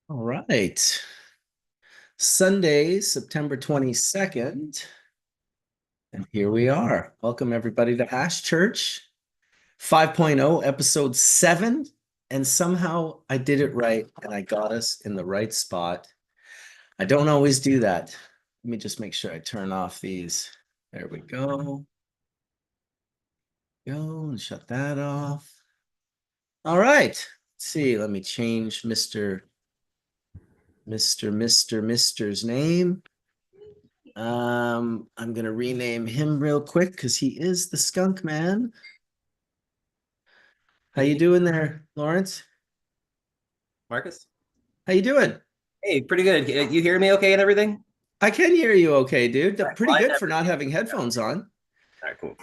All right. Sunday, September 22nd. And here we are. Welcome everybody to Hash Church 5.0, episode 7. And somehow I did it right and I got us in the right spot. I don't always do that. Let me just make sure I turn off these. There we go. Go and shut that off. All right. Let's see. Let me change Mister's name. I'm gonna rename him real quick because he is the Skunk Man. How you doing there, Lawrence? Marcus? How you doing? Hey, pretty good. You hear me okay and everything? I can hear you okay, dude. All right, Pretty well, I good for never not do. having headphones on. All right, cool.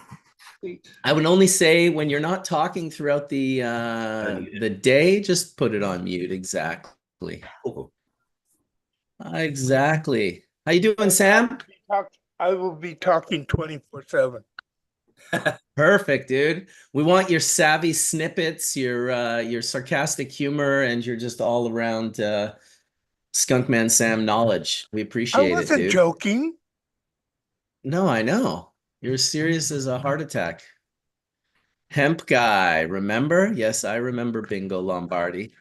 Sweet. I would only say when you're not talking throughout the Unmuted. the day, just put it on mute. Exactly. Cool. Exactly. How you doing, And Sam? I will be talking 24/7. Perfect, dude. We want your savvy snippets, your sarcastic humor, and your just all around Skunkman Sam knowledge. We I appreciate it, wasn't dude. joking. No, I know. You're as serious as a heart attack. Hemp guy, remember? Yes, I remember Bingo Lombardi.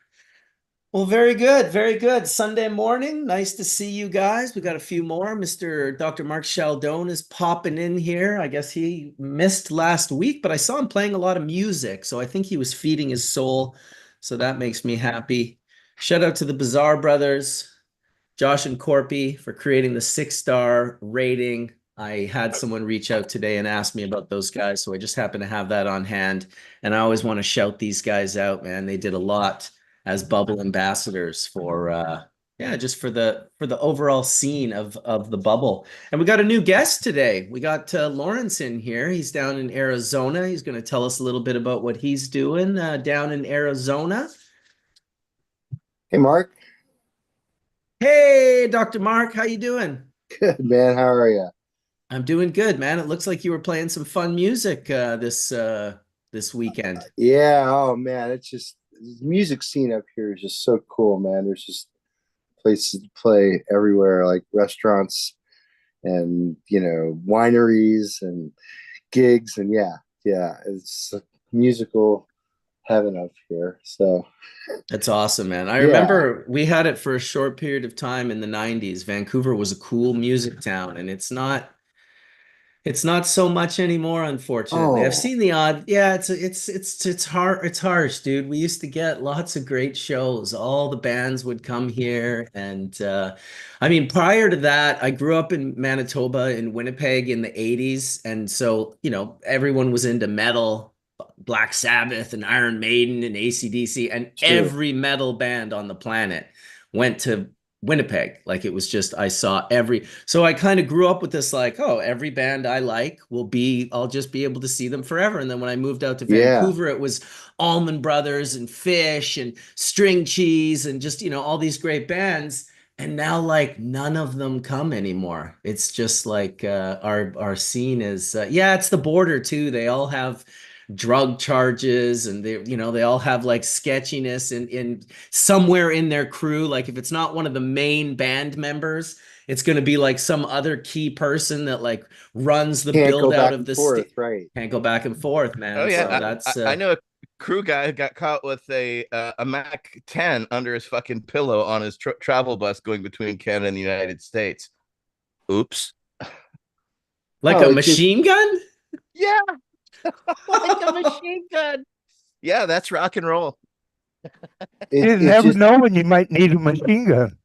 Well, very good, very good. Sunday morning, nice to see you guys. We got a few more. Mr. Dr. Mark Scialdone is popping in here. I guess he missed last week, but I saw him playing a lot of music, so I think he was feeding his soul. So that makes me happy. Shout out to the Bizarre Brothers. Josh and Corpy for creating the 6-star rating. I had someone reach out today and ask me about those guys, so I just happen to have that on hand. And I always want to shout these guys out, man. They did a lot as bubble ambassadors for yeah, just for the overall scene of the bubble. And we got a new guest today. We got Lawrence in here. He's down in Arizona. He's going to tell us a little bit about what he's doing down in Arizona. Hey, Mark. Hey, Dr. Mark, how you doing? Good, man. How are you? I'm doing good, man. It looks like you were playing some fun music this weekend. Yeah. Oh, man. It's just the music scene up here is just so cool, man. There's just places to play everywhere, like restaurants and wineries and gigs, and yeah. It's musical heaven up here. So That's awesome, man. I yeah. remember we had it for a short period of time in the 90s. Vancouver was a cool music town, and it's not so much anymore, unfortunately. I've Oh, seen the odd, yeah, it's hard, it's harsh, dude. We used to get lots of great shows. All the bands would come here, and I mean, prior to that, I grew up in Manitoba in Winnipeg in the 80s, and so, everyone was into metal, Black Sabbath and Iron Maiden and AC/DC, and true. every metal band on the planet went to Winnipeg. Like it was just, I saw every, so I kind of grew up with this, like, oh, every band I like I'll just be able to see them forever. And then when I moved out to Yeah. Vancouver, it was Allman Brothers and Phish and String Cheese and just, all these great bands. And now, like, none of them come anymore. It's just like our scene is, yeah, it's the border too. They all have drug charges and they all have like sketchiness in somewhere in their crew. Like if it's not one of the main band members, it's going to be like some other key person that like runs the Can't go build out back of and the forth, right? can't go back and forth, Oh man. So yeah, Right. that's I know a crew guy who got caught with a Mac 10 under his fucking pillow on his travel bus going between Canada and the United States. Oops. like Oh, a it just machine gun. Yeah, like a machine gun. Yeah, that's rock and roll. it You it never just know when you might need a machine gun.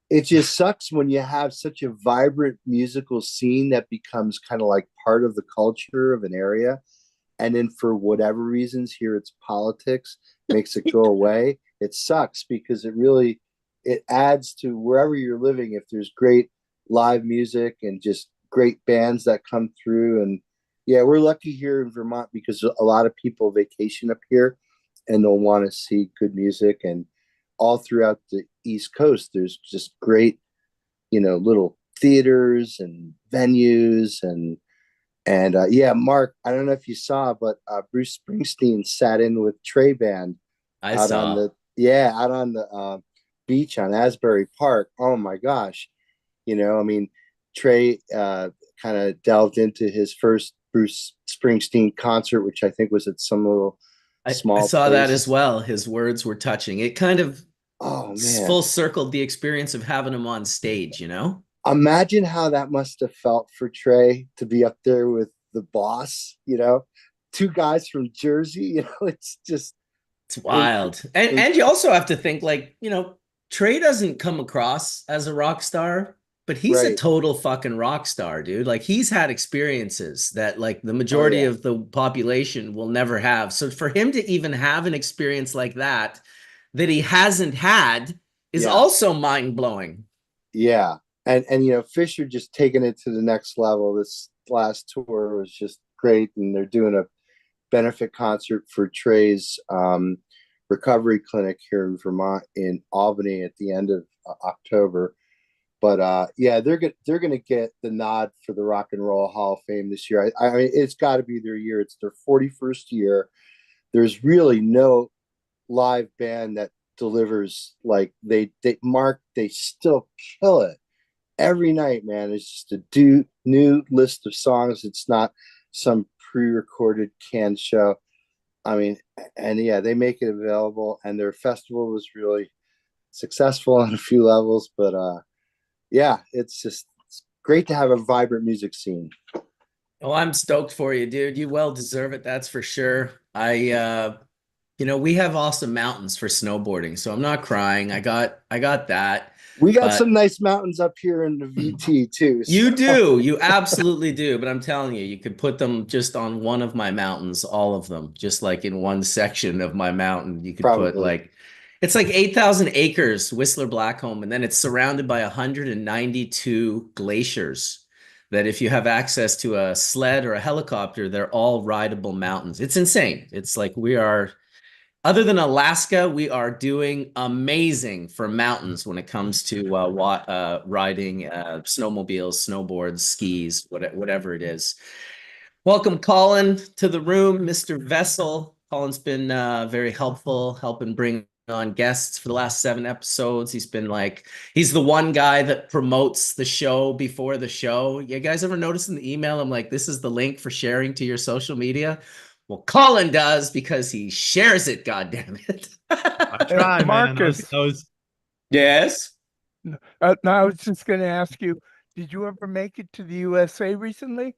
it just sucks when you have such a vibrant musical scene that becomes kind of like part of the culture of an area, and then for whatever reasons, here it's politics makes it go away. It sucks because it adds to wherever you're living. If there's great live music and just great bands that come through, and yeah, we're lucky here in Vermont because a lot of people vacation up here and they'll want to see good music. And all throughout the East Coast, there's just great, little theaters and venues. And yeah, Mark, I don't know if you saw, but Bruce Springsteen sat in with Trey Band I out on saw. the yeah out on the beach on Asbury Park. Oh my gosh. You know, I mean, Trey kind of delved into his first Bruce Springsteen concert, which I think was at some little I small saw that as place. well. His words were touching. It kind of Oh man. full circled the experience of having him on stage, you know? Imagine how that must have felt for Trey to be up there with the boss, you know, two guys from Jersey, you know, it's just It's wild. And you also have to think like, you know, Trey doesn't come across as a rock star, but he's a right. total fucking rock star, dude. Like he's had experiences that like the Oh majority yeah. of the population will never have. So for him to even have an experience like that he hasn't had is Yeah. also mind-blowing. Yeah. And you know, Fisher just taking it to the next level. This last tour was just great. And they're doing a benefit concert for Trey's recovery clinic here in Vermont, in Albany, at the end of October. But yeah, they're gonna get the nod for the Rock and Roll Hall of Fame this year. I mean, it's got to be their year. It's their 41st year. There's really no live band that delivers like they still kill it every night, man. It's just a new list of songs. It's not some pre-recorded canned show. I mean, and yeah, they make it available, and their festival was really successful on a few levels. But yeah, it's great to have a vibrant music scene. Oh, I'm stoked for you, dude. You well deserve it, that's for sure. You know, we have awesome mountains for snowboarding, so I'm not crying. I got that. We got But some nice mountains up here in the VT too. So. you do. You absolutely do. But I'm telling you, you could put them just on one of my mountains, all of them, just like in one section of my mountain. You could put Probably. like, it's like 8,000 acres, Whistler Blackcomb, and then it's surrounded by 192 glaciers that if you have access to a sled or a helicopter, they're all rideable mountains. It's insane. It's like we are, other than Alaska, we are doing amazing for mountains when it comes to riding snowmobiles, snowboards, skis, whatever it is. Welcome, Collin, to the room, Mr. Vessel. Collin's been very helpful, helping bring on guests for the last 7 episodes. He's been like, he's the one guy that promotes the show before the show. You guys ever notice in the email, I'm like, this is the link for sharing to your social media? Well, Collin does because he shares it, goddammit. I try, man. Marcus. Yes. No, I was just going to ask you, did you ever make it to the USA recently?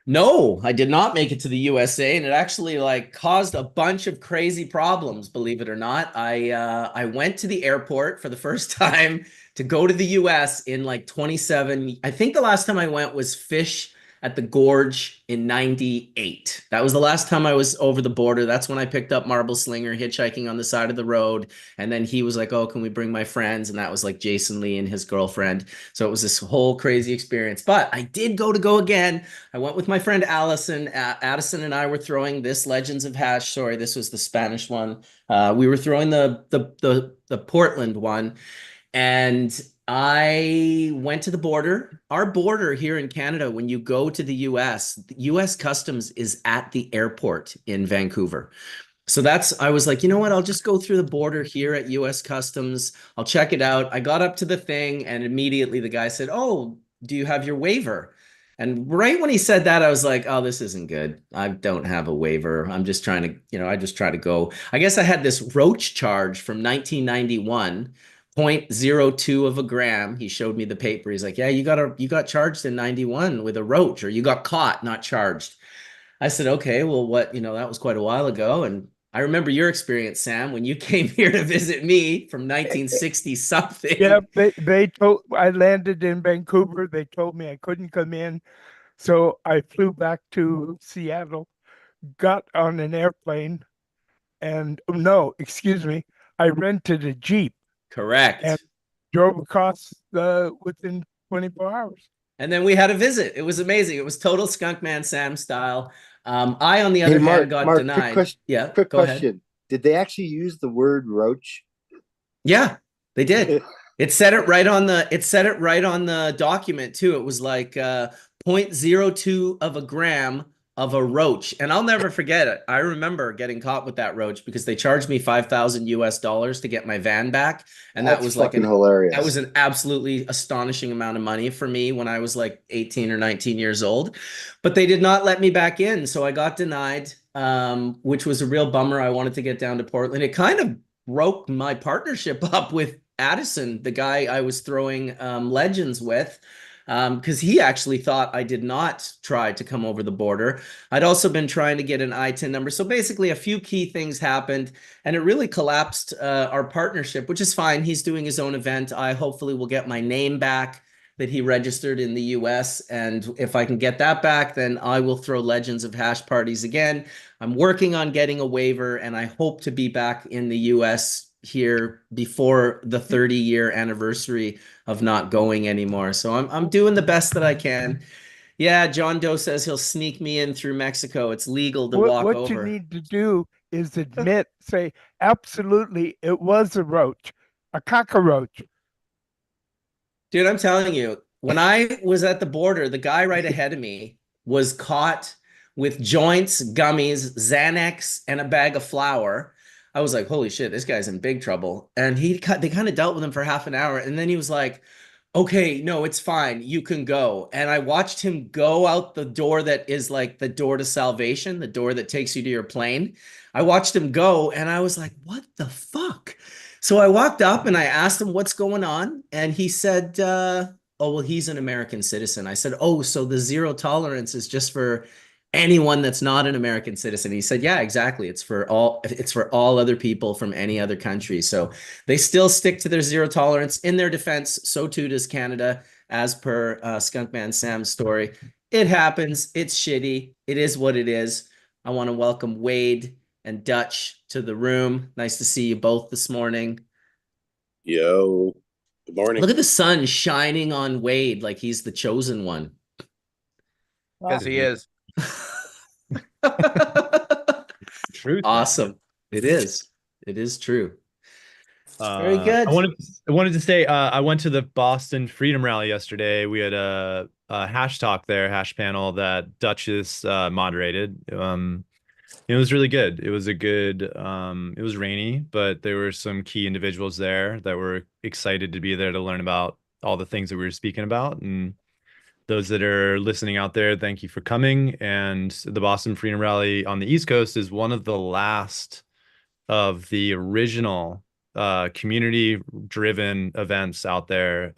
No, I did not make it to the USA, and it actually like caused a bunch of crazy problems, believe it or not. I went to the airport for the first time to go to the US in like 27. I think the last time I went was Phish at the Gorge in 98. That was the last time I was over the border. That's when I picked up Marble Slinger hitchhiking on the side of the road. And then he was like, "Oh, can we bring my friends?" And that was like Jason Lee and his girlfriend. So it was this whole crazy experience. But I did go again. I went with my friend Allison. Addison and I were throwing this Legends of Hash. Sorry, this was the Spanish one. We were throwing the Portland one. And I went to the border. Our border here in Canada, when you go to the US Customs is at the airport in Vancouver. So I was like, you know what? I'll just go through the border here at US Customs. I'll check it out. I got up to the thing and immediately the guy said, "Oh, do you have your waiver?" And right when he said that, I was like, "Oh, this isn't good. I don't have a waiver. I'm just trying to, I just try to go." I guess I had this roach charge from 1991. 0.02 of a gram. He showed me the paper. He's like, "Yeah, you got charged in 91 with a roach, or you got caught, not charged." I said, "Okay, well, what, that was quite a while ago." And I remember your experience, Sam, when you came here to visit me from 1960 something. Yeah, they told I landed in Vancouver. They told me I couldn't come in. So I flew back to Seattle, got on an airplane, and no, excuse me, I rented a Jeep Correct. and drove across within 24 hours. And then we had a visit. It was amazing. It was total Skunkman Sam style. I, on the Hey, other Mark, hand, got Mark, denied. Yeah, quick go ahead. question. Did they actually use the word roach? Yeah, they did. It said it right on the document too. It was like 0.02 of a gram of a roach. And I'll never forget it. I remember getting caught with that roach because they charged me $5,000 to get my van back. And that That's was like fucking hilarious. that was an absolutely astonishing amount of money for me when I was like 18 or 19 years old. But they did not let me back in. So I got denied, which was a real bummer. I wanted to get down to Portland. It kind of broke my partnership up with Addison, the guy I was throwing legends with, because he actually thought I did not try to come over the border. I'd also been trying to get an ITIN number. So basically, a few key things happened, and it really collapsed our partnership, which is fine. He's doing his own event. I hopefully will get my name back that he registered in the US. And if I can get that back, then I will throw Legends of Hash parties again. I'm working on getting a waiver, and I hope to be back in the US here before the 30-year anniversary of not going anymore. So I'm doing the best that I can. Yeah, John Doe says he'll sneak me in through Mexico. It's legal to walk What you over. need to do is admit, say, absolutely, it was a roach, a cockroach. Dude, I'm telling you, when I was at the border, the guy right ahead of me was caught with joints, gummies, Xanax, and a bag of flour. I was like, holy shit, this guy's in big trouble. And they kind of dealt with him for half an hour. And then he was like, okay, no, it's fine. You can go. And I watched him go out the door that is like the door to salvation, the door that takes you to your plane. I watched him go and I was like, what the fuck? So I walked up and I asked him what's going on. And he said, oh, well, he's an American citizen. I said, oh, so the zero tolerance is just for anyone that's not an American citizen. He said, yeah, exactly. It's for all other people from any other country. So they still stick to their zero tolerance. In their defense, so too does Canada, as per Skunkman Sam's story. It happens. It's shitty. It is what it is. I want to welcome Wade and Dutch to the room. Nice to see you both this morning. Yo, good morning. Look at the sun shining on Wade like he's the chosen one. Because he is. Truth. Awesome. It is. It is true. Very good. I wanted to say I went to the Boston Freedom Rally yesterday. We had a hash talk there, hash panel that Duchess moderated. It was really good. It was it was rainy, but there were some key individuals there that were excited to be there to learn about all the things that we were speaking about. And those that are listening out there, thank you for coming. And the Boston Freedom Rally on the East Coast is one of the last of the original community-driven events out there.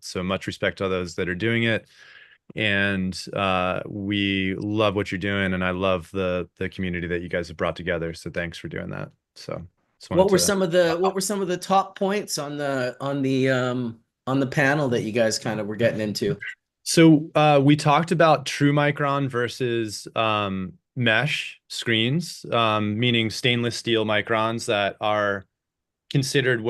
So much respect to those that are doing it. And we love what you're doing, and I love the community that you guys have brought together. So thanks for doing that. So what were some of the top points on the panel that you guys kind of were getting into? So we talked about true micron versus mesh screens, meaning stainless steel microns that are considered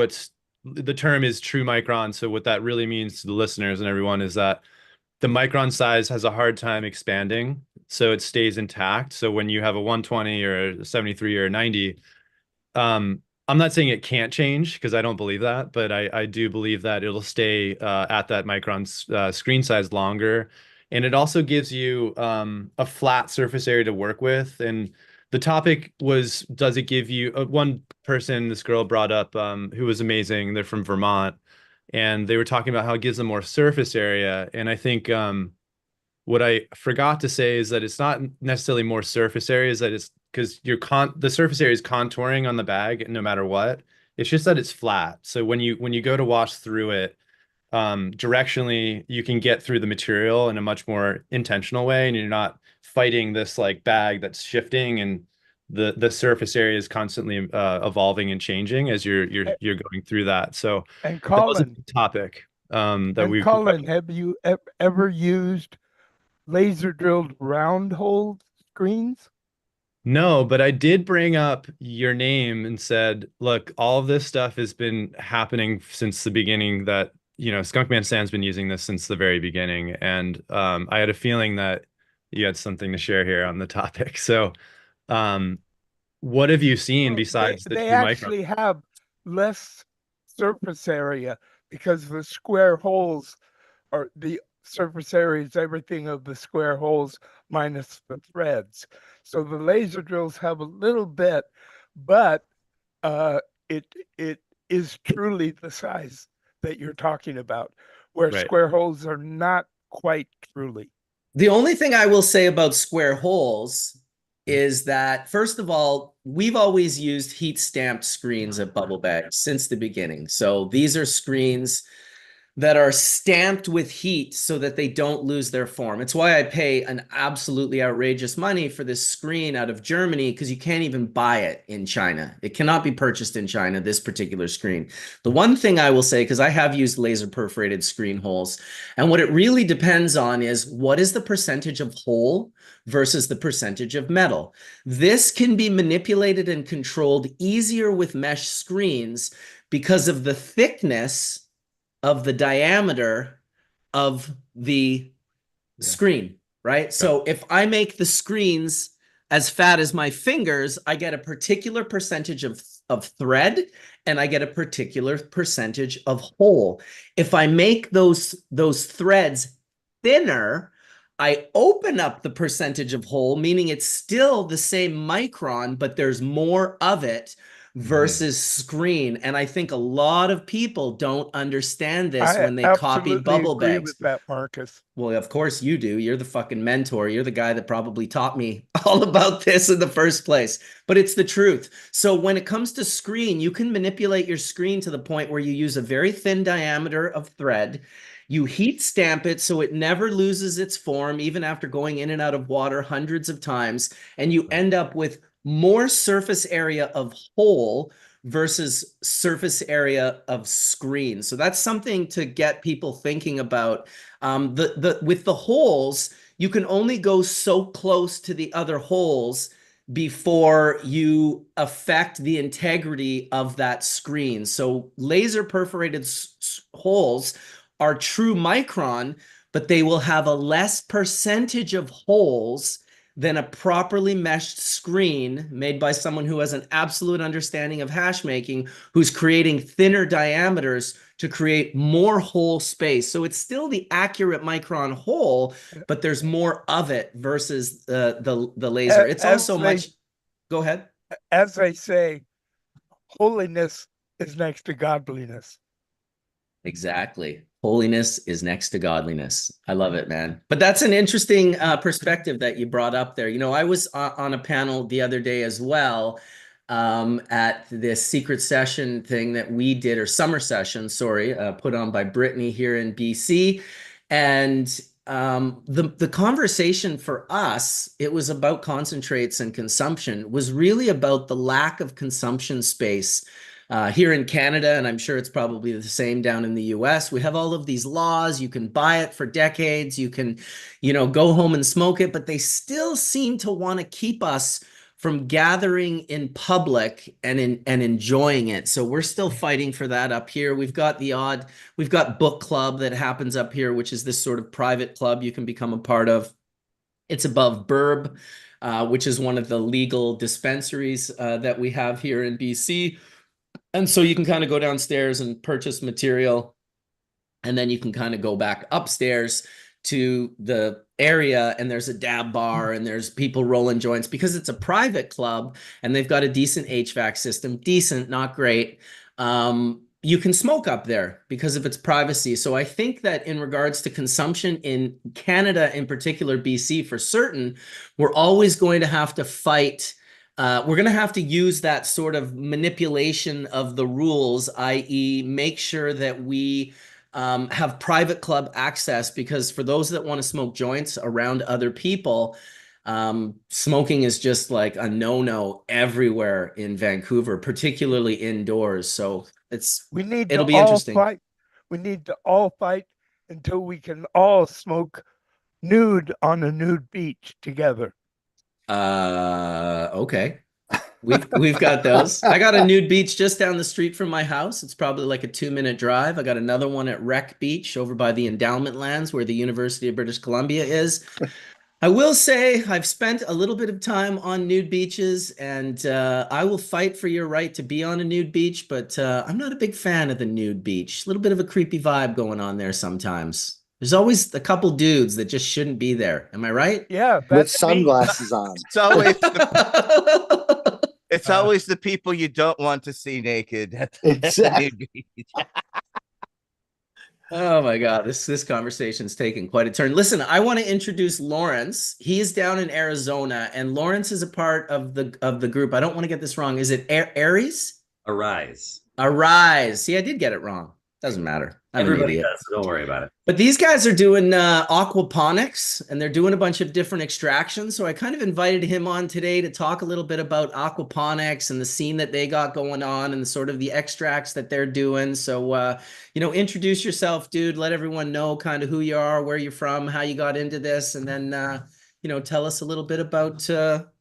the term is true micron. So what that really means to the listeners and everyone is that the micron size has a hard time expanding, so it stays intact. So when you have a 120 or a 73 or a 90, I'm not saying it can't change because I don't believe that, but I do believe that it'll stay at that micron screen size longer. And it also gives you a flat surface area to work with. And the topic was, does it give you, one person, this girl brought up, who was amazing, they're from Vermont, and they were talking about how it gives them more surface area. And I think what I forgot to say is that it's not necessarily more surface area, is that it's because the surface area is contouring on the bag no matter what. It's just that it's flat. So when you go to wash through it, directionally, you can get through the material in a much more intentional way, and you're not fighting this like bag that's shifting, and the surface area is constantly evolving and changing as you're going through that. So And that was a Collin, topic that Collin, have you ever used laser drilled round hole screens? No, but I did bring up your name and said, look, all of this stuff has been happening since the beginning, that, Skunkman Sam's been using this since the very beginning. And I had a feeling that you had something to share here on the topic. So what have you seen besides the they true actually have less surface area because the square holes, or the surface area is everything of the square holes minus the threads. So the laser drills have a little bit, but it is truly the size that you're talking about, where Right. square holes are not quite truly. The only thing I will say about square holes is that, first of all, we've always used heat stamped screens at Bubble Bag since the beginning. So these are screens that are stamped with heat so that they don't lose their form. It's why I pay an absolutely outrageous money for this screen out of Germany, because you can't even buy it in China. It cannot be purchased in China, this particular screen. The one thing I will say, because I have used laser perforated screen holes, and what it really depends on is what is the percentage of hole versus the percentage of metal. This can be manipulated and controlled easier with mesh screens because of the thickness of the diameter of the screen, right? So if I make the screens as fat as my fingers, I get a particular percentage of thread and I get a particular percentage of hole. If I make those threads thinner, I open up the percentage of hole, meaning it's still the same micron, but there's more of it versus screen. And I think a lot of people don't understand this when they copied bubble agree bags. with that, Marcus. Well, of course you do. You're the fucking mentor. You're the guy that probably taught me all about this in the first place. But it's the truth. So when it comes to screen, you can manipulate your screen to the point where you use a very thin diameter of thread. You heat stamp it so it never loses its form, even after going in and out of water hundreds of times. And you end up with more surface area of hole versus surface area of screen. So that's something to get people thinking about. With the holes, you can only go so close to the other holes before you affect the integrity of that screen. So laser perforated holes are true micron, but they will have a less percentage of holes than a properly meshed screen made by someone who has an absolute understanding of hash making, who's creating thinner diameters to create more hole space. So it's still the accurate micron hole, but there's more of it versus the laser. It's also much. Go ahead. As they say, holiness is next to godliness. Exactly. Holiness is next to godliness. I love it, man. But that's an interesting perspective that you brought up there. You know, I was on a panel the other day as well at this secret session thing that we did, or summer session, sorry, put on by Brittany here in BC. And the conversation for us, it was about concentrates and consumption, was really about the lack of consumption space here in Canada, and I'm sure it's probably the same down in the US. We have all of these laws. You can buy it for decades. You can, go home and smoke it, but they still seem to want to keep us from gathering in public and enjoying it. So we're still fighting for that up here. We've got book club that happens up here, which is this sort of private club you can become a part of. It's above Burb, which is one of the legal dispensaries that we have here in BC. And so you can kind of go downstairs and purchase material, and then you can kind of go back upstairs to the area, and there's a dab bar and there's people rolling joints because it's a private club and they've got a decent HVAC system, decent, not great. You can smoke up there because of its privacy. So I think that in regards to consumption in Canada, in particular BC for certain, we're always going to have to fight. We're going to have to use that sort of manipulation of the rules, i.e. make sure that we have private club access, because for those that want to smoke joints around other people, smoking is just like a no-no everywhere in Vancouver, particularly indoors. So it'll be interesting. We need to all fight until we can all smoke nude on a nude beach together. Okay. We've got those. I got a nude beach just down the street from my house. It's probably like a 2-minute drive. I got another one at Wreck Beach over by the endowment lands where the University of British Columbia is. I will say I've spent a little bit of time on nude beaches, and I will fight for your right to be on a nude beach, but I'm not a big fan of the nude beach. A little bit of a creepy vibe going on there sometimes. There's always a couple dudes that just shouldn't be there. Am I right? Yeah, With that's me. sunglasses on. It's always it's always the people you don't want to see naked at the Exactly. beach. Oh my God, this conversation's taking quite a turn. Listen, I want to introduce Lawrence. He is down in Arizona, and Lawrence is a part of the group. I don't want to get this wrong. Is it Aries? Arize. Arize. See, I did get it wrong. Doesn't matter. I'm an Everybody idiot. does, so don't worry about it. But these guys are doing aquaponics, and they're doing a bunch of different extractions. So I kind of invited him on today to talk a little bit about aquaponics and the scene that they got going on and sort of the extracts that they're doing. So, introduce yourself, dude. Let everyone know kind of who you are, where you're from, how you got into this, and then, tell us a little bit about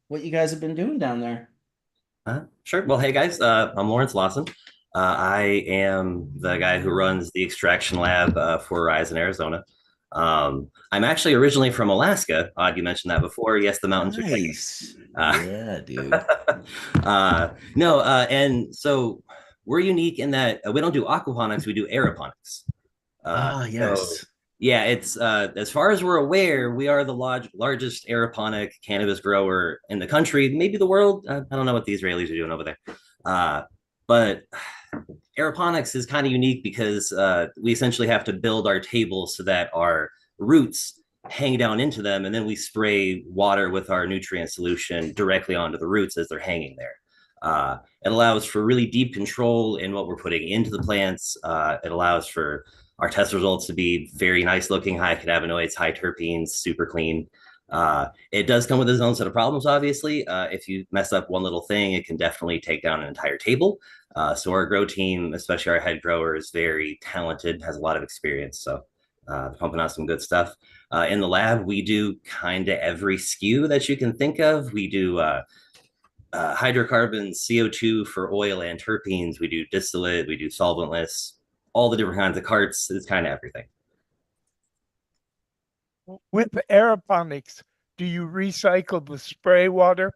what you guys have been doing down there. Sure. Well, hey guys, I'm Lawrence Lawson. I am the guy who runs the extraction lab for Arize in Arizona. I'm actually originally from Alaska. You mentioned that before. Yes, the mountains Nice. are Yeah, dude. no, and so we're unique in that we don't do aquaponics, we do aeroponics. Yes. So, yeah, it's as far as we're aware, we are the largest aeroponic cannabis grower in the country, maybe the world. I don't know what the Israelis are doing over there. But aeroponics is kind of unique because we essentially have to build our tables so that our roots hang down into them, and then we spray water with our nutrient solution directly onto the roots as they're hanging there. It allows for really deep control in what we're putting into the plants. It allows for our test results to be very nice looking, high cannabinoids, high terpenes, super clean. It does come with its own set of problems, obviously. If you mess up one little thing, it can definitely take down an entire table. So our grow team, especially our head grower, is very talented, has a lot of experience. So pumping out some good stuff. In the lab, we do kind of every SKU that you can think of. We do hydrocarbons, CO2 for oil and terpenes. We do distillate, we do solventless, all the different kinds of carts. It's kind of everything. With the aeroponics, do you recycle the spray water?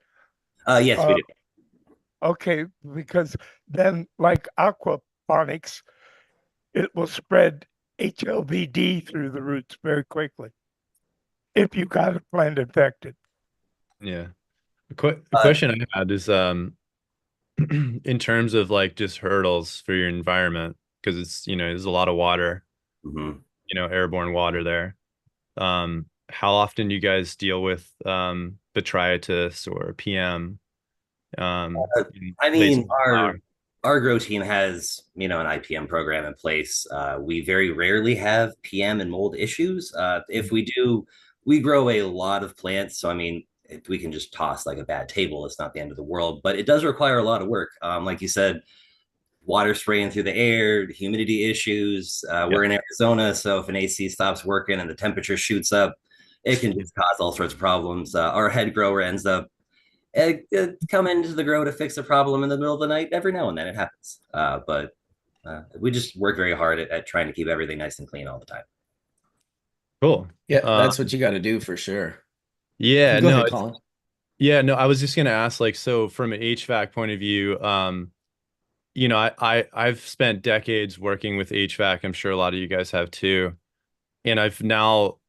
Yes, we do. Okay, because then, like aquaponics, it will spread HLVD through the roots very quickly if you got a plant infected. Yeah. The question I had is in terms of like just hurdles for your environment, because it's, there's a lot of water, airborne water there. How often do you guys deal with botrytis or PM? I mean, our grow team has, an IPM program in place. We very rarely have PM and mold issues. If we do, we grow a lot of plants. So, I mean, we can just toss like a bad table. It's not the end of the world, but it does require a lot of work. Like you said, water spraying through the air, humidity issues. We're in Arizona, so if an AC stops working and the temperature shoots up, it can just cause all sorts of problems. Our head grower ends up come into the grow to fix a problem in the middle of the night. Every now and then it happens. But we just work very hard at trying to keep everything nice and clean all the time. Cool. Yeah, that's what you got to do for sure. Yeah, Go ahead, Collin. Yeah, no, I was just gonna ask, like, so from an HVAC point of view, I've spent decades working with HVAC. I'm sure a lot of you guys have too. And I've now,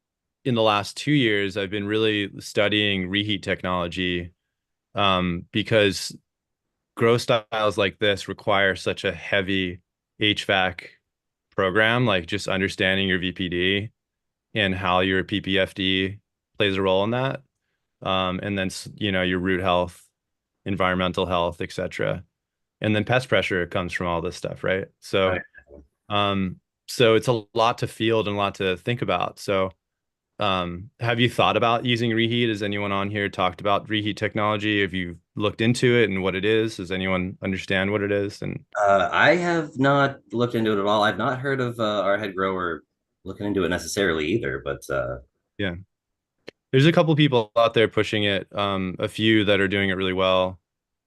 in the last 2 years, I've been really studying reheat technology because grow styles like this require such a heavy HVAC program, like just understanding your VPD and how your PPFD plays a role in that. And then, your root health, environmental health, etc. And then pest pressure comes from all this stuff, right? So, so it's a lot to field and a lot to think about. So, have you thought about using reheat? Has anyone on here talked about reheat technology? Have you looked into it and what it is? Does anyone understand what it is? And I have not looked into it at all. I've not heard of our head grower looking into it necessarily either, but yeah, there's a couple people out there pushing it, a few that are doing it really well.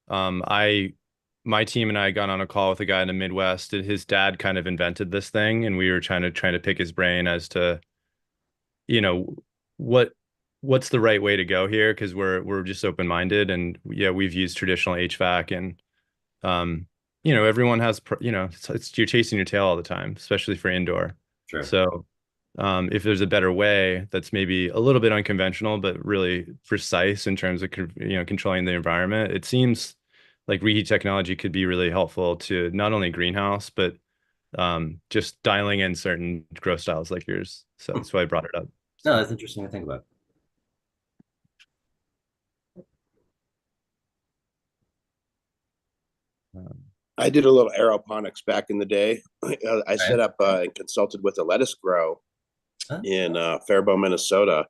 My team and I got on a call with a guy in the Midwest, and his dad kind of invented this thing, and we were trying to pick his brain as to, what's the right way to go here, because we're just open-minded, and yeah, we've used traditional HVAC, and everyone has, it's you're chasing your tail all the time, especially for indoor. Sure. So if there's a better way that's maybe a little bit unconventional, but really precise in terms of, controlling the environment, it seems like reheat technology could be really helpful to not only greenhouse, but just dialing in certain grow styles like yours. So that's why I brought it up. No, that's interesting to think about. I did a little aeroponics back in the day. I set up and consulted with a lettuce grow in Faribault, Minnesota.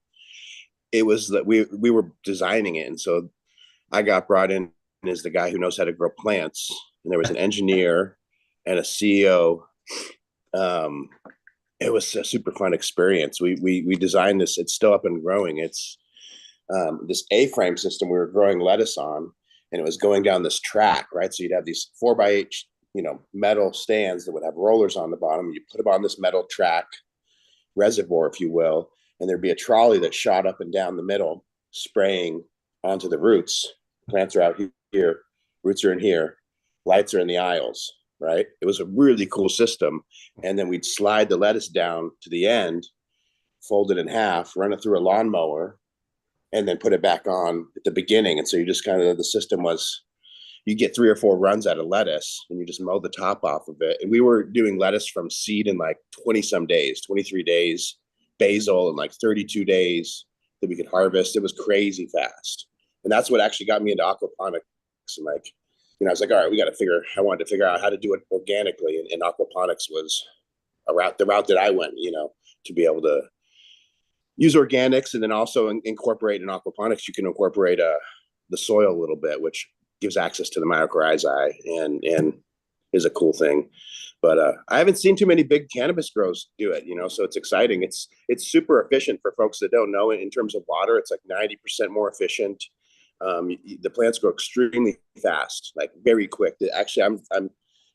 It was that we were designing it, and so I got brought in as the guy who knows how to grow plants. And there was an engineer and a CEO. It was a super fun experience. We designed this. It's still up and growing. It's this A-frame system we were growing lettuce on, and it was going down this track, right? So you'd have these 4x8, metal stands that would have rollers on the bottom. You put them on this metal track reservoir, if you will, and there'd be a trolley that shot up and down the middle, spraying onto the roots. Plants are out here, roots are in here, lights are in the aisles, right? It was a really cool system. And then we'd slide the lettuce down to the end, fold it in half, run it through a lawnmower, and then put it back on at the beginning. And so you just the system was, you get 3 or 4 runs out of lettuce and you just mow the top off of it. And we were doing lettuce from seed in like 20 some days, 23 days, basil in like 32 days that we could harvest. It was crazy fast. And that's what actually got me into aquaponics. And I was like, all right, I wanted to figure out how to do it organically. And aquaponics was the route that I went, to be able to use organics and then also incorporate in aquaponics. You can incorporate the soil a little bit, which gives access to the mycorrhizae and is a cool thing. But I haven't seen too many big cannabis grows do it, so it's exciting. It's super efficient for folks that don't know it. In terms of water, it's like 90% more efficient. The plants grow extremely fast, like very quick. Actually, I'm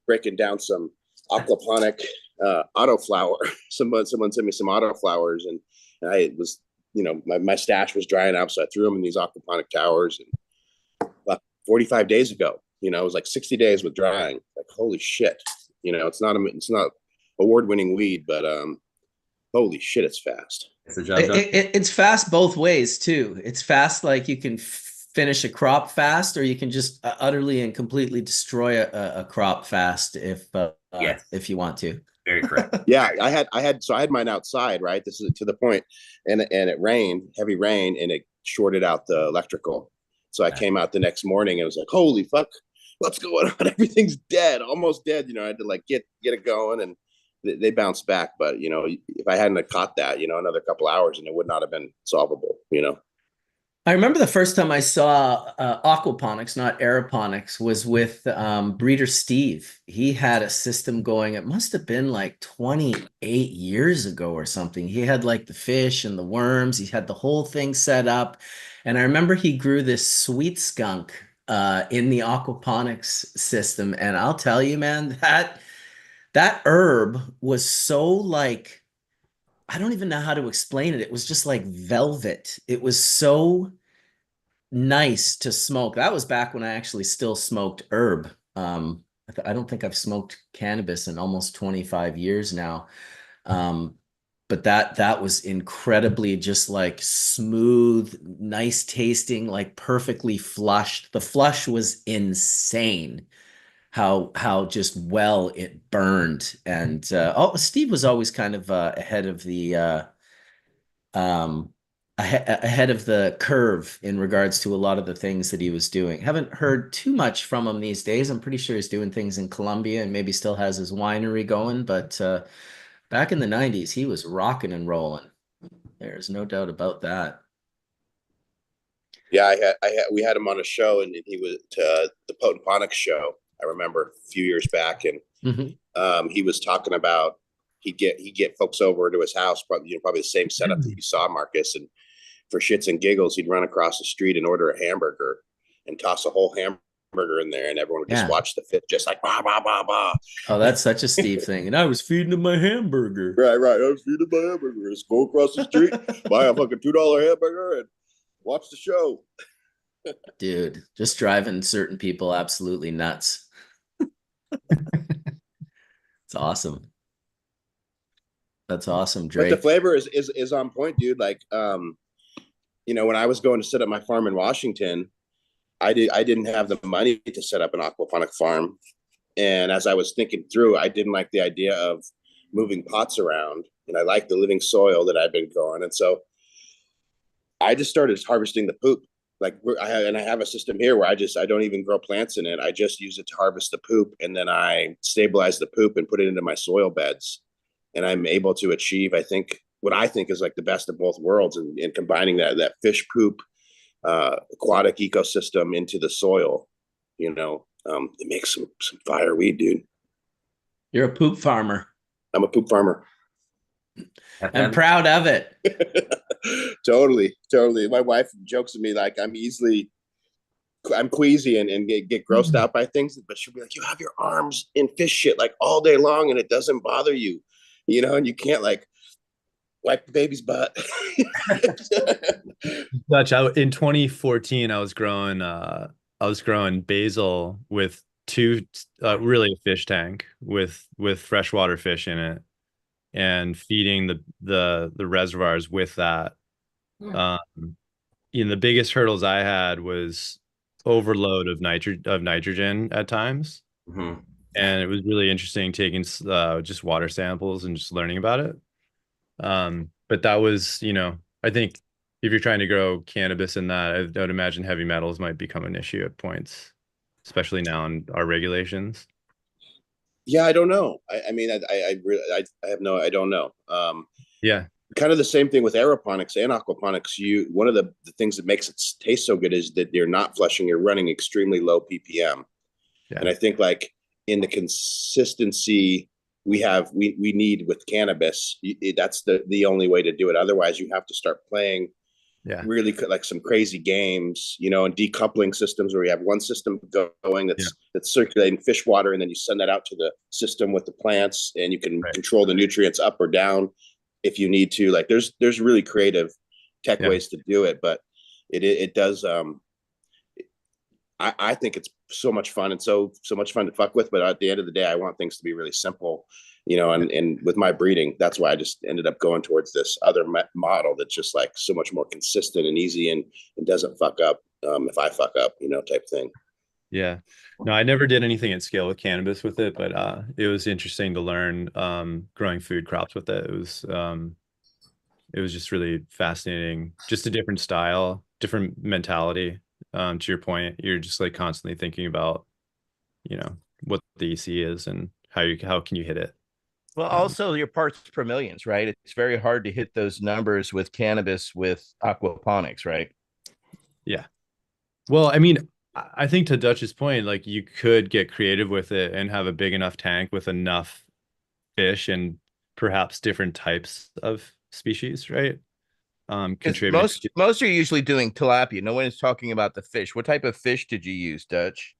breaking down some aquaponic autoflower. Someone sent me some autoflowers, and I was, my stash was drying up, so I threw them in these aquaponic towers. And 45 days ago, it was like 60 days with drying. Like, holy shit. It's not award-winning weed, but holy shit, it's fast. It's fast both ways too. It's fast, like you can finish a crop fast, or you can just utterly and completely destroy a crop fast if you want to. Very correct. Yeah, I had mine outside, right? This is to the point, and it rained, heavy rain, and it shorted out the electrical. So I came out the next morning and it was like, holy fuck, what's going on? Everything's dead, almost dead. I had to like get it going, and they bounced back. But if I hadn't caught that, another couple hours, and it would not have been solvable. I remember the first time I saw aquaponics, not aeroponics, was with breeder Steve. He had a system going. It must have been like 28 years ago or something. He had like the fish and the worms. He had the whole thing set up. And I remember he grew this sweet skunk in the aquaponics system. And I'll tell you, man, that herb was so like, I don't even know how to explain it. It was just like velvet. It was so nice to smoke. That was back when I actually still smoked herb. I don't think I've smoked cannabis in almost 25 years now. But that was incredibly just like smooth, nice tasting, like perfectly flushed. The flush was insane. How just well it burned. And Steve was always kind of ahead of the ahead of the curve in regards to a lot of the things that he was doing. Haven't heard too much from him these days. I'm pretty sure he's doing things in Colombia and maybe still has his winery going, but back in the 90s, he was rocking and rolling. There's no doubt about that. Yeah, we had him on a show, and he was the Potent POnics show. I remember a few years back, and he was talking about he'd get folks over to his house, probably the same setup that you saw, Marcus, and for shits and giggles, he'd run across the street and order a hamburger and toss a whole hamburger in there, and everyone would just watch the fit, just like bah bah bah bah. Oh, that's such a Steve thing. And I was feeding him my hamburger. Right. I was feeding my hamburger. Just go across the street, buy a fucking $2 hamburger, and watch the show. Dude, just driving certain people absolutely nuts. It's awesome. That's awesome, But the Drake. flavor is on point, dude. Like, you know, when I was going to set up my farm in Washington, I didn't have the money to set up an aquaponic farm. And as I was thinking through, I didn't like the idea of moving pots around, and I liked the living soil that I've been growing. And so I just started harvesting the poop. Like I have a system here where I don't even grow plants in it. I just use it to harvest the poop, and then I stabilize the poop and put it into my soil beds. And I'm able to achieve, I think, what I think is like the best of both worlds, and combining that fish poop aquatic ecosystem into the soil. You know, it makes some fire weed, dude. You're a poop farmer. I'm a poop farmer. I'm proud of it. Totally. My wife jokes with me like I'm queasy and get grossed out by things, but she'll be like, you have your arms in fish shit like all day long and it doesn't bother you, you know, and you can't like wipe the baby's butt. Dutch, in 2014, I was growing basil with really a fish tank with freshwater fish in it, and feeding the reservoirs with that. The biggest hurdles I had was overload of nitrogen at times. Mm-hmm. And it was really interesting taking just water samples and just learning about it. But that was, I think if you're trying to grow cannabis in that, I would imagine heavy metals might become an issue at points, especially now in our regulations. Yeah, I don't know. I mean, I really I don't know. Yeah. Kind of the same thing with aeroponics and aquaponics. One of the things that makes it taste so good is that you're not flushing, you're running extremely low ppm. Yeah. And I think like in the consistency we need with cannabis, that's the only way to do it. Otherwise you have to start playing really like some crazy games, and decoupling systems where you have one system going that's circulating fish water, and then you send that out to the system with the plants, and you can control the nutrients up or down if you need to. Like there's really creative tech ways to do it, but it does. I think it's so much fun and so much fun to fuck with. But at the end of the day, I want things to be really simple, and with my breeding, that's why I just ended up going towards this other model that's just like so much more consistent and easy and doesn't fuck up if I fuck up, type thing. Yeah. No, I never did anything at scale with cannabis with it, but it was interesting to learn growing food crops with it. It was just really fascinating. Just a different style, different mentality. To your point, you're just like constantly thinking about, what the EC is and how can you hit it. Well, also your parts per millions, right? It's very hard to hit those numbers with cannabis with aquaponics, right? Yeah. Well, I mean, I think to Dutch's point, like you could get creative with it and have a big enough tank with enough fish and perhaps different types of species, right? Most are usually doing tilapia. No one is talking about the fish. What type of fish did you use, Dutch?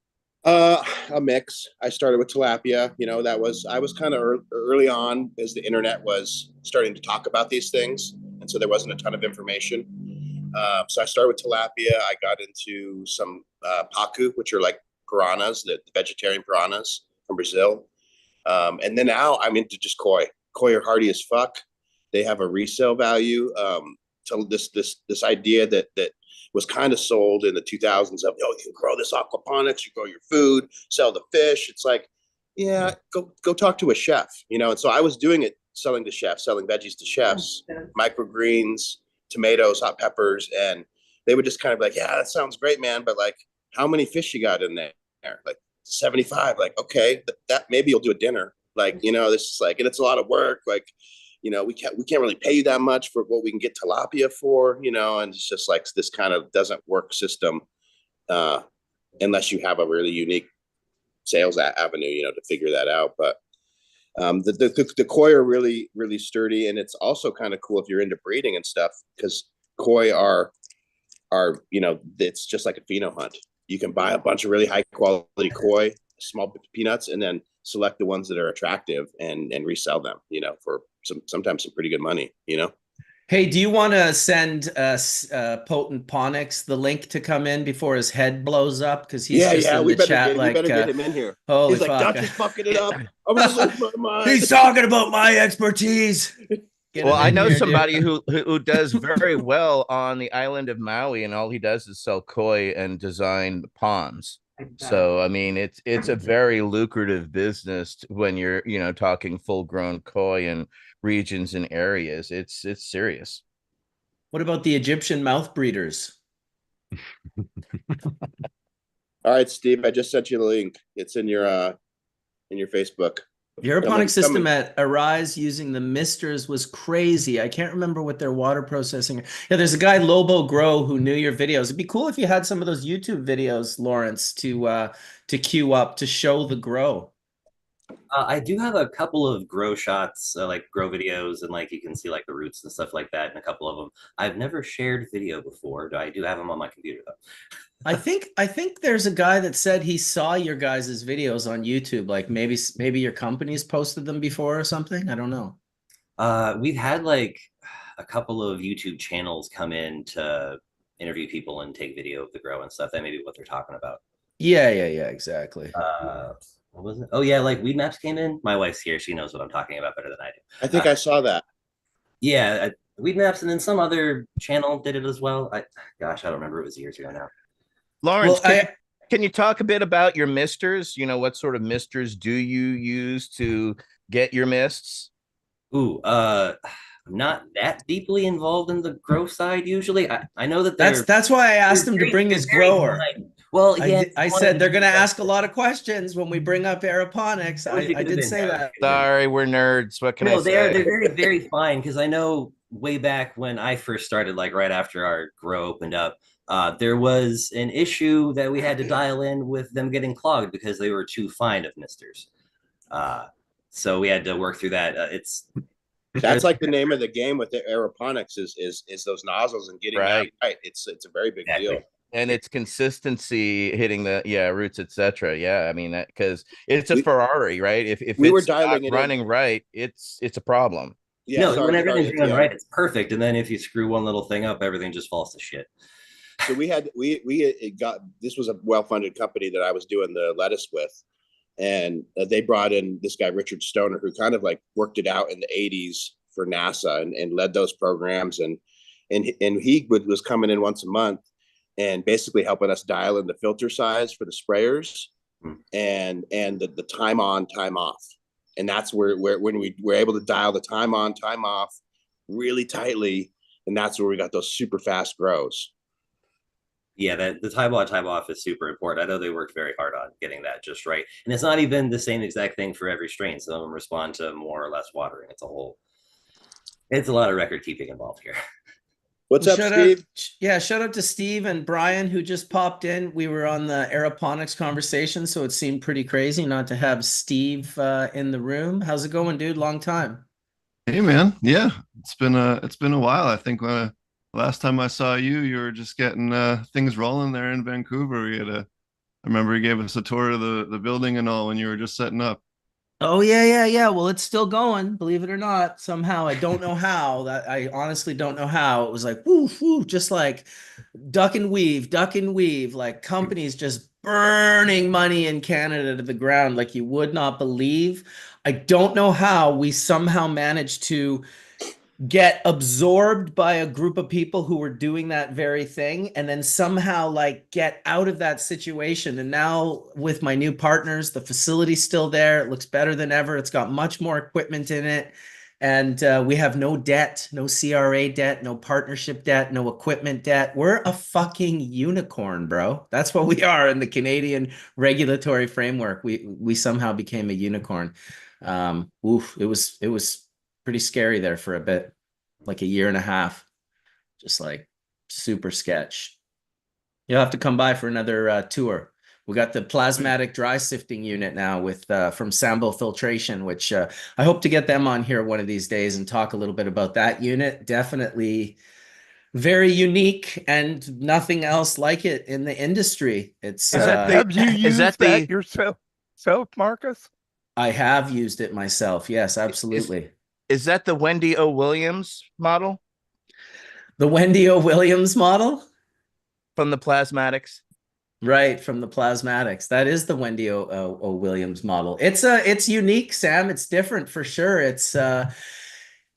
A mix. I started with tilapia. I was kind of early on as the internet was starting to talk about these things, and so there wasn't a ton of information. So I started with tilapia. I got into some pacu, which are like piranhas, the vegetarian piranhas from Brazil. And then now I'm into just koi. Koi are hardy as fuck. They have a resale value. So this idea that was kind of sold in the 2000s of, you can grow this aquaponics, you grow your food, sell the fish. It's like, yeah, go talk to a chef, And so I was doing it, selling to chefs, selling veggies to chefs, microgreens, tomatoes, hot peppers, and they would just kind of be like, yeah, that sounds great, man, but like, how many fish you got in there? Like 75. Like, okay, that maybe you'll do a dinner. Like, this is like, and it's a lot of work. Like, we can't really pay you that much for what we can get tilapia for, and it's just like this kind of doesn't work system unless you have a really unique sales avenue, to figure that out. But the koi are really, really sturdy, and it's also kind of cool if you're into breeding and stuff, because koi are it's just like a pheno hunt. You can buy a bunch of really high quality koi, small peanuts, and then select the ones that are attractive and resell them, for sometimes some pretty good money, Hey, do you want to send Potent POnics the link to come in before his head blows up? Because he's Yeah, just yeah, in we the better chat get we like, better get him in here. holy He's like, fuck. Dutch is fucking it up. I'm gonna lose my mind. He's talking about my expertise. Get Well, him I in know here, dude. somebody who does very well on the island of Maui, and all he does is sell koi and design ponds. So I mean, it's a very lucrative business when you're talking full grown koi in regions and areas. It's serious. What about the Egyptian mouth breeders? All right, Steve, I just sent you the link. It's in your Facebook. The aeroponic Come system in. at Arize using the misters was crazy. I can't remember what their water processing. Yeah, there's a guy, Lobo Grow, who knew your videos. It'd be cool if you had some of those YouTube videos, Lawrence, to queue up to show the grow. I do have a couple of grow shots, like grow videos, and like you can see like the roots and stuff like that, and a couple of them. I've never shared video before. I do have them on my computer though. I think there's a guy that said he saw your guys' videos on YouTube. Like maybe your company's posted them before or something. I don't know. We've had like a couple of YouTube channels come in to interview people and take video of the grow and stuff. That may be what they're talking about. Yeah, exactly. What was it? Oh yeah, like Weed Maps came in. My wife's here; she knows what I'm talking about better than I do. I think I saw that. Yeah, Weed Maps, and then some other channel did it as well. Gosh, I don't remember. It was years ago now. Lawrence, Well, can you talk a bit about your misters? What sort of misters do you use to get your mists? Ooh, I'm not that deeply involved in the grow side usually. I know that that's why I asked him to bring his grower. Well, yeah, I said they're going to ask a lot of questions when we bring up aeroponics. I did say that. Sorry, we're nerds. What can I say? They're very, very fine because I know way back when I first started, like right after our grow opened up, there was an issue that we had to dial in with them getting clogged because they were too fine of misters. So we had to work through that. That's like the name of the game with the aeroponics is those nozzles and getting that right. It's a very big deal. And it's consistency hitting the roots, etc. Yeah, I mean, because it's a Ferrari, right? If we were it's dialing not running right, it's a problem. Yeah, no, when everything's running right, it's perfect. And then if you screw one little thing up, everything just falls to shit. So we got this was a well-funded company that I was doing the lettuce with, and they brought in this guy Richard Stoner, who kind of like worked it out in the 80s for NASA and led those programs, and he was coming in once a month and basically helping us dial in the filter size for the sprayers and the time on, time off. And that's where when we were able to dial the time on, time off really tightly, and that's where we got those super fast grows. Yeah, the time on, time off is super important. I know they worked very hard on getting that just right. And it's not even the same exact thing for every strain. Some of them respond to more or less watering. It's a lot of record keeping involved here. What's up, Steve? Shout out to Steve and Bryon who just popped in. We were on the Aeroponics conversation, so it seemed pretty crazy not to have Steve in the room. How's it going, dude? Long time. Hey, man. Yeah, it's been a while. I think last time I saw you, you were just getting things rolling there in Vancouver. I remember you gave us a tour of the building and all when you were just setting up. Oh yeah. Well, it's still going, believe it or not. Somehow, I don't know how. I honestly don't know how. It was like woo, just like duck and weave, like companies just burning money in Canada to the ground like you would not believe. I don't know how we somehow managed to get absorbed by a group of people who were doing that very thing and then somehow like get out of that situation. And now with my new partners, the facility's still there. It looks better than ever. It's got much more equipment in it. And we have no debt, no CRA debt, no partnership debt, no equipment debt. We're a fucking unicorn, bro. That's what we are in the Canadian regulatory framework. We somehow became a unicorn. It was pretty scary there for a bit, like a year and a half, just like super sketch. You'll have to come by for another tour. We got the plasmatic dry sifting unit now with from Sambo Filtration, which I hope to get them on here one of these days and talk a little bit about that unit. Definitely very unique and nothing else like it in the industry. It's have you used that yourself, Marcus? I have used it myself. Yes, absolutely. Is that the Wendy O. Williams model? The Wendy O. Williams model? From the plasmatics. Right, from the plasmatics. That is the Wendy O. Williams model. It's unique, Sam. It's different for sure. It's like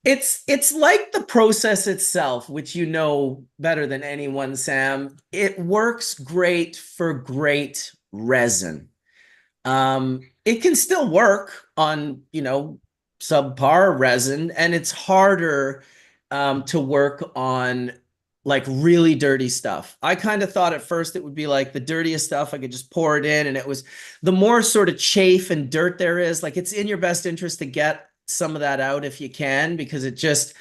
the process itself, which you know better than anyone, Sam. It works great for great resin. It can still work on, subpar resin, and it's harder to work on like really dirty stuff. I kind of thought at first it would be like the dirtiest stuff. I could just pour it in, and it was the more sort of chafe and dirt there is, like it's in your best interest to get some of that out if you can, because it's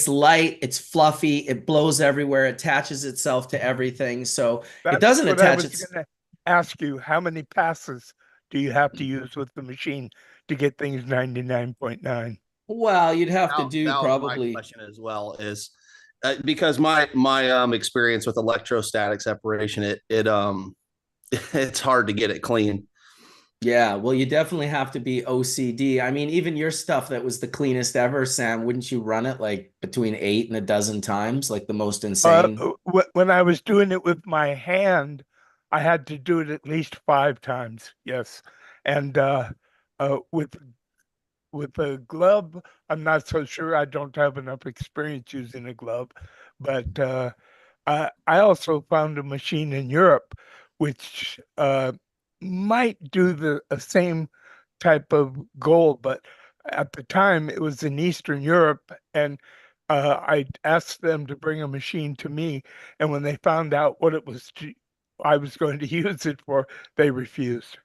light, it's fluffy, it blows everywhere, it attaches itself to everything. So it doesn't attach. It's going to ask you, how many passes do you have to use with the machine to get things 99.9? Well, you'd have to do that probably. My question as well is because my experience with electrostatic separation, it it's hard to get it clean. Yeah, well, you definitely have to be OCD. I mean, even your stuff that was the cleanest ever, Sam, wouldn't you run it like between 8 and a dozen times, like the most insane? When I was doing it with my hand, I had to do it at least 5 times. Yes, and with a glove, I'm not so sure. I don't have enough experience using a glove, but I also found a machine in Europe which might do the same type of goal, but at the time it was in Eastern Europe, and I asked them to bring a machine to me, and when they found out what I was going to use it for, they refused.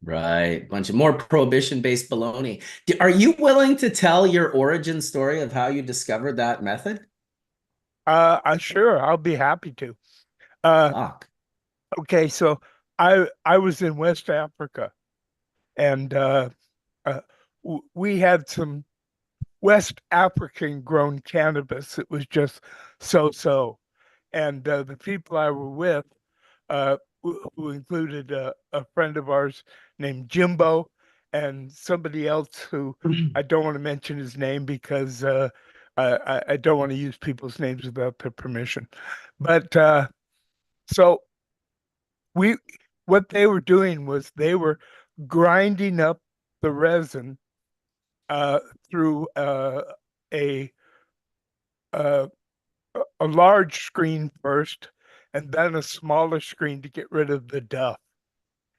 Right. Bunch of more prohibition-based baloney. Are you willing to tell your origin story of how you discovered that method? Sure, I'll be happy to. Fuck. Okay, so I was in West Africa, and we had some West African grown cannabis. It was just so. And the people I were with, who included a friend of ours named Jimbo, and somebody else who I don't want to mention his name because I don't want to use people's names without their permission. But so what they were doing was they were grinding up the resin through a uh, a large screen first, and then a smaller screen to get rid of the duff.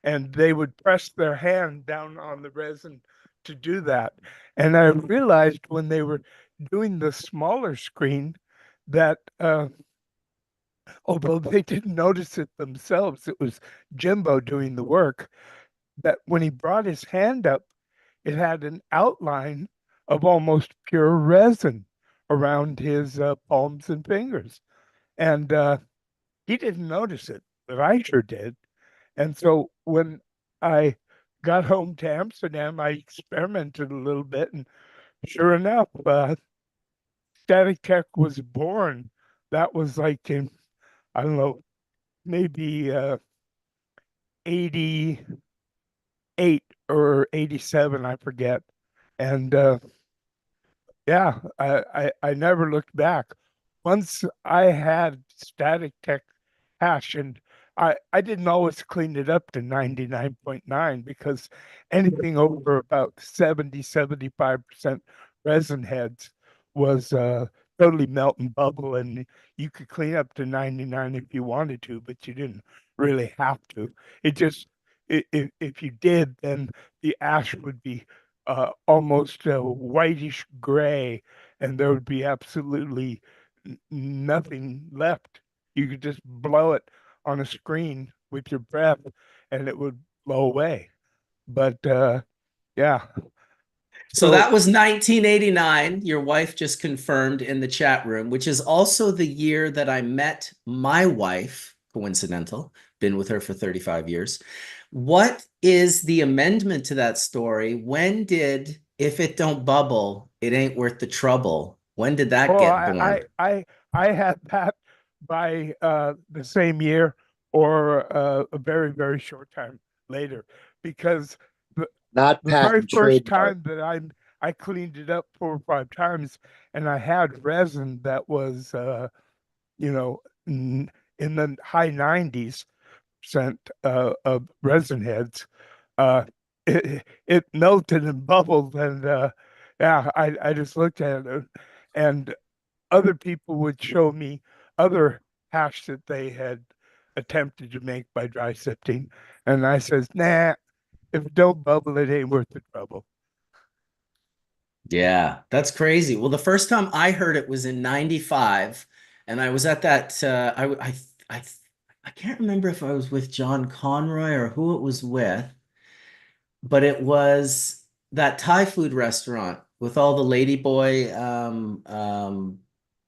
And they would press their hand down on the resin to do that. And I realized when they were doing the smaller screen that although they didn't notice it themselves, it was Jimbo doing the work, that when he brought his hand up, it had an outline of almost pure resin around his palms and fingers. And he didn't notice it, but I sure did. And so when I got home to Amsterdam, I experimented a little bit, and sure enough, Static Tek was born. That was like in, I don't know, maybe 88 or 87, I forget. And yeah, I never looked back. Once I had Static Tek hash, and I didn't always clean it up to 99.9 because anything over about 75% resin heads was totally melt and bubble, and you could clean up to 99 if you wanted to, but you didn't really have to. It just if you did, then the ash would be almost whitish gray, and there would be absolutely nothing left. You could just blow it on a screen with your breath, and it would blow away. But yeah. So that was 1989. Your wife just confirmed in the chat room, which is also the year that I met my wife. Coincidental. Been with her for 35 years. What is the amendment to that story? When did, if it don't bubble, it ain't worth the trouble? When did that get born? I had that by the same year or a very, very short time later, because Not the very patent first trademark. time that I cleaned it up 4 or 5 times, and I had resin that was, you know, in the high 90s% of resin heads. It melted and bubbled, and yeah, I just looked at it, and other people would show me other hash that they had attempted to make by dry sifting, and I says, nah, if it don't bubble, it ain't worth the trouble. Yeah, that's crazy. Well, the first time I heard it was in 95, and I was at that I I can't remember if I was with John Conroy or who it was with, but it was that Thai food restaurant with all the ladyboy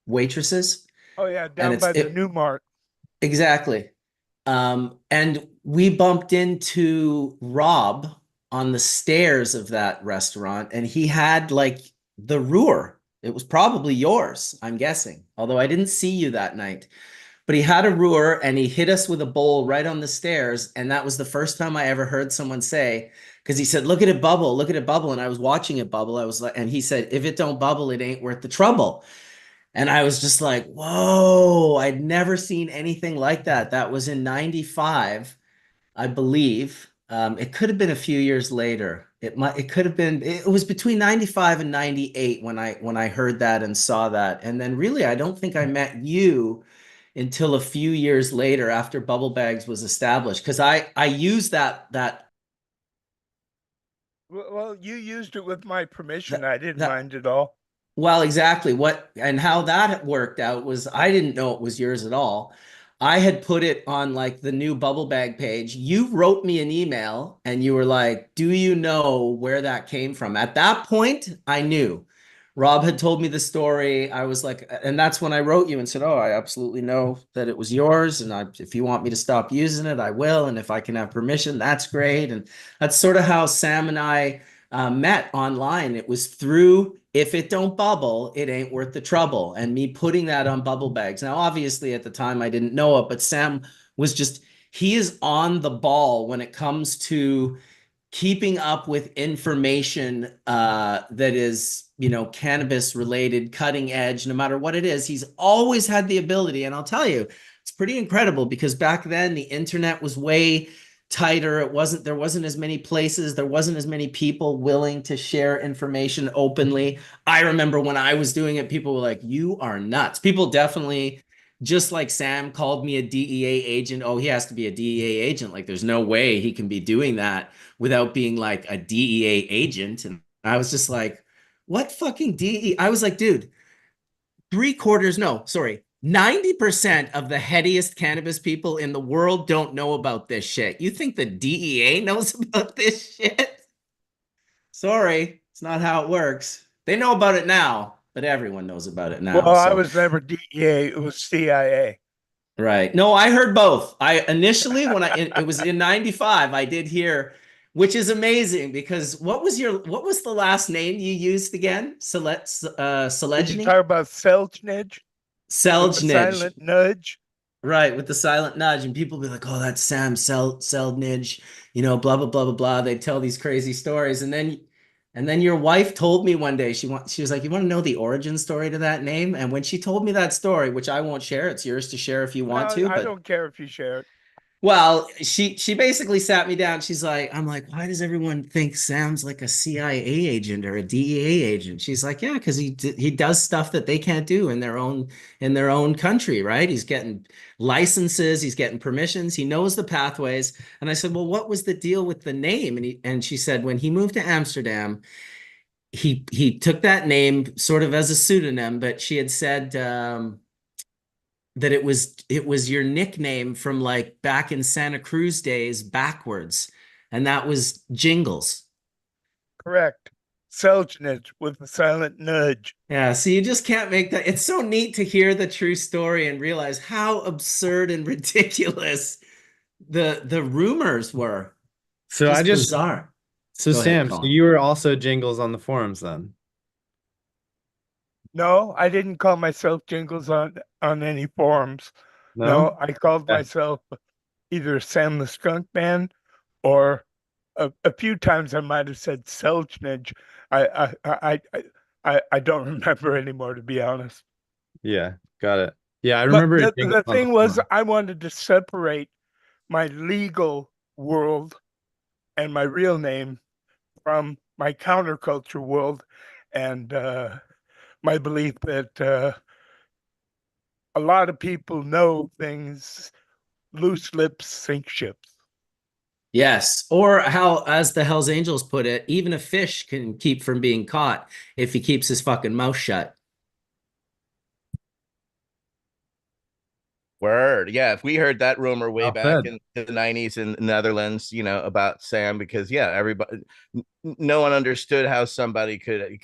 waitresses. Oh yeah, And down by the New Mart. exactly. And we bumped into Rob on the stairs of that restaurant, and he had like the Ruhr. It was probably yours, I'm guessing, although I didn't see you that night. But he had a Ruhr and he hit us with a bowl right on the stairs. And that was the first time I ever heard someone say, because he said, look at it bubble, look at it bubble. And I was watching it bubble. I was like, and he said, if it don't bubble, it ain't worth the trouble. And I was just like, whoa, I'd never seen anything like that. That was in 95, I believe. It could have been a few years later. It could have been, it was between 95 and 98 when I heard that and saw that. And then really, I don't think I met you until a few years later after Bubble Bags was established. Because I used that. Well, you used it with my permission. I didn't mind at all. Well, exactly. What and how that worked out was I didn't know it was yours at all. I had put it on like the new Bubble Bag page. You wrote me an email and you were like, do you know where that came from? At that point, I knew. Rob had told me the story. I was like, and that's when I wrote you and said, oh, I absolutely know that it was yours. And if you want me to stop using it, I will. And if I can have permission, that's great. And that's sort of how Sam and I met online. It was through if it don't bubble, it ain't worth the trouble. And me putting that on Bubble Bags. Now, obviously, at the time, I didn't know it, but Sam was just, he is on the ball when it comes to keeping up with information that is, cannabis related, cutting edge, no matter what it is. He's always had the ability. And I'll tell you, it's pretty incredible because back then the internet was way tighter. There wasn't as many places. There wasn't as many people willing to share information openly. I remember when I was doing it, people were like, you are nuts. People definitely, just like Sam called me a DEA agent. Oh, he has to be a DEA agent. Like there's no way he can be doing that without being like a DEA agent. And I was just like, what fucking DEA? I was like, dude, 90% of the headiest cannabis people in the world don't know about this shit. You think the DEA knows about this shit? Sorry, it's not how it works. They know about it now, but everyone knows about it now. Well, I was never DEA, it was CIA. Right. No, I heard both. I initially, when it was in 95, I did hear, which is amazing because what was the last name you used again? Did you Selejny? talk about Selchnidge? Selchnidge. Silent nudge. Right, with the silent nudge, and people be like, "Oh, that's Sam Selchnidge," blah blah blah blah blah. They tell these crazy stories, and then your wife told me one day she was like, "You want to know the origin story to that name?" And when she told me that story, which I won't share, it's yours to share if you want to. I don't care if you share it. Well, she basically sat me down. She's like, I'm like, why does everyone think Sam's like a CIA agent or a DEA agent? She's like, yeah, because he does stuff that they can't do in their own country, right? He's getting licenses, he's getting permissions, he knows the pathways. And I said, well, what was the deal with the name? And she said, when he moved to Amsterdam, he took that name sort of as a pseudonym, but she had said that it was your nickname from like back in Santa Cruz days backwards, and that was Jingles. Correct. Selchnidge with a silent nudge. Yeah, so you just can't make that. It's so neat to hear the true story and realize how absurd and ridiculous the rumors were. So bizarre. So Go Sam, ahead, so Colin. you were also Jingles on the forums then? No, I didn't call myself Jingles on any forums. No, I called myself either Sam the Skunk Man or a few times I might have said Selchnage. I don't remember anymore, to be honest. Yeah, got it. Yeah, I But remember it being the on thing was, forum. I wanted to separate my legal world and my real name from my counterculture world, and my belief that a lot of people know things, loose lips sink ships. Yes. Or how, as the Hells Angels put it, even a fish can keep from being caught if he keeps his fucking mouth shut. Word. Yeah, if we heard that rumor way Well back said. in the 90s in the Netherlands, about Sam, because yeah, everybody, no one understood how somebody could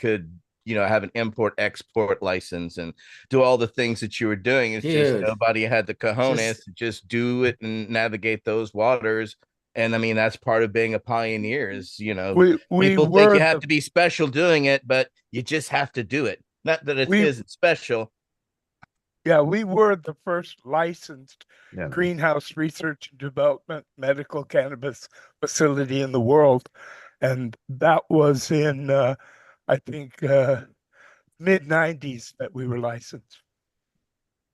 have an import export license and do all the things that you were doing. It's just Dude, nobody had the cojones to just do it and navigate those waters. And I mean, that's part of being a pioneer is, We people think were you have the to be special doing it, but you just have to do it. Not that it we isn't special. yeah, we were the first licensed Yeah. greenhouse research and development medical cannabis facility in the world, and that was in I think mid '90s that we were licensed.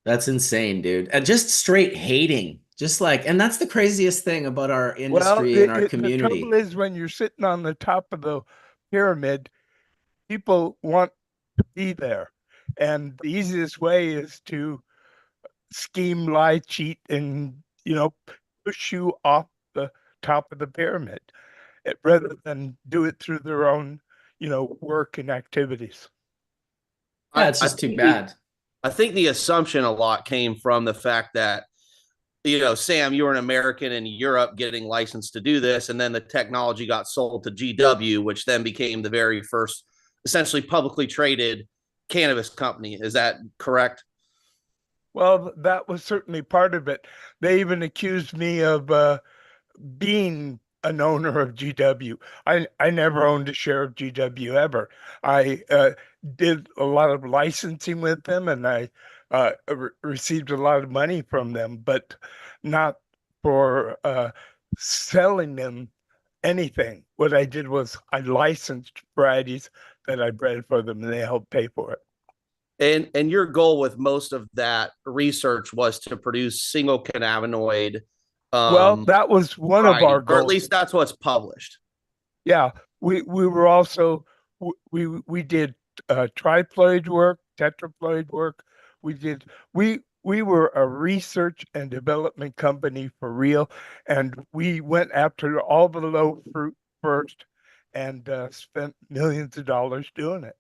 that's insane, dude. And just straight hating. Just like, and that's the craziest thing about our Well, industry and our the trouble community. is when you're sitting on the top of the pyramid, people want to be there, and the easiest way is to scheme, lie, cheat, and push you off the top of the pyramid, rather than do it through their own work and activities. Yeah, it's I just too think bad. I think the assumption a lot came from the fact that, Sam, you were an American in Europe getting licensed to do this, and then the technology got sold to GW, which then became the very first essentially publicly traded cannabis company. Is that correct? Well, that was certainly part of it. They even accused me of being an owner of GW. I never owned a share of GW ever. I did a lot of licensing with them, and I received a lot of money from them, but not for selling them anything. What I did was I licensed varieties that I bred for them, and they helped pay for it. And your goal with most of that research was to produce single cannabinoid Well, that was one of our variety, or at goals. least that's what's published. Yeah, we were also we did triploid work, tetraploid work. We did we were a research and development company for real, and we went after all the low fruit first, and spent millions of dollars doing it.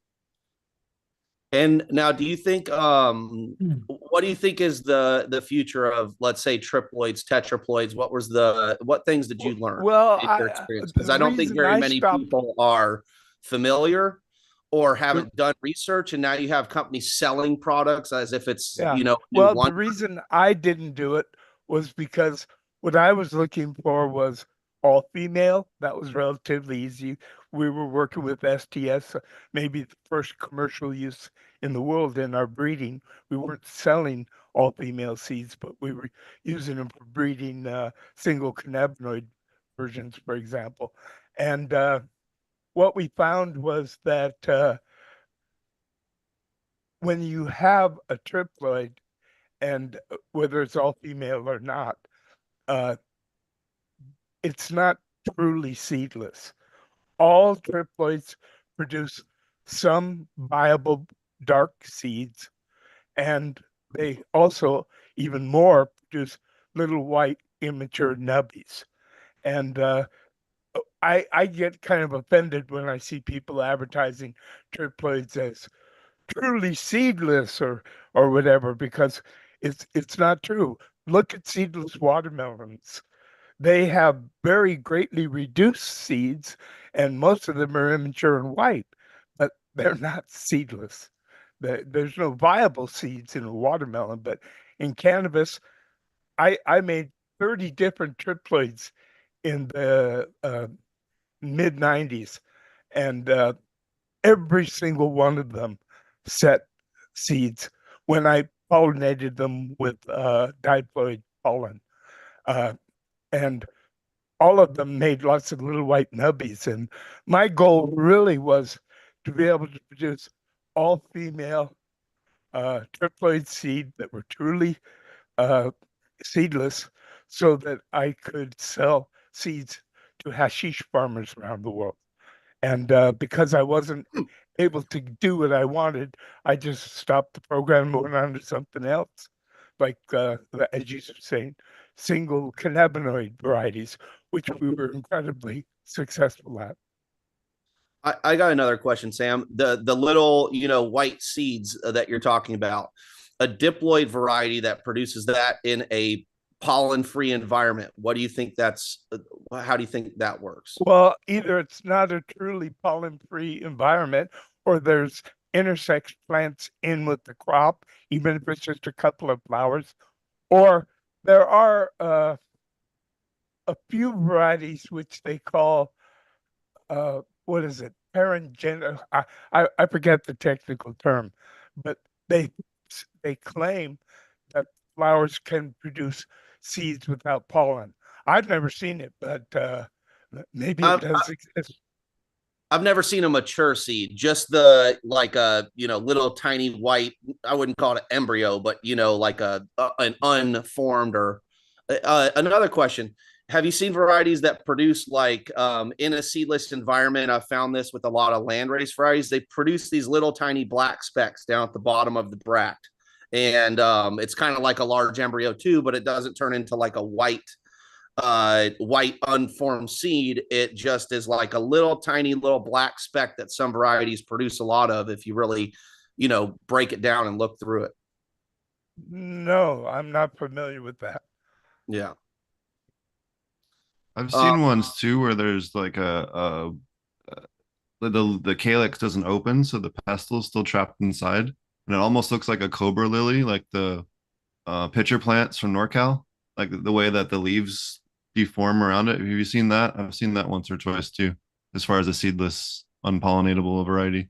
And now, do you think what do you think is the future of, let's say, triploids, tetraploids? What things did you learn Well, in your experience? Because the I don't think reason very I many stopped. people are familiar or The, haven't done research, and now you have companies selling products as if it's Yeah. new Well, one. the reason I didn't do it was because what I was looking for was all female. That was relatively easy. We were working with STS, maybe the first commercial use in the world in our breeding. We weren't selling all female seeds, but we were using them for breeding single cannabinoid versions, for example. And what we found was that when you have a triploid, and whether it's all female or not, uh, it's not truly seedless. All triploids produce some viable dark seeds, and they also, even more, produce little white immature nubbies. And I get kind of offended when I see people advertising triploids as truly seedless or whatever, because it's not true. Look at seedless watermelons. They have very greatly reduced seeds, and most of them are immature and white, but they're not seedless. There's no viable seeds in a watermelon, but in cannabis, I made 30 different triploids in the mid 90s, and every single one of them set seeds when I pollinated them with diploid pollen. Uh, and all of them made lots of little white nubbies. And my goal really was to be able to produce all female triploid seed that were truly seedless, so that I could sell seeds to hashish farmers around the world. And because I wasn't able to do what I wanted, I just stopped the program and went on to something else, like as you were saying, single cannabinoid varieties, which we were incredibly successful at. I got another question, Sam. The little, white seeds that you're talking about, a diploid variety that produces that in a pollen-free environment. What do you think how do you think that works? Well, either it's not a truly pollen-free environment, or there's intersex plants in with the crop, even if it's just a couple of flowers, or there are a few varieties which they call what is it? Parengenital. I forget the technical term, but they claim that flowers can produce seeds without pollen. I've never seen it, but maybe it does exist. I've never seen a mature seed, just the like a little tiny white. I wouldn't call it an embryo, but like an unformed or another question. Have you seen varieties that produce like in a seedless environment? I've found this with a lot of landrace varieties. They produce these little tiny black specks down at the bottom of the bract. And it's kind of like a large embryo too, but it doesn't turn into like a white unformed seed. It just is like a little tiny little black speck that some varieties produce a lot of if you really, break it down and look through it. No, I'm not familiar with that. Yeah. I've seen ones too where there's like the calyx doesn't open, so the pestil's still trapped inside, and it almost looks like a cobra lily, like the pitcher plants from NorCal, like the way that the leaves deform around it. Have you seen that? I've seen that once or twice too, as far as a seedless, unpollinatable variety.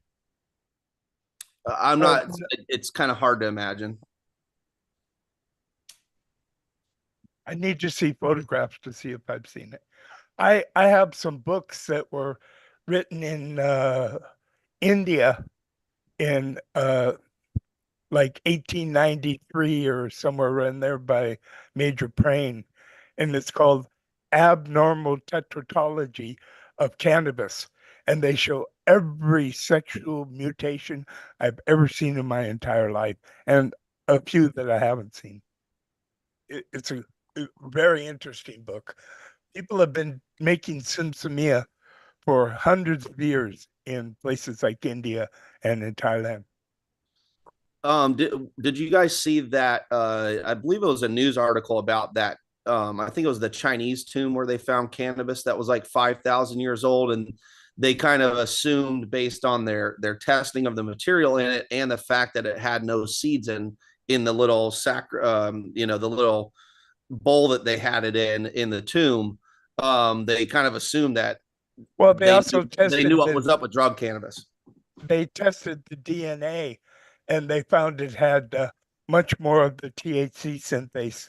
I'm not. It's kind of hard to imagine. I need to see photographs to see if I've seen it. I have some books that were written in India in like 1893 or somewhere around there by Major Prane, and it's called Abnormal Tetralogy of Cannabis, and they show every sexual mutation I've ever seen in my entire life, and a few that I haven't seen. It's a very interesting book. People have been making simsamia for hundreds of years in places like India and in Thailand. Did you guys see that? I believe it was a news article about that. I think it was the Chinese tomb where they found cannabis that was like 5,000 years old, and they kind of assumed based on their testing of the material in it and the fact that it had no seeds in the little the little bowl that they had it in the tomb. They kind of assumed that. Well, they knew what was up with drug cannabis. They tested the DNA, and they found it had much more of the THC synthase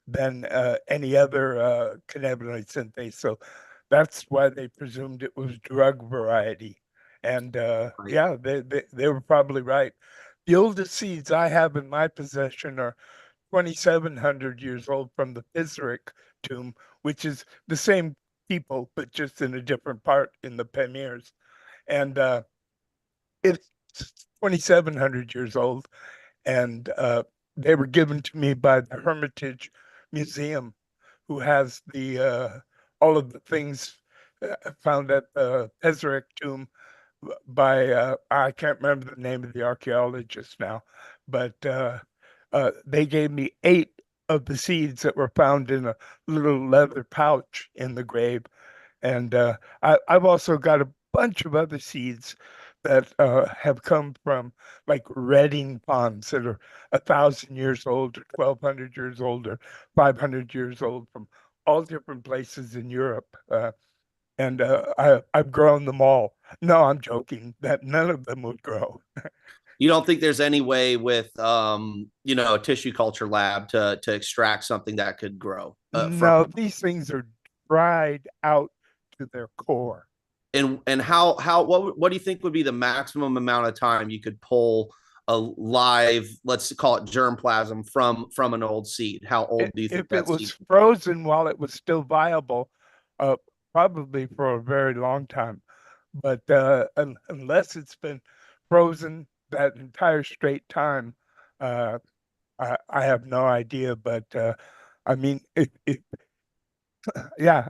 than any other cannabinoid synthase. So that's why they presumed it was drug variety. And yeah, they were probably right. The oldest seeds I have in my possession are 2,700 years old from the Pizarric tomb, which is the same people, but just in a different part in the Pamirs. And it's 2,700 years old. And they were given to me by the Hermitage Museum, who has the all of the things found at the Pizarric tomb by I can't remember the name of the archaeologist now, but they gave me 8 of the seeds that were found in a little leather pouch in the grave. And I've also got a bunch of other seeds that have come from like redding ponds that are 1,000 years old or 1,200 years old or 500 years old from all different places in Europe. And I've grown them all. No, I'm joking that none of them would grow. You don't think there's any way with a tissue culture lab to extract something that could grow? No, these things are dried out to their core. And what do you think would be the maximum amount of time you could pull a live, let's call it germplasm, from an old seed? How old do you think If it that was seed? frozen while it was still viable, probably for a very long time. But unless it's been frozen that entire straight time, I have no idea. But I mean, yeah,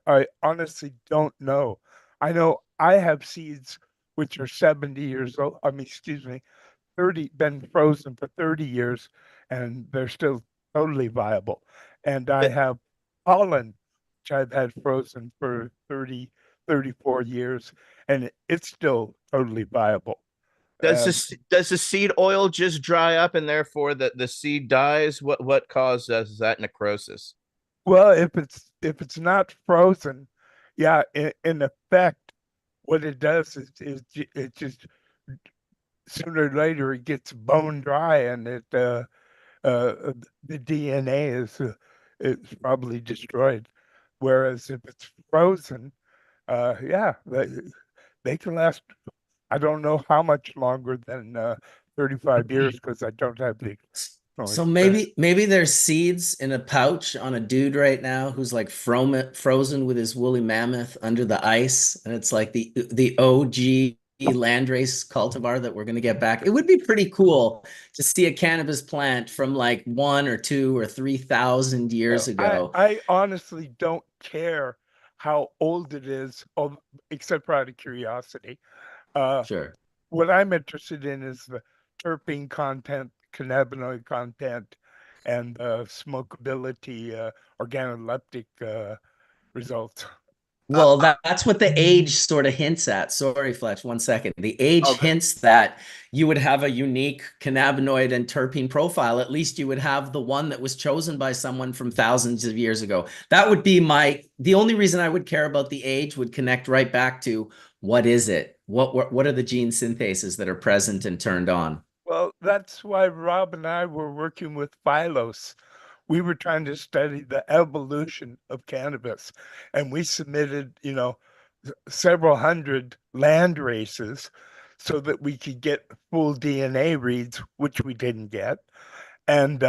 I honestly don't know. I know I have seeds which are 70 years old. I mean, excuse me, 30, been frozen for 30 years, and they're still totally viable. And I have pollen, which I've had frozen for 30, 34 years, and it's still totally viable. Does the seed oil just dry up and therefore the seed dies? What causes that necrosis? Well, if it's not frozen, yeah, in effect, what it does is it just sooner or later it gets bone dry, and the DNA is probably destroyed. Whereas if it's frozen, yeah, they can last. I don't know how much longer than 35 years because I don't have the. So maybe there's seeds in a pouch on a dude right now who's like frozen with his woolly mammoth under the ice, and it's like the OG landrace cultivar that we're gonna get back. It would be pretty cool to see a cannabis plant from like 1 or 2 or 3,000 years ago. I honestly don't care how old it is, except for out of curiosity. Sure. What I'm interested in is the terpene content, cannabinoid content, and smokability, organoleptic results. Well, that's what the age sort of hints at. Sorry, Fletch, 1 second. The age hints that you would have a unique cannabinoid and terpene profile. At least you would have the one that was chosen by someone from thousands of years ago. That would be the only reason I would care about the age would connect right back to what is it? What are the gene synthases that are present and turned on? Well, that's why Rob and I were working with Phylos. We were trying to study the evolution of cannabis, and we submitted, several hundred land races so that we could get full DNA reads, which we didn't get. And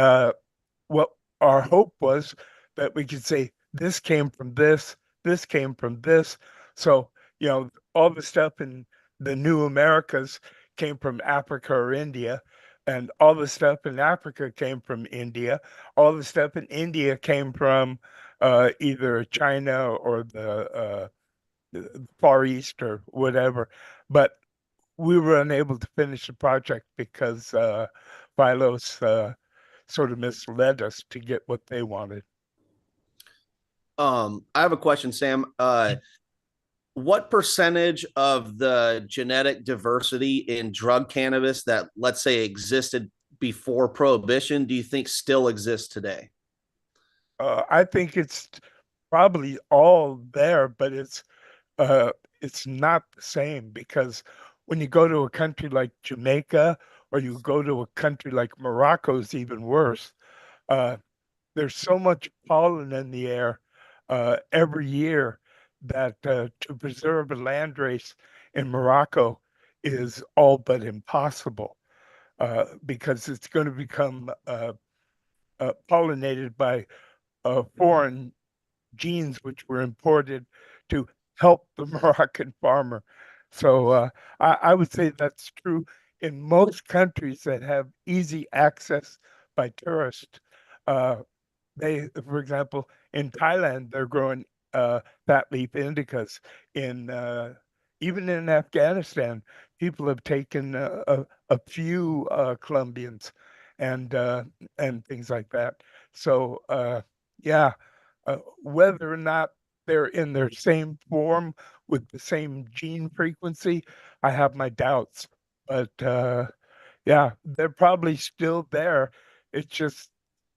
what our hope was that we could say this came from this came from this. So, all the stuff in the new Americas came from Africa or India, and all the stuff in Africa came from India. All the stuff in India came from either China or the Far East or whatever. But we were unable to finish the project because Phylos sort of misled us to get what they wanted. I have a question, Sam. What percentage of the genetic diversity in drug cannabis that, let's say, existed before prohibition do you think still exists today? I think it's probably all there, but it's not the same because when you go to a country like Jamaica or you go to a country like Morocco, is even worse. There's so much pollen in the air every year that to preserve a landrace in Morocco is all but impossible because it's going to become pollinated by foreign genes which were imported to help the Moroccan farmer. So I would say that's true in most countries that have easy access by tourists. For example, in Thailand, they're growing fat leaf indicas. Even in Afghanistan, people have taken a few Colombians and things like that. So yeah, whether or not they're in their same form with the same gene frequency, I have my doubts. But yeah, they're probably still there. It's just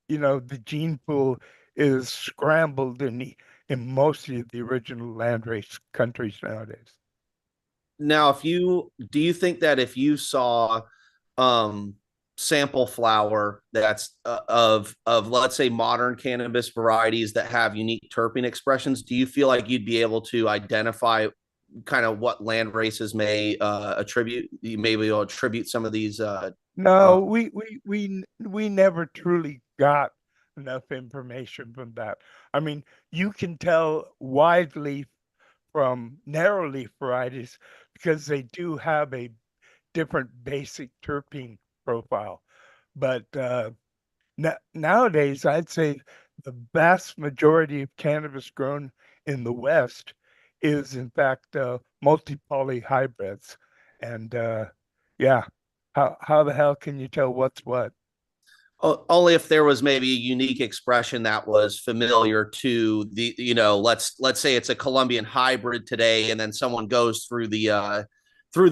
the gene pool is scrambled in most of the original landrace countries nowadays. Now, do you think that if you saw sample flower that's of let's say modern cannabis varieties that have unique terpene expressions, do you feel like you'd be able to identify kind of what land races may attribute? You may be able to attribute some of these. No, we never truly got enough information from that. I mean, you can tell wide leaf from narrow leaf varieties because they do have a different basic terpene profile. But nowadays, I'd say the vast majority of cannabis grown in the West is, in fact, multi-poly hybrids. And yeah, how the hell can you tell what's what? Only if there was maybe a unique expression that was familiar to the, let's say it's a Colombian hybrid today, and then someone goes through the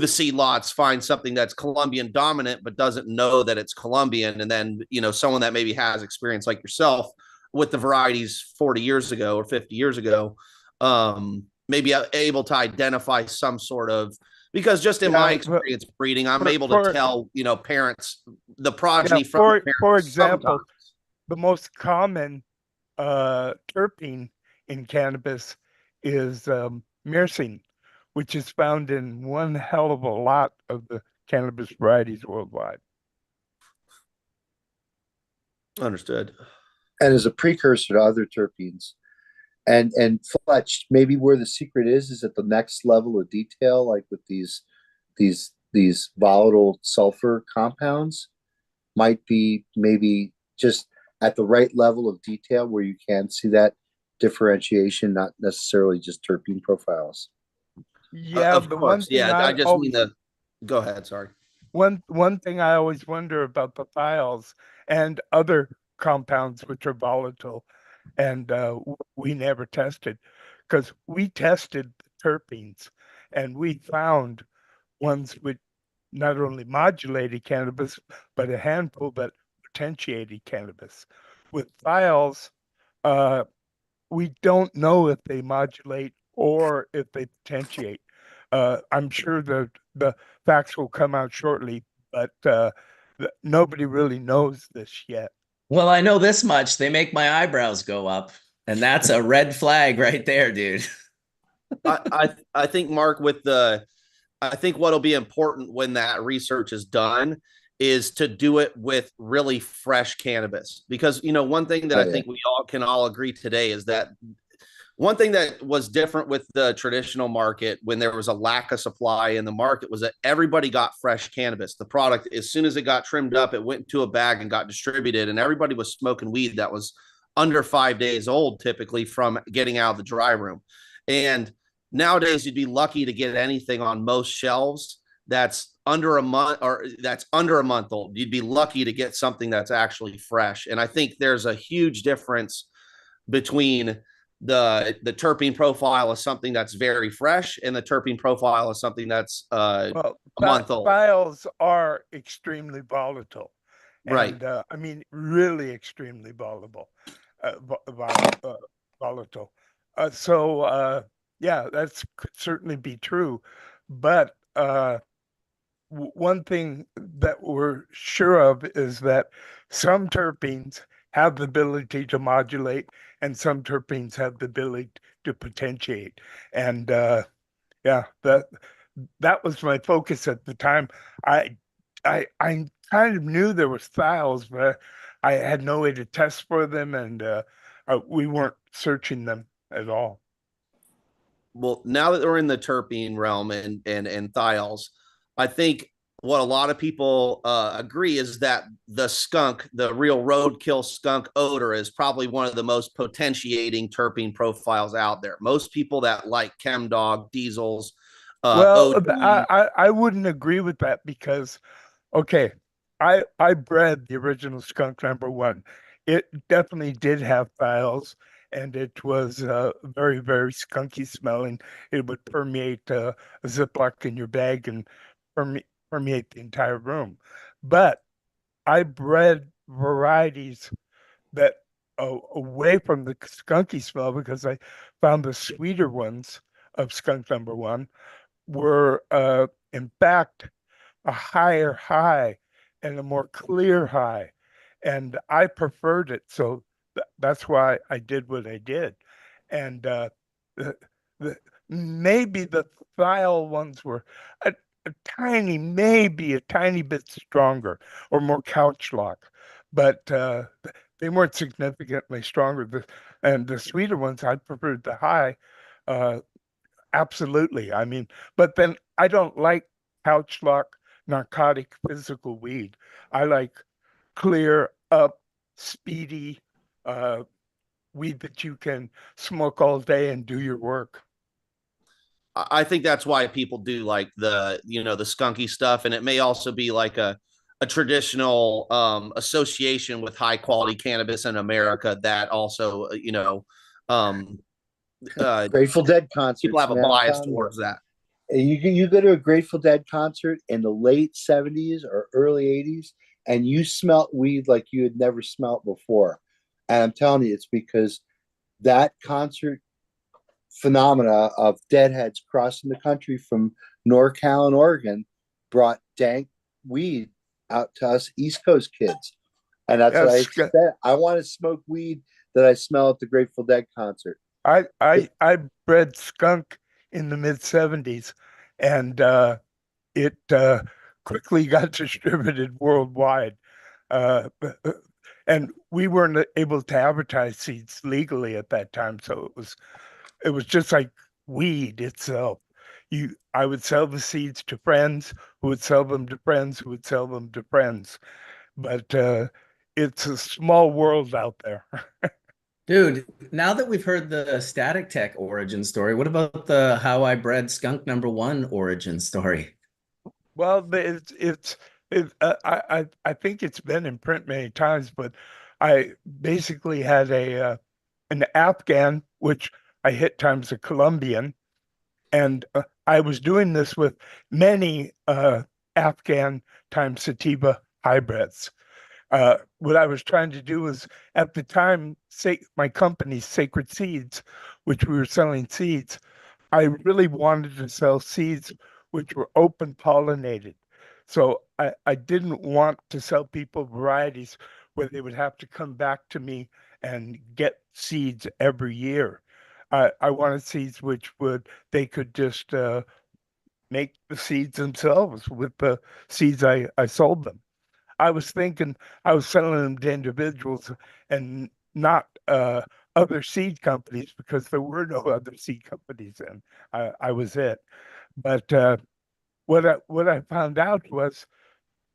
seed lots, finds something that's Colombian dominant, but doesn't know that it's Colombian. And then, someone that maybe has experience like yourself with the varieties 40 years ago or 50 years ago, maybe able to identify some sort of, because just in my experience breeding, I'm able to tell, parents, the progeny from the parents for example, sometimes. the most common terpene in cannabis is myrcene, which is found in one hell of a lot of the cannabis varieties worldwide. Understood. And as a precursor to other terpenes. And Fletch, maybe where the secret is at the next level of detail, like with these volatile sulfur compounds, might be maybe just at the right level of detail where you can see that differentiation, not necessarily just terpene profiles. Yeah, of course. Yeah, I just mean the. Go ahead. Sorry. One thing I always wonder about the thiols and other compounds which are volatile, and we never tested, because we tested the terpenes and we found ones which not only modulated cannabis, but a handful that potentiated cannabis. With thiols, we don't know if they modulate or if they potentiate. I'm sure that the facts will come out shortly, but nobody really knows this yet. Well, I know this much. They make my eyebrows go up, and that's a red flag right there, dude. I think, Mark, I think what'll be important when that research is done is to do it with really fresh cannabis. Because, one thing that I think we all can agree today is that one thing that was different with the traditional market when there was a lack of supply in the market was that everybody got fresh cannabis. The product, as soon as it got trimmed up, it went into a bag and got distributed, and everybody was smoking weed that was under 5 days old, typically from getting out of the dry room. And nowadays you'd be lucky to get anything on most shelves that's under a month old. You'd be lucky to get something that's actually fresh. And I think there's a huge difference between the terpene profile of something that's very fresh and the terpene profile of something that's a month old. Thiols are extremely volatile, right? And, I mean, really extremely volatile. Yeah, that could certainly be true, but one thing that we're sure of is that some terpenes have the ability to modulate and some terpenes have the ability to potentiate. And yeah, that was my focus at the time. I kind of knew there was thiols, but I had no way to test for them, and we weren't searching them at all. Well, now that we're in the terpene realm and thiols, I think what a lot of people agree is that the skunk, the real roadkill skunk odor, is probably one of the most potentiating terpene profiles out there. Most people that like ChemDog, diesels, I wouldn't agree with that because, okay, I bred the original skunk #1. It definitely did have thiols, and it was very, very skunky smelling. It would permeate a Ziploc in your bag and permeate the entire room. But I bred varieties that away from the skunky smell because I found the sweeter ones of skunk #1 were in fact a higher high and a more clear high. And I preferred it. So that's why I did what I did. And the, the, maybe the thiol ones were maybe a tiny bit stronger or more couch lock, but they weren't significantly stronger. And the sweeter ones, I preferred the high. Uh, Absolutely. I mean, but then I don't like couch lock, narcotic, physical weed. I like clear up, speedy weed that you can smoke all day and do your work. I think that's why people do like the the skunky stuff, and it may also be like a traditional association with high quality cannabis in America that also um, Grateful Dead concerts, people have a man, I'm bias telling you. towards that. You go to a Grateful Dead concert in the late 70s or early 80s, and you smelt weed like you had never smelt before. And I'm telling you, it's because that concert phenomena of deadheads crossing the country from NorCal and Oregon brought dank weed out to us East Coast kids. And that's what I said. I want to smoke weed that I smell at the Grateful Dead concert. I bred skunk in the mid 70s, and it quickly got distributed worldwide. And we weren't able to advertise seeds legally at that time, so it was just like weed itself. I would sell the seeds to friends who would sell them to friends who would sell them to friends. But it's a small world out there. Dude, now that we've heard the Static Tek origin story, what about the how I bred skunk #1 origin story? Well, I think it's been in print many times, but I basically had an Afghan, which I hit times a Colombian, and I was doing this with many Afghan times sativa hybrids. What I was trying to do was, at the time, my company, Sacred Seeds, which we were selling seeds, I really wanted to sell seeds which were open pollinated. So I didn't want to sell people varieties where they would have to come back to me and get seeds every year. I wanted seeds which they could just make the seeds themselves with the seeds I sold them. I was thinking I was selling them to individuals and not other seed companies, because there were no other seed companies then. I was it. But what I found out was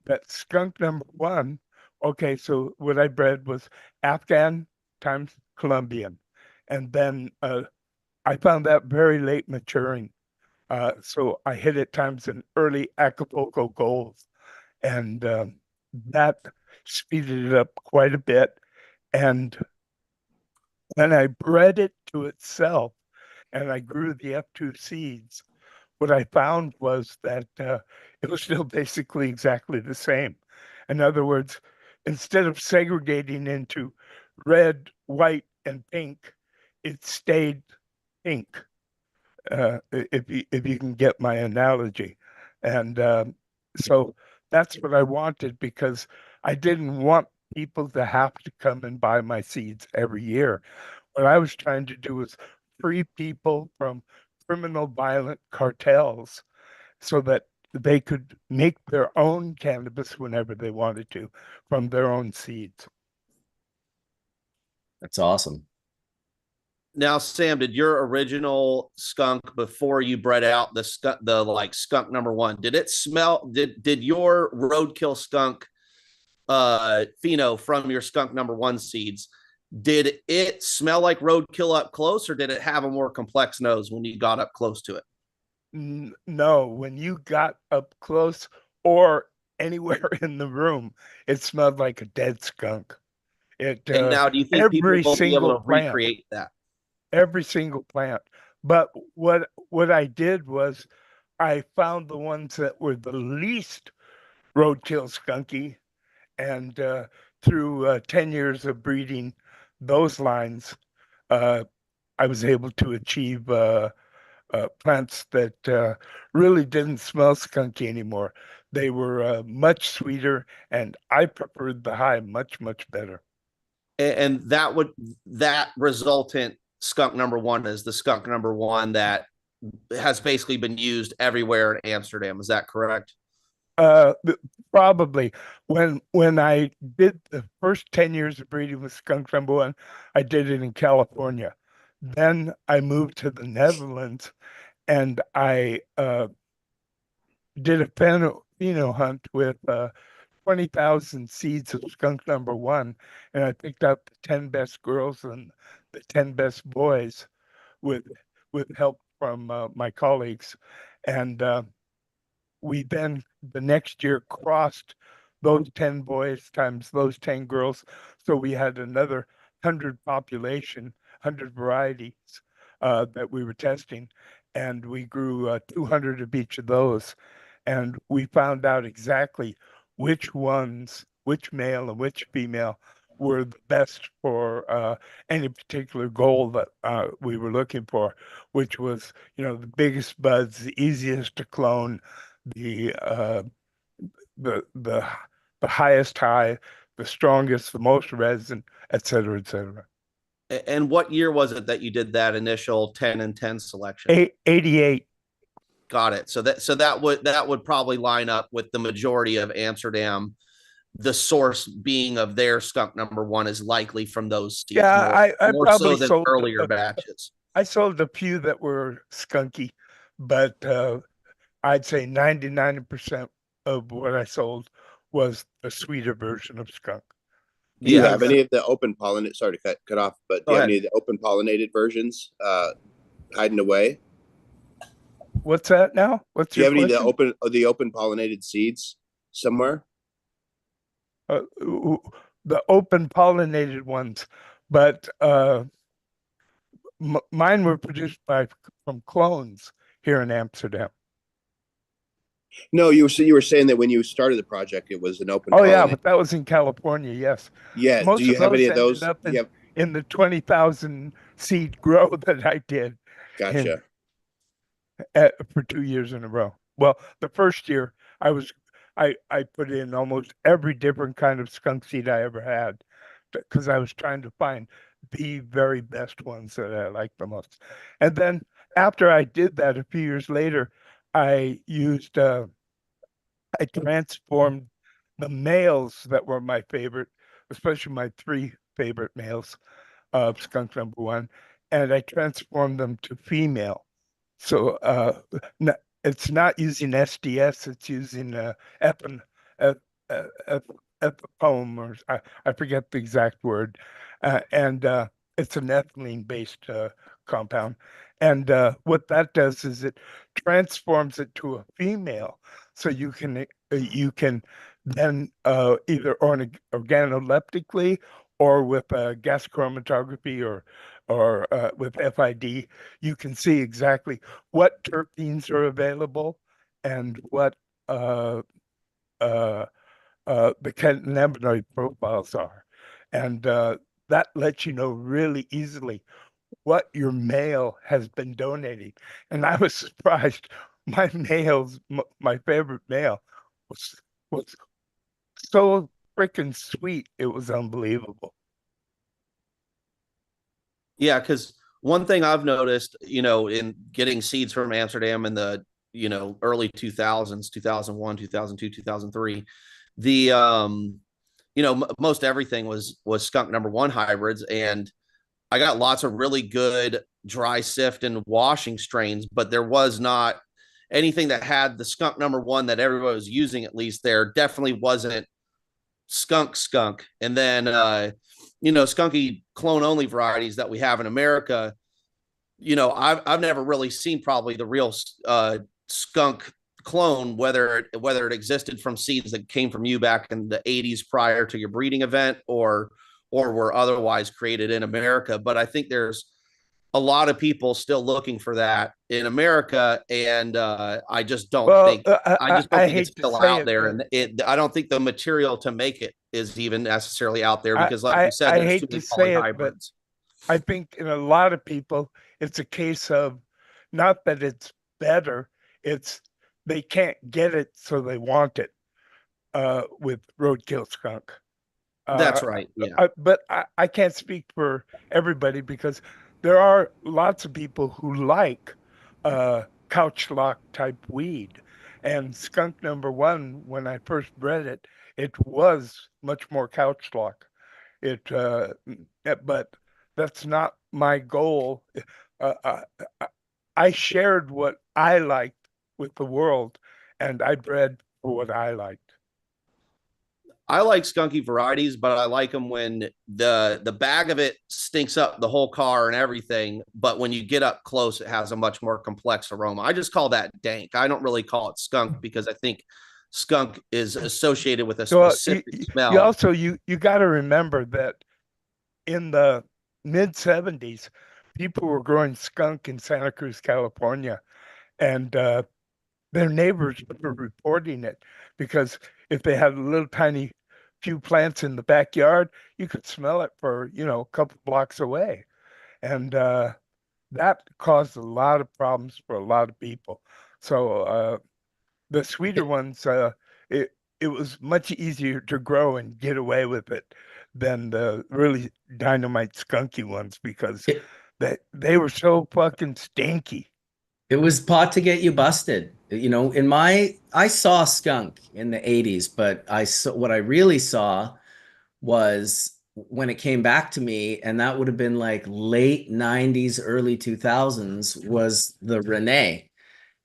that skunk #1, okay, so what I bred was Afghan times Colombian. And then I found that very late maturing. So I hit it times an early Acapulco Gold. And that speeded it up quite a bit. And when I bred it to itself and I grew the F2 seeds, what I found was that it was still basically exactly the same. In other words, instead of segregating into red, white, and pink, it stayed pink. If you can get my analogy, and so that's what I wanted, because I didn't want people to have to come and buy my seeds every year. What I was trying to do was free people from criminal violent cartels so that they could make their own cannabis whenever they wanted to from their own seeds. That's awesome. Now, Sam, did your original skunk, before you bred out the skunk, the like skunk #1, did it smell? Did your roadkill skunk pheno from your skunk #1 seeds? Did it smell like roadkill up close, or did it have a more complex nose when you got up close to it? No, when you got up close or anywhere in the room, it smelled like a dead skunk. And now, do you think people Every will be able single to plant, recreate that? every single plant. But what I did was I found the ones that were the least roadkill skunky, and through 10 years of breeding those lines, I was able to achieve plants that really didn't smell skunky anymore. They were much sweeter, and I preferred the high much better. And that resultant skunk number one is the skunk number one that has basically been used everywhere in Amsterdam. Is that correct? Probably. When I did the first 10 years of breeding with skunk number one, I did it in California. Then I moved to the Netherlands, and I did a pheno hunt with 20,000 seeds of skunk number one, and I picked out the 10 best girls and the 10 best boys with help from my colleagues. And we then the next year crossed those 10 boys times those 10 girls. So we had another 100 population, 100 varieties that we were testing. And we grew 200 of each of those. And we found out exactly which ones, which male and which female were the best for any particular goal that we were looking for, which was, the biggest buds, the easiest to clone, the highest high, the strongest, the most resin, et cetera, et cetera. And what year was it that you did that initial 10 and 10 selection? 88. Got it. So that would probably line up with the majority of Amsterdam. The source being of their skunk number one is likely from those seeds. Yeah, I more probably so than sold earlier batches. I sold a few that were skunky, but I'd say 99% of what I sold was a sweeter version of skunk. Do you have any of the open pollinated? Sorry to cut off, but do you have any of the open pollinated versions hiding away? What's that now? Do you have any of the open pollinated seeds somewhere? The open pollinated ones, but mine were produced from clones here in Amsterdam. No, you were saying that when you started the project, it was an open. Oh yeah, but that was in California. Yes. Yeah. Most do you of have those any of those? Up in the 20,000 seed grow that I did. Gotcha. For 2 years in a row. Well, the first year I put in almost every different kind of skunk seed I ever had, because I was trying to find the very best ones that I liked the most. And then after I did that, a few years later, I transformed the males that were my favorite, especially my 3 favorite males of skunk number one, and I transformed them to female. So it's not using SDS, it's using epipome, or I forget the exact word, and it's an ethylene-based compound. And what that does is it transforms it to a female, so you can then either organoleptically or with gas chromatography or with FID, you can see exactly what terpenes are available and what the cannabinoid profiles are. And that lets you know really easily what your male has been donating. And I was surprised. My favorite male was so freaking sweet. It was unbelievable. Yeah, because one thing I've noticed, in getting seeds from Amsterdam in the, early 2000s, 2001, 2002, 2003, the, most everything was skunk number one hybrids. And I got lots of really good dry sift and washing strains, but there was not anything that had the skunk number one that everybody was using. At least there definitely wasn't skunk. And then, skunky clone only varieties that we have in America, I've never really seen probably the real skunk clone, whether it existed from seeds that came from you back in the 80s prior to your breeding event or were otherwise created in America. But I think there's a lot of people still looking for that in America, and I just don't think it's still out there, and I don't think the material to make it is even necessarily out there, because, like you said, there's too many polyhybrids. I think in a lot of people, it's a case of not that it's better, it's they can't get it, so they want it with roadkill skunk. That's right. Yeah. But I can't speak for everybody because there are lots of people who like couch lock type weed. And skunk number one, when I first bred it, it was much more couch lock. But that's not my goal. I shared what I liked with the world, and I bred for what I liked. I like skunky varieties, but I like them when the bag of it stinks up the whole car and everything. But when you get up close, it has a much more complex aroma. I just call that dank. I don't really call it skunk because I think skunk is associated with a specific smell. You got to remember that in the mid 70s, people were growing skunk in Santa Cruz, California, and their neighbors were reporting it because if they had a little tiny few plants in the backyard, you could smell it for, a couple blocks away. And that caused a lot of problems for a lot of people. So the sweeter ones, it was much easier to grow and get away with it than the really dynamite skunky ones because they were so fucking stinky. It was pot to get you busted. I saw skunk in the 80s, but what I really saw was when it came back to me, and that would have been like late 90s, early 2000s, was the Rene.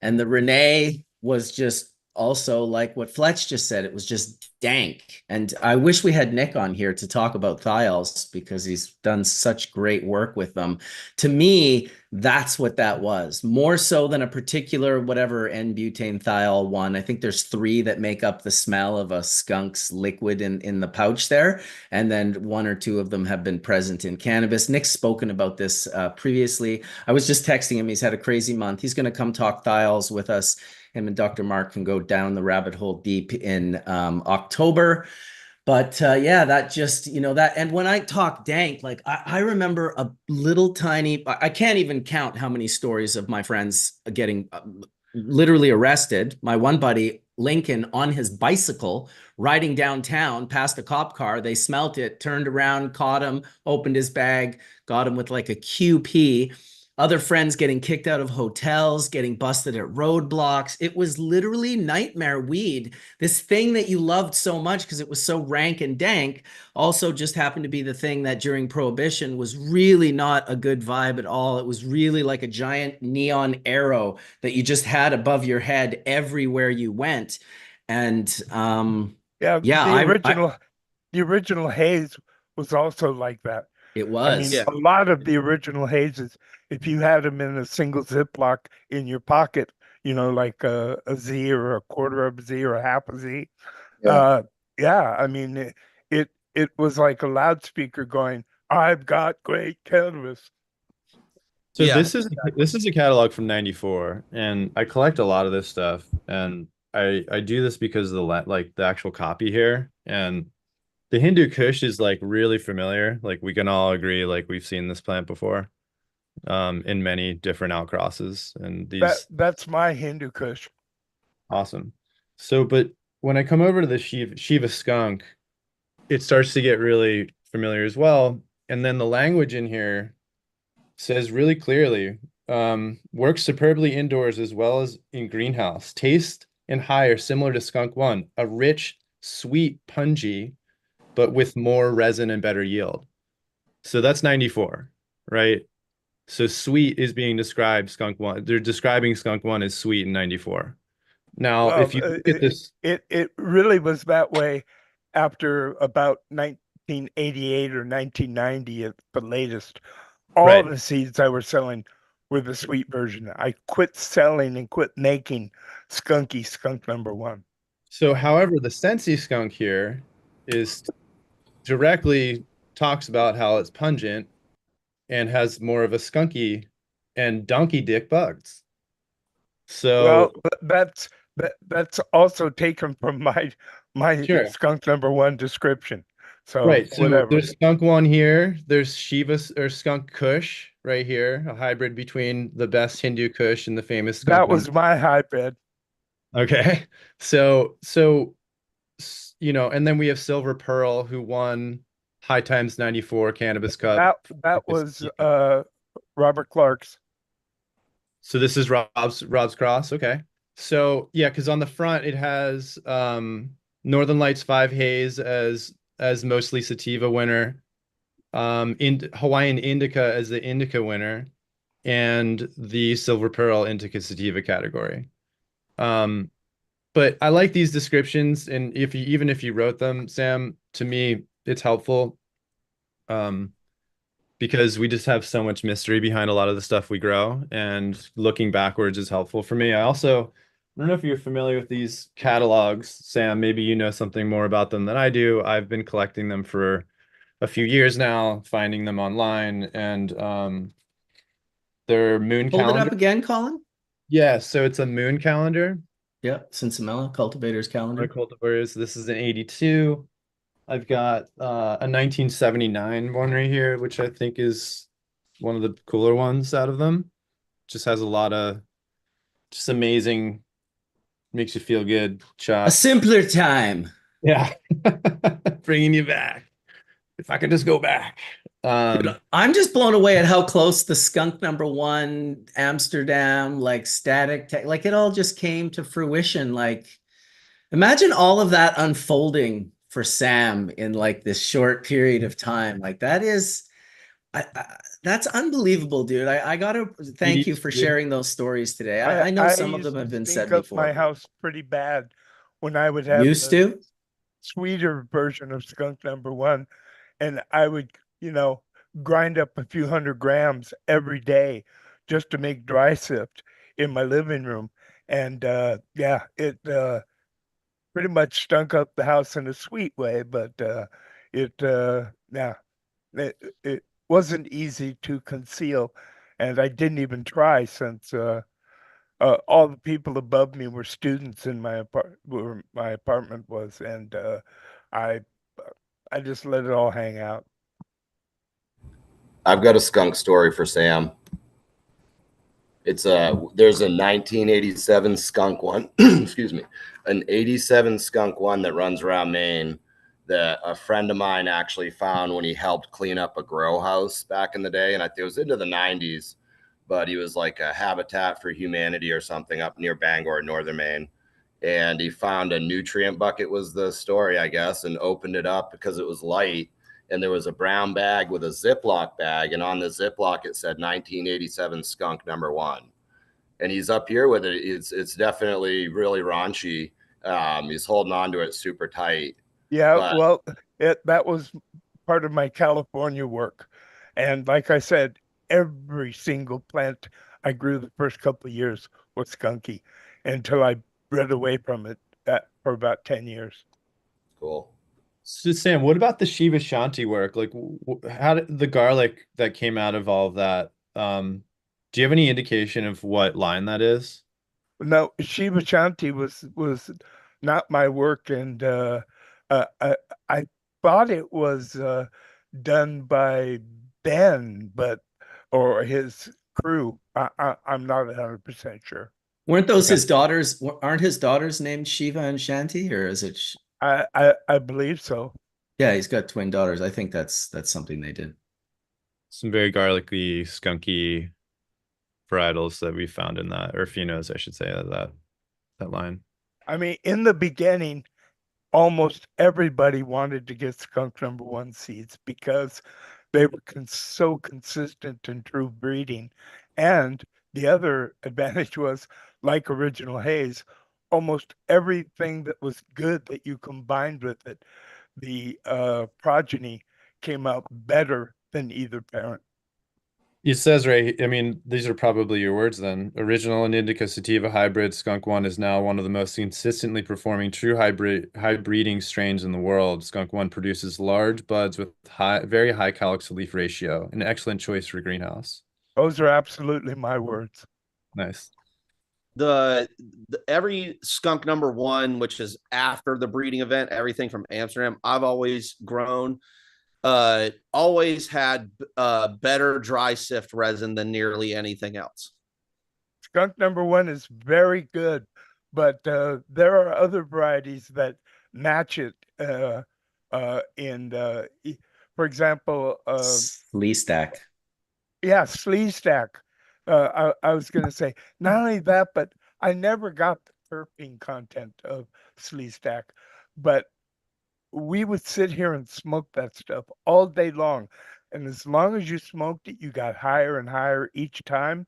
And the Rene was just also like what Fletch just said. It was just dank. And I wish we had Nick on here to talk about thiols because he's done such great work with them. To me, that's what that was. More so than a particular whatever N-butane thiol one. I think there's 3 that make up the smell of a skunk's liquid in the pouch there. And then 1 or 2 of them have been present in cannabis. Nick's spoken about this previously. I was just texting him. He's had a crazy month. He's going to come talk thiols with us. Him and Dr. Mark can go down the rabbit hole deep in October. But yeah, that just, that. And when I talk dank, like I remember a little tiny, I can't even count how many stories of my friends getting literally arrested. My one buddy, Lincoln, on his bicycle, riding downtown past a cop car. They smelt it, turned around, caught him, opened his bag, got him with like a QP. Other friends getting kicked out of hotels, getting busted at roadblocks. It was literally nightmare weed. This thing that you loved so much because it was so rank and dank also just happened to be the thing that during Prohibition was really not a good vibe at all. It was really like a giant neon arrow that you just had above your head everywhere you went. And the original haze was also like that. It was. A lot of the original hazes, if you had them in a single Ziploc in your pocket, like a Z or a quarter of a Z or a half a Z. It was like a loudspeaker going, "I've got great cannabis." So this is a catalog from '94, and I collect a lot of this stuff, and I do this because of the actual copy here, and the Hindu Kush is like really familiar. Like we can all agree, like we've seen this plant before, in many different outcrosses. And that's my Hindu Kush. Awesome. So, but when I come over to the Shiva skunk, it starts to get really familiar as well. And then the language in here says really clearly, works superbly indoors as well as in greenhouse. Taste and high are similar to Skunk 1, a rich, sweet, pungy, but with more resin and better yield. So that's 94, right? So sweet is being described Skunk 1. They're describing Skunk 1 as sweet in 94. Now, if you look at this, it really was that way after about 1988 or 1990 at the latest. All the seeds I were selling were the sweet version. I quit selling and quit making skunky skunk number 1. So, however, the Sensi skunk here is directly talks about how it's pungent and has more of a skunky and donkey dick bugs. So that's also taken from my skunk number 1 description. So Right. So whatever. there's Skunk One here. There's Shiva or Skunk Kush right here, a hybrid between the best Hindu Kush and the famous Skunk That was my hybrid. Okay. You know, and then we have Silver Pearl, who won High Times 94 Cannabis Cup. That was Robert Clark's. So this is Rob's Cross. Okay. So yeah, because on the front it has Northern Lights 5 Haze as mostly sativa winner, in Hawaiian Indica as the Indica winner, and the Silver Pearl Indica Sativa category. But I like these descriptions, and even if you wrote them, Sam, to me it's helpful, because we just have so much mystery behind a lot of the stuff we grow, and looking backwards is helpful for me. I don't know if you're familiar with these catalogs, Sam. Maybe you know something more about them than I do. I've been collecting them for a few years now, finding them online, and they're moon Hold it calendar. up again, Colin. Yeah, so it's a moon calendar. Yep, Sinsemilla Cultivator's calendar. Cultivators. This is an 82. I've got a 1979 one right here, which I think is one of the cooler ones out of them. Just has a lot of just amazing, makes you feel good A shots. simpler time. Yeah. Bringing you back. If I could just go back. I'm just blown away at how close the Skunk #1, Amsterdam, like Static Tek, like it all just came to fruition. Like, imagine all of that unfolding for Sam in like this short period of time. Like that is, that's unbelievable, dude. I gotta thank you for sharing those stories today. I know some of them have been said up before. My house pretty bad when I would have Used to? sweeter version of Skunk #1, and I would, grind up a few 100 grams every day just to make dry sift in my living room. And yeah, it pretty much stunk up the house in a sweet way, but yeah, it wasn't easy to conceal, and I didn't even try since all the people above me were students in where my apartment was, and I I just let it all hang out. I've got a skunk story for Sam. There's a 1987 skunk one, excuse me, an 87 skunk one that runs around Maine that a friend of mine actually found when he helped clean up a grow house back in the day. And it was into the 90s, but he was like a Habitat for Humanity or something up near Bangor, northern Maine. And he found a nutrient bucket was the story, I guess, and opened it up because it was light. And there was a brown bag with a Ziploc bag. And on the Ziploc, it said 1987 skunk #1. And he's up here with it. It's definitely really raunchy. He's holding on to it super tight. Yeah, well, that was part of my California work. And like I said, every single plant I grew the first couple of years was skunky until I bred away from it for about 10 years. Cool. So Sam, what about the Shiva Shanti work? Like, how did the garlic that came out of all of that? Do you have any indication of what line that is? No, Shiva Shanti was not my work, and I thought it was done by Ben, or his crew. I'm not 100% sure. Weren't those his daughters? Aren't his daughters named Shiva and Shanti, or is it? I believe so. Yeah, he's got twin daughters. I think that's something they did. Some very garlicky, skunky varietals that we found in that, or phenos, I should say, that line. I mean, in the beginning, almost everybody wanted to get skunk #1 seeds because they were so consistent in true breeding. And the other advantage was, like Original Haze, almost everything that was good that you combined with it, the progeny came out better than either parent. It says right, I mean, these are probably your words then. Original and Indica Sativa hybrid Skunk One is now one of the most consistently performing true high breeding strains in the world. Skunk One produces large buds with very high calyx to leaf ratio, an excellent choice for greenhouse. Those are absolutely my words. Nice. the every skunk number one, which is after the breeding event, everything from Amsterdam, I've always grown, always had better dry sift resin than nearly anything else. Skunk number one is very good, but there are other varieties that match it. For example, Lee stack. yeah, Sleeve Stack. I was going to say, not only that, but I never got the terpene content of Sleeve Stack, but we would sit here and smoke that stuff all day long. And as long as you smoked it, you got higher and higher each time.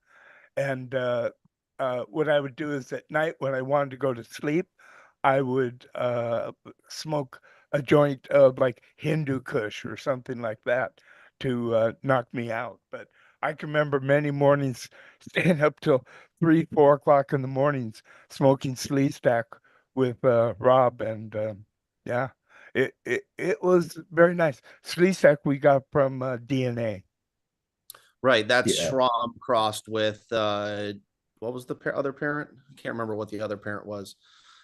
And what I would do is at night when I wanted to go to sleep, I would smoke a joint of like Hindu Kush or something like that to knock me out. But I can remember many mornings staying up till 3, 4 o'clock in the mornings smoking Sleeve Stack with Rob, and yeah, it was very nice. Sleeve Stack we got from DNA. Right, that's Yeah. Schramm crossed with what was the other parent? I can't remember what the other parent was.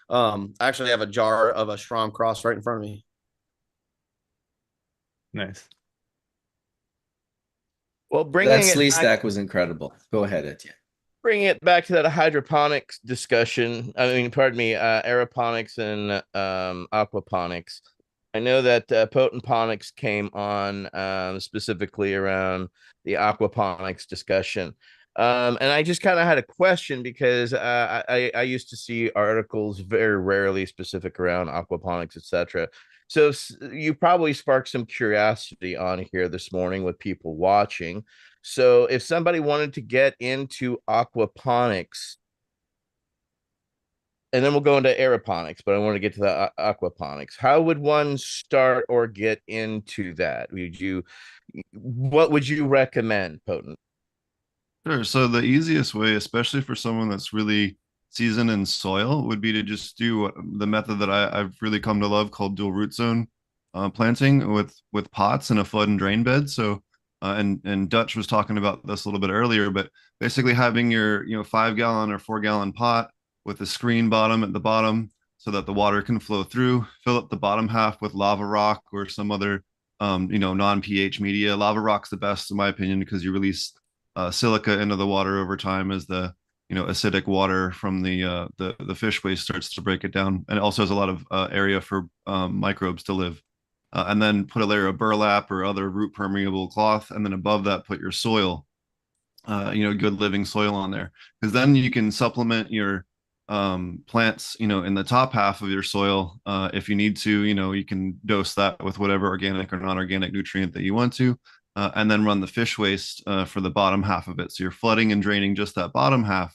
I actually have a jar of a Schramm cross right in front of me. Nice. Well, That Lee stack was incredible. Go ahead, Etienne. bringing it back to that hydroponics discussion. I mean, pardon me, aeroponics and aquaponics. I know that Potent POnics came on specifically around the aquaponics discussion. And I just kind of had a question because I used to see articles very rarely specific around aquaponics, etc. So you probably sparked some curiosity on here this morning with people watching. So if somebody wanted to get into aquaponics, and then we'll go into aeroponics, but I want to get to the aquaponics. How would one start or get into that? What would you recommend, Potent? Sure. So the easiest way, especially for someone that's really seasoned in soil, would be to just do the method that I've really come to love called dual root zone planting with pots in a flood and drain bed. So and Dutch was talking about this a little bit earlier, but basically having your 5-gallon or 4-gallon pot with a screen bottom at the bottom so that the water can flow through, fill up the bottom half with lava rock or some other non-pH media. Lava rock's the best in my opinion because you release silica into the water over time as the acidic water from the fish waste starts to break it down, and it also has a lot of area for microbes to live. And then put a layer of burlap or other root permeable cloth, and then above that put your soil, good living soil on there, because then you can supplement your plants in the top half of your soil if you need to. You can dose that with whatever organic or non-organic nutrient that you want to, and then run the fish waste for the bottom half of it. So you're flooding and draining just that bottom half.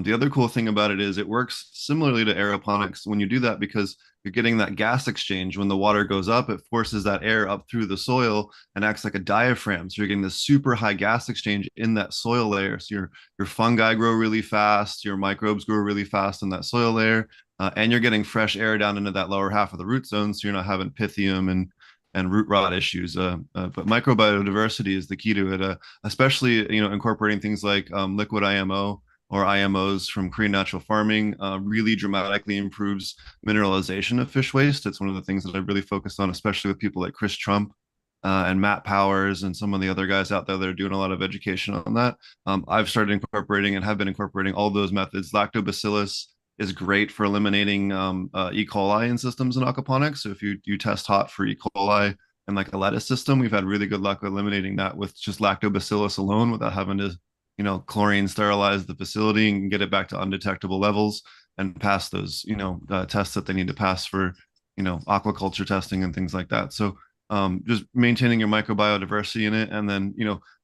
The other cool thing about it is it works similarly to aeroponics when you do that, because you're getting that gas exchange. When the water goes up, it forces that air up through the soil and acts like a diaphragm. So you're getting this super high gas exchange in that soil layer. So your fungi grow really fast, your microbes grow really fast in that soil layer, and you're getting fresh air down into that lower half of the root zone. So you're not having pythium and root rot issues. But microbiodiversity is the key to it, especially incorporating things like liquid IMO or IMOs from Korean natural farming really dramatically improves mineralization of fish waste. It's one of the things that I really focused on, especially with people like Chris Trump and Matt Powers and some of the other guys out there that are doing a lot of education on that. I've started incorporating and have been incorporating all those methods. Lactobacillus is great for eliminating E. coli in systems in aquaponics. So if you test hot for E. coli in like a lettuce system, we've had really good luck eliminating that with just lactobacillus alone without having to chlorine sterilize the facility and get it back to undetectable levels and pass those tests that they need to pass for aquaculture testing and things like that. So just maintaining your microbiodiversity in it. And then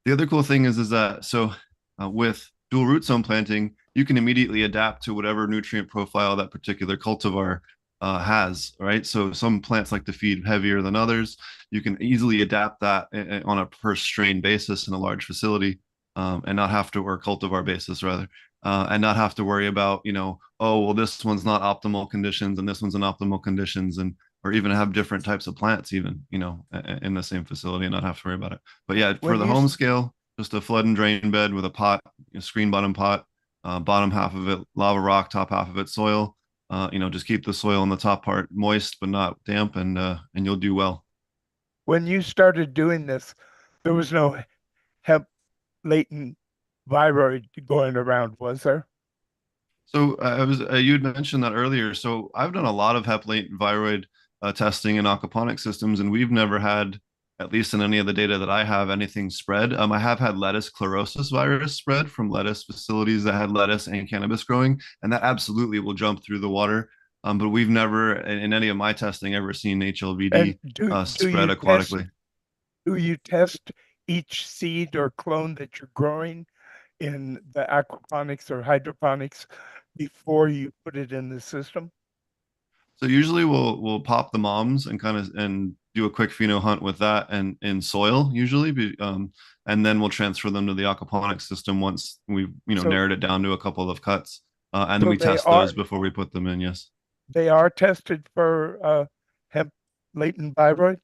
the other cool thing is that with dual root zone planting, you can immediately adapt to whatever nutrient profile that particular cultivar has, right? So some plants like to feed heavier than others. You can easily adapt that on a per strain basis in a large facility, and not have to, or cultivar basis rather, and not have to worry about, oh, well, this one's not optimal conditions and this one's in optimal conditions, or even have different types of plants even, in the same facility and not have to worry about it. But yeah, for the home scale, just a flood and drain bed with a pot, a screen bottom pot, bottom half of it lava rock, top half of it soil. Just keep the soil in the top part moist but not damp, and you'll do well. When you started doing this, there was no hemp latent viroid going around, was there? So you had mentioned that earlier. So I've done a lot of hep latent viroid testing in aquaponic systems, and we've never had, at least in any of the data that I have, anything spread. I have had lettuce chlorosis virus spread from lettuce facilities that had lettuce and cannabis growing, and that absolutely will jump through the water. But we've never, in any of my testing, ever seen HLVD spread aquatically. Do you test each seed or clone that you're growing in the aquaponics or hydroponics before you put it in the system? So usually we'll pop the moms and do a quick pheno hunt with that and in soil usually, and then we'll transfer them to the aquaponics system once we've narrowed it down to a couple of cuts, and then we test those before we put them in. Yes, they are tested for hemp latent viroid.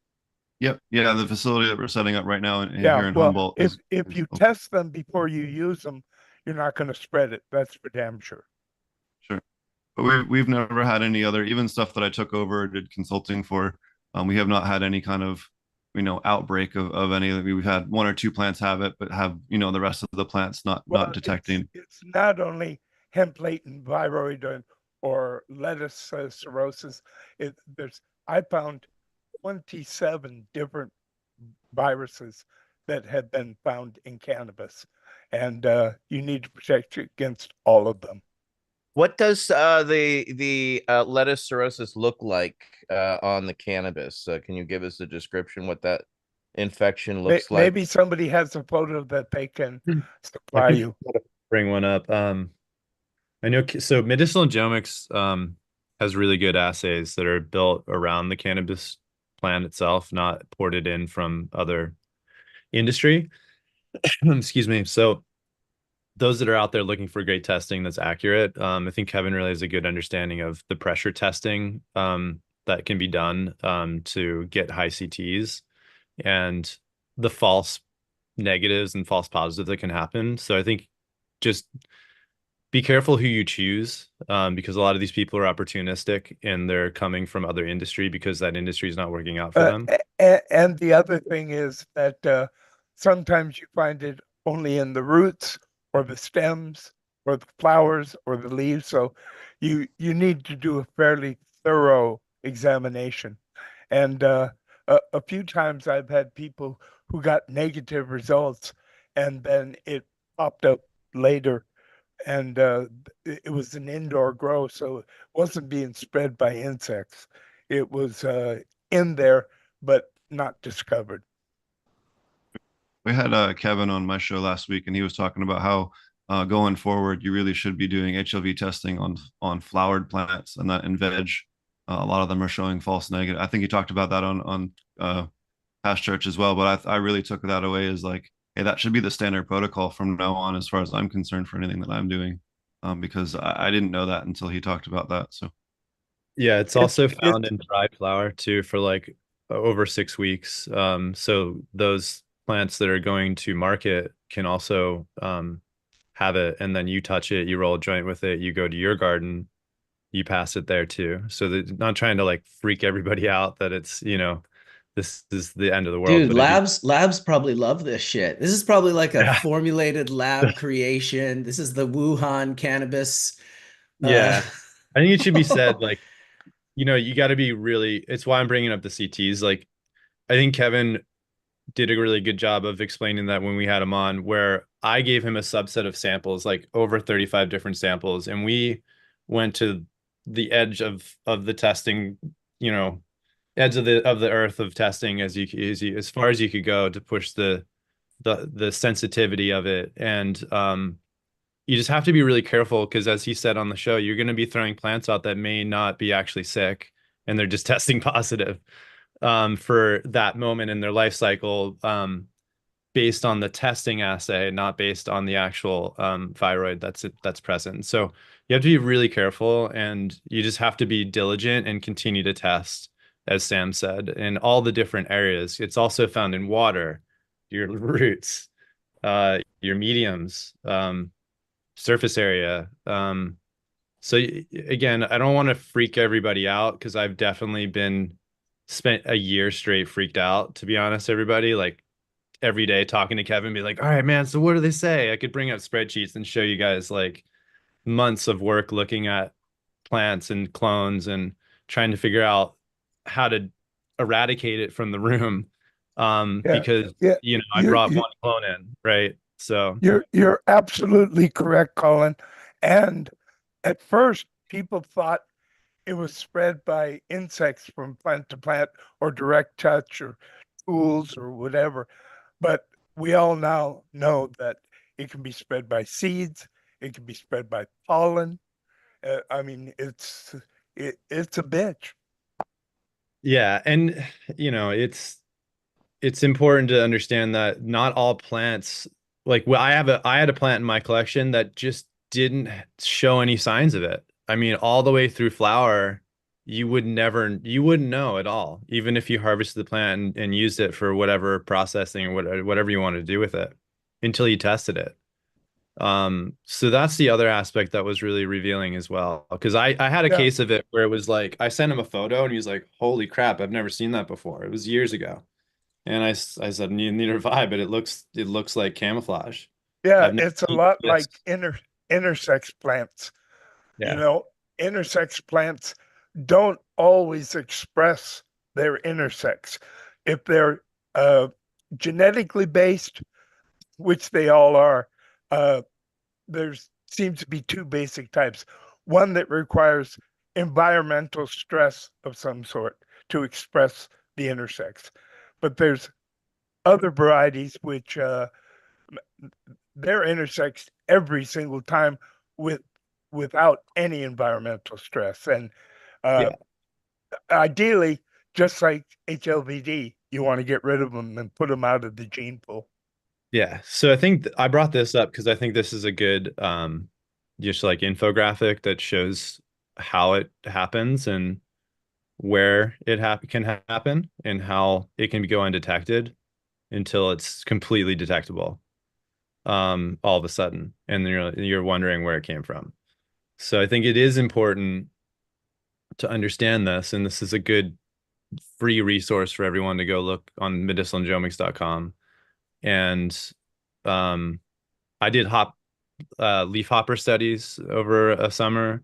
Yep. Yeah, the facility that we're setting up right now here in Humboldt. If you test them before you use them, you're not going to spread it. That's for damn sure. Sure. But we've never had any other, even stuff that I took over, did consulting for. We have not had any kind of, outbreak of any. We've had one or two plants have it, but have, the rest of the plants not detecting. It's not only hemp latent viroid or lettuce cirrhosis. I found 27 different viruses that have been found in cannabis, and you need to protect you against all of them. What does the lettuce cirrhosis look like on the cannabis? Can you give us a description what that infection looks like? Maybe somebody has a photo that they can supply you. Bring one up. I know. So Medicinal Genomics has really good assays that are built around the cannabis plant itself, not ported in from other industry. Excuse me. So those that are out there looking for great testing that's accurate, I think Kevin really has a good understanding of the pressure testing that can be done to get high CTs and the false negatives and false positives that can happen. So I think just be careful who you choose, because a lot of these people are opportunistic and they're coming from other industry because that industry is not working out for them. And the other thing is that sometimes you find it only in the roots or the stems or the flowers or the leaves. So you need to do a fairly thorough examination. And a few times I've had people who got negative results and then it popped up later, and it was an indoor grow, so it wasn't being spread by insects. It was in there, but not discovered. We had Kevin on my show last week, and he was talking about how going forward, you really should be doing HLV testing on flowered plants and that in veg. A lot of them are showing false negative. I think he talked about that on Past Church as well, but I really took that away as like, hey, that should be the standard protocol from now on, as far as I'm concerned, for anything that I'm doing, because I didn't know that until he talked about that. So yeah, it's also found in dry flower too for like over 6 weeks. So those plants that are going to market can also have it, and then you touch it, you roll a joint with it, you go to your garden, you pass it there too. So they're not trying to like freak everybody out that it's, this is the end of the world. Dude, labs probably love this shit. This is probably like a formulated lab creation. This is the Wuhan cannabis. Yeah. I think it should be said, like, you got to be really, it's why I'm bringing up the CTs. Like, I think Kevin did a really good job of explaining that when we had him on, where I gave him a subset of samples, like over 35 different samples. And we went to the edge of the testing, edge of the earth of testing as far as you could go to push the sensitivity of it. And you just have to be really careful because, as he said on the show, you're going to be throwing plants out that may not be actually sick and they're just testing positive for that moment in their life cycle, based on the testing assay, not based on the actual viroid that's present. So you have to be really careful, and you just have to be diligent and continue to test, as Sam said, in all the different areas. It's also found in water, your roots, your mediums. surface area. So again, I don't want to freak everybody out because I've definitely been spent a year straight freaked out, to be honest, everybody. Like every day talking to Kevin, be like, all right, man, so what do they say? I could bring up spreadsheets and show you guys like months of work looking at plants and clones and trying to figure out how to eradicate it from the room. Because I brought one clone in, right? So you're absolutely correct, Colin. And at first, people thought it was spread by insects from plant to plant or direct touch or tools or whatever. But we all now know that it can be spread by seeds. It can be spread by pollen. I mean, it's a bitch. yeah, and it's important to understand that not all plants, like I had a plant in my collection that just didn't show any signs of it. I mean, all the way through flower, you wouldn't know at all, even if you harvested the plant and used it for whatever processing or whatever you wanted to do with it until you tested it. So that's the other aspect that was really revealing as well. Because I had a case of it where it was like, I sent him a photo and he was like, holy crap, I've never seen that before. It was years ago. And I said, neither have I, but it looks like camouflage. Yeah, it's a lot like intersex plants. Yeah. Intersex plants don't always express their intersex. If they're genetically based, which they all are, there seems to be two basic types. One that requires environmental stress of some sort to express the intersex. But there's other varieties which they're intersexed every single time without any environmental stress. And ideally, just like HLVD, you want to get rid of them and put them out of the gene pool. Yeah. So I think I brought this up because I think this is a good just like infographic that shows how it happens and where it can happen and how it can go undetected until it's completely detectable all of a sudden, and then you're wondering where it came from. So I think it is important to understand this, and this is a good free resource for everyone to go look on medicinalgenomics.com. And I did leaf hopper studies over a summer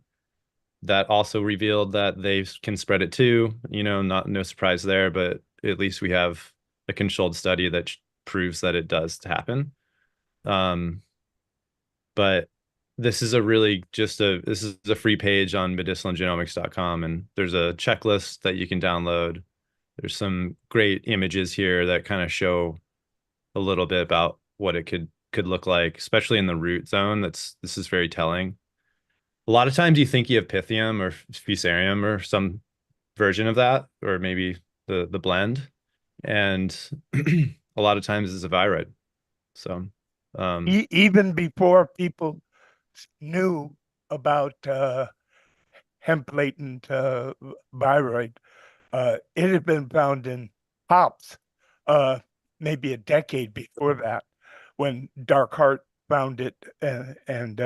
that also revealed that they can spread it too. No surprise there, but at least we have a controlled study that proves that it does happen. But this is a free page on medicinalgenomics.com, and there's a checklist that you can download. There's some great images here that kind of show a little bit about what it could look like, especially in the root zone. This is very telling. A lot of times you think you have Pythium or Fusarium or some version of that, or maybe the blend, and a lot of times it's a viroid. So even before people knew about hemp latent viroid, it had been found in hops maybe a decade before that, when Dark Heart found it and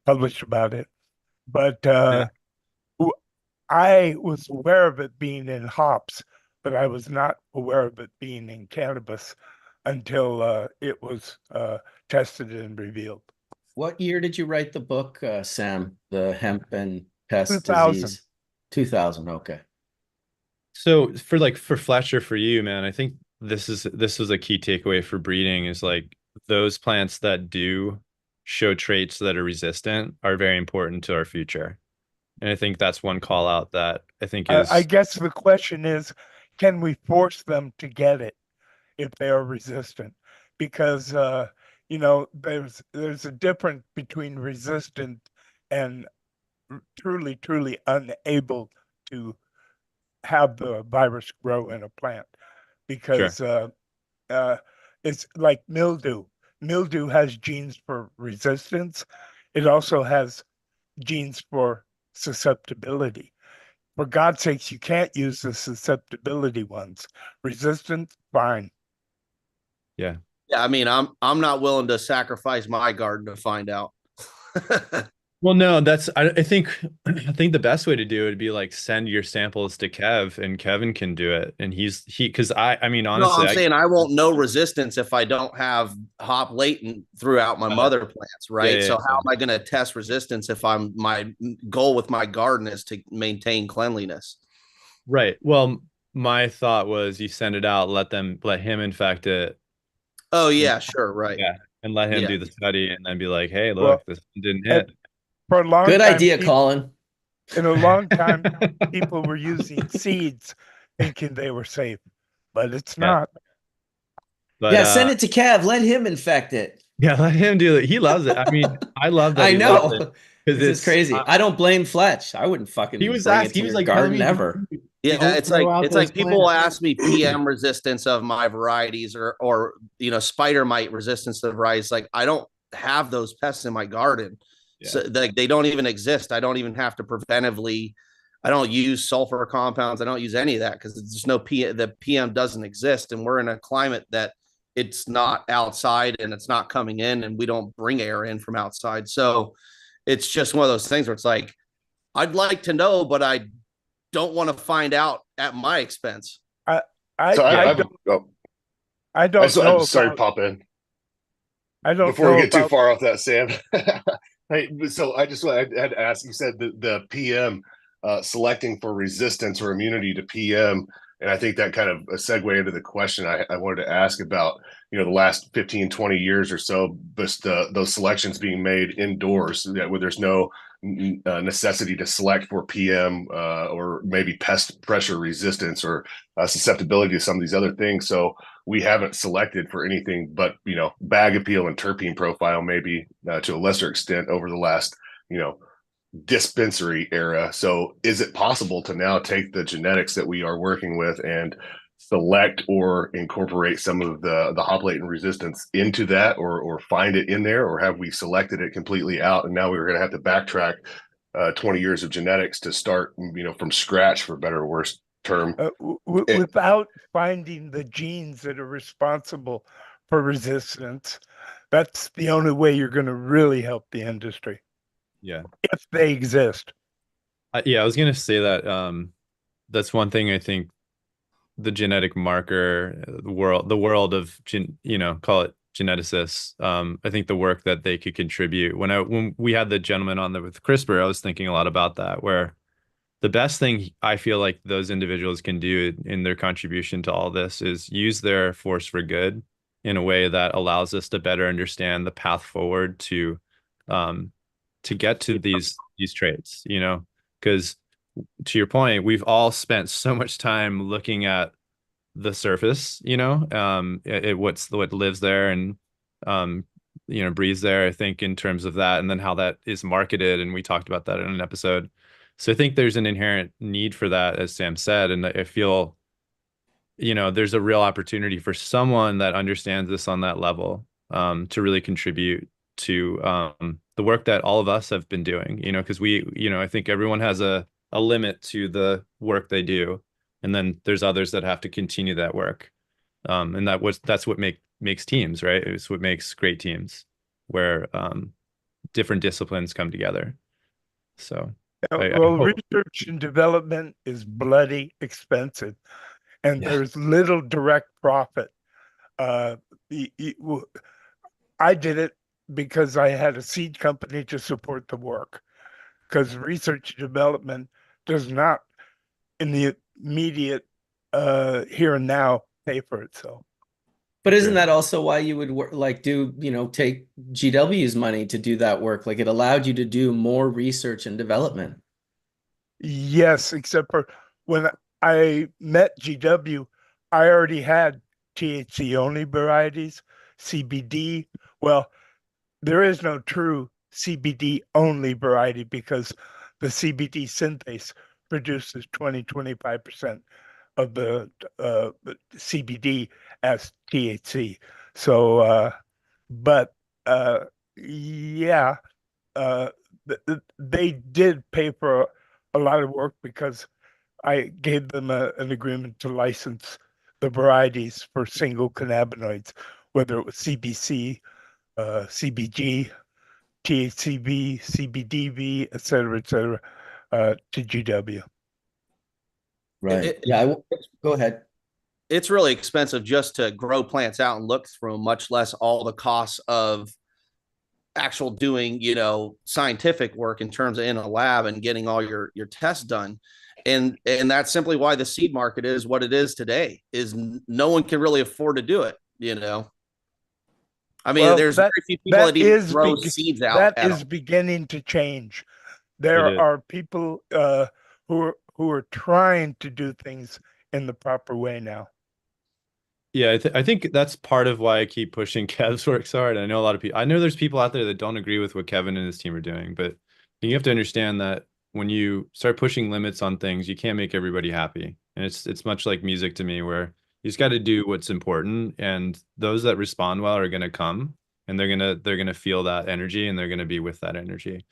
published about it. But I was aware of it being in hops, but I was not aware of it being in cannabis until it was tested and revealed. What year did you write the book, Sam? The hemp and pest 2000. disease? 2000. Okay. So for Fletch or for you, man, I think this was a key takeaway for breeding is like those plants that do show traits that are resistant are very important to our future. And I think that's one call out that I think is I guess the question is, can we force them to get it if they are resistant? Because there's a difference between resistant and truly unable to have the virus grow in a plant. Because it's like mildew. Mildew has genes for resistance. It also has genes for susceptibility. For God's sakes, you can't use the susceptibility ones. Resistance, fine. Yeah. Yeah, I mean, I'm not willing to sacrifice my garden to find out. Well, no, I think I think the best way to do it would be like send your samples to Kev and Kevin can do it. And because I mean, No, honestly, I'm saying I won't know resistance if I don't have hop latent throughout my mother plants, yeah, right? yeah, So yeah. how am I going to test resistance if my goal with my garden is to maintain cleanliness? Right. Well, my thought was you send it out, let him infect it. Oh And, yeah, sure, right. yeah. And let him Yeah. do the study and then be like, hey, Well, look, this one didn't and hit. for a long Good time, idea, Colin. in a long time, people were using seeds thinking they were safe, but it's Yeah. not. But Yeah, send it to Kev. Let him infect it. yeah, let him do it. He loves it. I mean, I love that I he loves it know. because This is crazy. I don't blame Fletch. I wouldn't he fucking was bring asked, it to he was your like telling garden me, ever. Yeah, Don't throw out it's those like people plants. ask me PM resistance of my varieties or you know spider mite resistance to the varieties. Like I don't have those pests in my garden, so like they don't even exist. I don't even have to preventively. I don't use sulfur compounds. I don't use any of that because there's no the PM doesn't exist, and we're in a climate that it's not outside and it's not coming in, and we don't bring air in from outside. So it's just one of those things where it's like I'd like to know, but I don't want to find out at my expense. I So I don't know sorry, about pop in I don't before we know get too about far off that, Sam. Hey, so I had to ask. You said the PM selecting for resistance or immunity to PM, and I think that kind of a segue into the question I wanted to ask about. You know, the last 15, 20 years or so, just those selections being made indoors, where there's no necessity to select for PM or maybe pest pressure resistance or susceptibility to some of these other things. So we haven't selected for anything but bag appeal and terpene profile, maybe to a lesser extent over the last dispensary era. So is it possible to now take the genetics that we are working with and select or incorporate some of the hop latent resistance into that, or find it in there, or have we selected it completely out and now we're going to have to backtrack 20 years of genetics to start from scratch, for better or worse term? without finding the genes that are responsible for resistance. That's the only way you're going to really help the industry yeah. if they exist. Yeah, I was gonna say that that's one thing I think the genetic marker the world of call it geneticists. I think the work that they could contribute. When we had the gentleman on with CRISPR, I was thinking a lot about that, where the best thing I feel like those individuals can do in their contribution to all this is use their force for good in a way that allows us to better understand the path forward to get to these traits, because to your point, we've all spent so much time looking at the surface, what lives there and breathes there, I think, in terms of that, and then how that is marketed. And we talked about that in an episode. So I think there's an inherent need for that, as Sam said. And I feel, there's a real opportunity for someone that understands this on that level, to really contribute to the work that all of us have been doing, because I think everyone has a limit to the work they do. And then there's others that have to continue that work. And that's what makes teams, right? It's what makes great teams, where different disciplines come together. So I Well, hope. research and development is bloody expensive, and there's little direct profit. Uh, I did it because I had a seed company to support the work, because research and development does not, in the immediate here and now, pay for itself. But isn't that also why you would take GW's money to do that work? Like, it allowed you to do more research and development. Yes, except for when I met GW, I already had THC only varieties, CBD. Well, there is no true CBD only variety because the CBD synthase produces 25% of the CBD as THC. So, but yeah, they did pay for a lot of work because I gave them an agreement to license the varieties for single cannabinoids, whether it was CBC, CBG, THCV, CBDV, et cetera, to GW. Right. Yeah. Go ahead. It's really expensive just to grow plants out and look through them, much less all the costs of actual doing, scientific work in terms of in a lab and getting all your tests done. And that's simply why the seed market is what it is today, is no one can really afford to do it. I mean, there's very few people that even throw seeds out. That is beginning to change. There are people who are trying to do things in the proper way now. Yeah, I think that's part of why I keep pushing Kev's work so hard. I know a lot of people. I know there's people out there that don't agree with what Kevin and his team are doing, but you have to understand that when you start pushing limits on things, you can't make everybody happy. And it's much like music to me, where you just got to do what's important, and those that respond well are going to come, and they're gonna feel that energy, and they're going to be with that energy.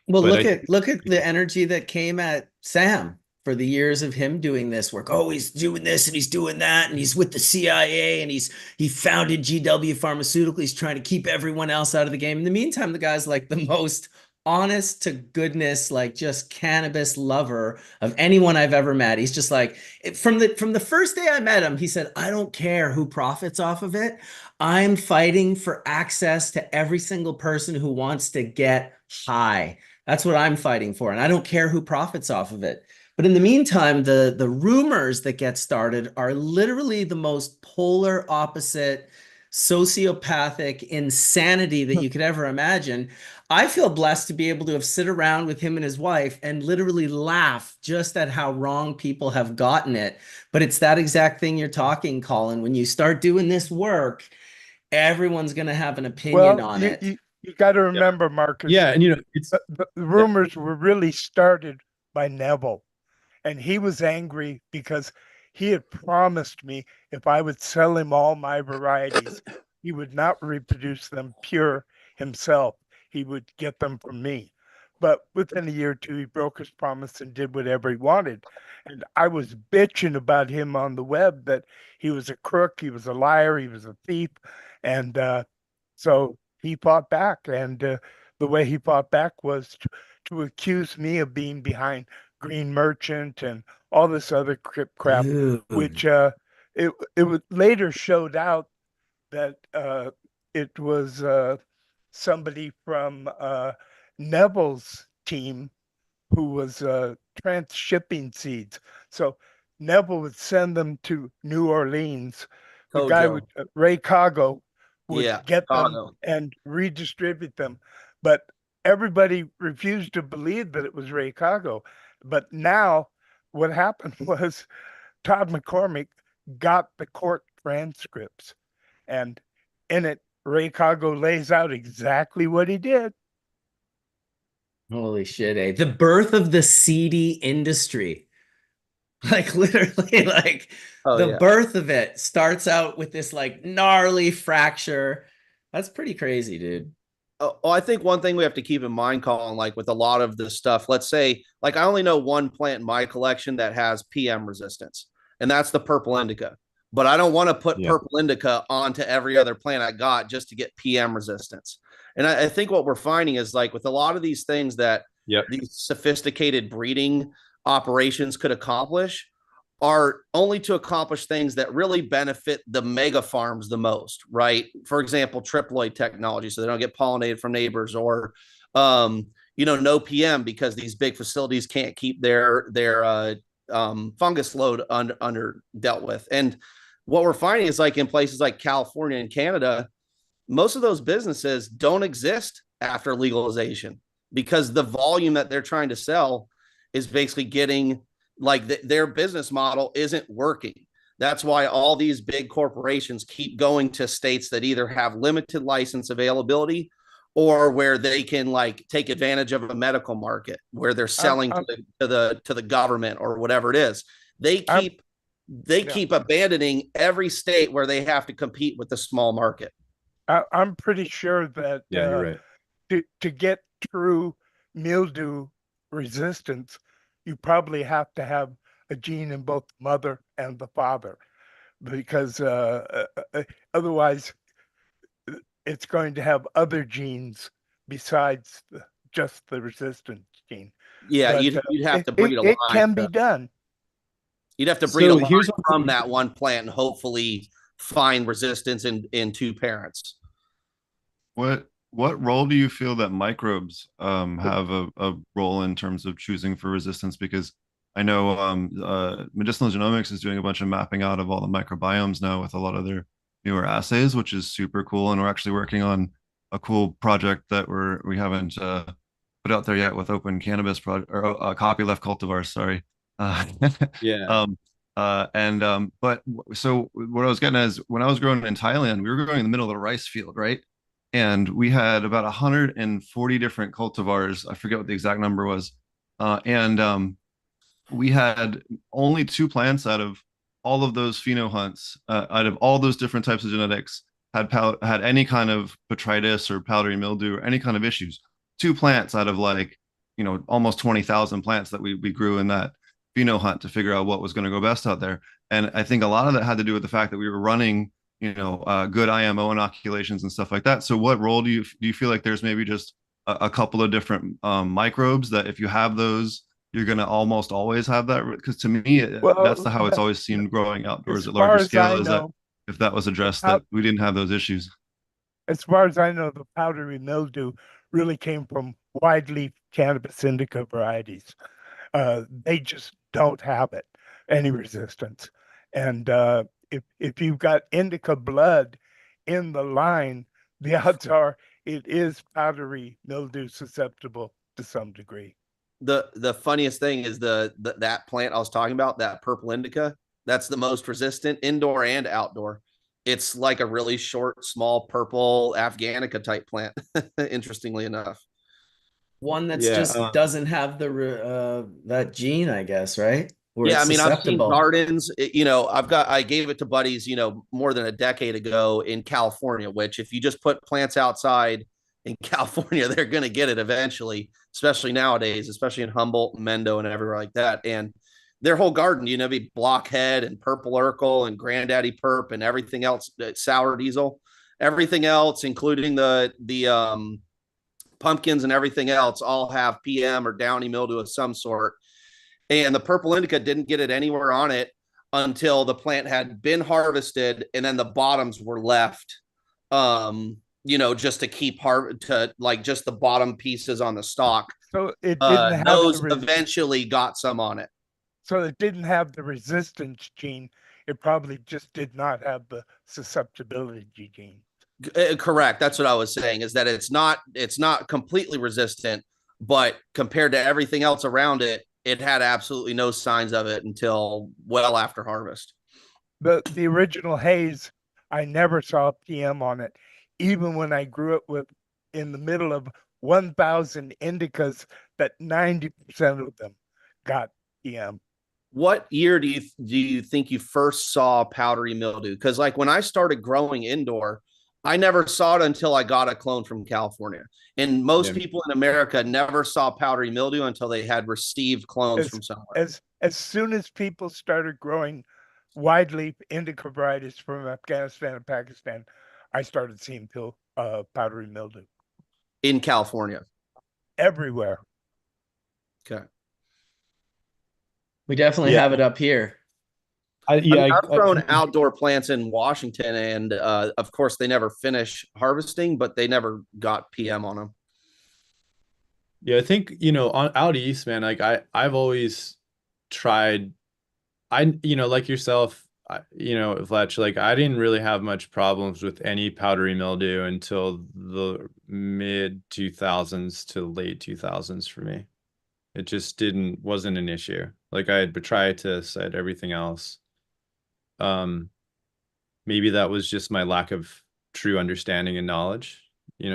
Well, look at the energy that came at Sam for the years of him doing this work. Oh, he's doing this and he's doing that, and he's with the CIA, and he founded GW Pharmaceutical. He's trying to keep everyone else out of the game. In the meantime, the guy's like the most honest to goodness, like just cannabis lover of anyone I've ever met. He's just like, from the first day I met him, he said, I don't care who profits off of it. I'm fighting for access to every single person who wants to get high. That's what I'm fighting for. And I don't care who profits off of it. But in the meantime, the rumors that get started are literally the most polar opposite sociopathic insanity that you could ever imagine. I feel blessed to be able to have sit around with him and his wife and literally laugh just at how wrong people have gotten it. But it's that exact thing you're talking, Collin. When you start doing this work, everyone's going to have an opinion on it. You got to remember, Marcus. Yeah, and it's the rumors were really started by Neville. And he was angry because he had promised me if I would sell him all my varieties, he would not reproduce them pure himself. He would get them from me. But within a year or two, he broke his promise and did whatever he wanted. And I was bitching about him on the web that he was a crook, he was a liar, he was a thief. And so he fought back. And the way he fought back was to accuse me of being behind Green Merchant and all this other crap, which it would later showed out that it was somebody from Neville's team who was transshipping seeds. So Neville would send them to New Orleans. The guy would Ray Cargo would get them and redistribute them, but everybody refused to believe that it was Ray Cargo. But now what happened was Todd McCormick got the court transcripts, and in it, Ray Cargo lays out exactly what he did. Holy shit, eh? The birth of the seedy industry. Like literally, like birth of it starts out with this like gnarly fracture. That's pretty crazy, dude. Oh, I think one thing we have to keep in mind, Colin, like with a lot of this stuff, let's say, like I only know one plant in my collection that has PM resistance, and that's the purple indica. But I don't want to put purple indica onto every other plant I got just to get PM resistance. And I think what we're finding is like with a lot of these things that these sophisticated breeding operations could accomplish are only to accomplish things that really benefit the mega farms the most, right? For example, triploid technology, so they don't get pollinated from neighbors, or no PM because these big facilities can't keep their fungus load under dealt with. And what we're finding is like in places like California and Canada, most of those businesses don't exist after legalization because the volume that they're trying to sell is basically getting like their business model isn't working. That's why all these big corporations keep going to states that either have limited license availability or where they can like take advantage of a medical market where they're selling to the government or whatever it is. They keep abandoning every state where they have to compete with the small market. I'm pretty sure that you're right. To get true mildew resistance, you probably have to have a gene in both the mother and the father, because otherwise it's going to have other genes besides just the resistance gene. Yeah, But, you'd have to breed a line. It can be done. You'd have to breed a line here's from that one plant and hopefully find resistance in two parents. What role do you feel that microbes have a role in terms of choosing for resistance? Because I know medicinal genomics is doing a bunch of mapping out of all the microbiomes now with a lot of their newer assays, which is super cool. And we're actually working on a cool project that we haven't put out there yet with open cannabis project or copyleft cultivars. Sorry. Yeah. But so what I was getting at is when I was growing in Thailand, we were growing in the middle of the rice field, right? And we had about 140 different cultivars. I forget what the exact number was. We had only 2 plants out of all of those pheno hunts, out of all those different types of genetics, had any kind of botrytis or powdery mildew or any kind of issues. 2 plants out of almost 20,000 plants that we grew in that pheno hunt to figure out what was going to go best out there. And I think a lot of that had to do with the fact that we were running good IMO inoculations and stuff like that. So what role do you feel like there's maybe just a couple of different microbes that if you have those, you're going to almost always have that? Because to me, that's how it's always seemed growing outdoors at larger scale, is that if that was addressed, that we didn't have those issues. As far as I know, the powdery mildew really came from wide-leaf cannabis indica varieties. They just don't have any resistance. And if you've got indica blood in the line, the odds are it is powdery mildew susceptible to some degree. The funniest thing is that plant I was talking about, that purple indica, that's the most resistant indoor and outdoor. It's like a really short, small purple Afghanica type plant, interestingly enough. One that's just doesn't have that gene, I guess, right? Where Yeah, I mean, I've seen susceptible. gardens, I gave it to buddies, more than a decade ago in California, which if you just put plants outside in California, they're going to get it eventually, especially nowadays, especially in Humboldt and Mendo and everywhere like that. And their whole garden, be blockhead and purple Urkel and granddaddy perp and everything else, sour diesel, everything else, including the pumpkins and everything else, all have PM or downy mildew of some sort. And the purple indica didn't get it anywhere on it until the plant had been harvested, and then the bottoms were left, just to keep just the bottom pieces on the stalk. So it didn't have those eventually got some on it. So it didn't have the resistance gene. It probably just did not have the susceptibility gene. Correct. That's what I was saying, is that it's not completely resistant, but compared to everything else around it, it had absolutely no signs of it until well after harvest. The original haze, I never saw PM on it, even when I grew it in the middle of 1,000 indicas that 90% of them got PM. What year do you think you first saw powdery mildew? Because when I started growing indoor, I never saw it until I got a clone from California. And most people in America never saw powdery mildew until they had received clones from somewhere. As soon as people started growing wide-leaf indica varieties from Afghanistan and Pakistan, I started seeing powdery mildew. In California? Everywhere. Okay. We definitely have it up here. I've grown outdoor plants in Washington, and of course they never finish harvesting, but they never got PM on them. Yeah, I think out east, man. I've always tried. Like yourself, Fletch. I didn't really have much problems with any powdery mildew until the mid 2000s to late 2000s for me. It just wasn't an issue. I had botrytis, I had everything else. Maybe that was just my lack of true understanding and knowledge.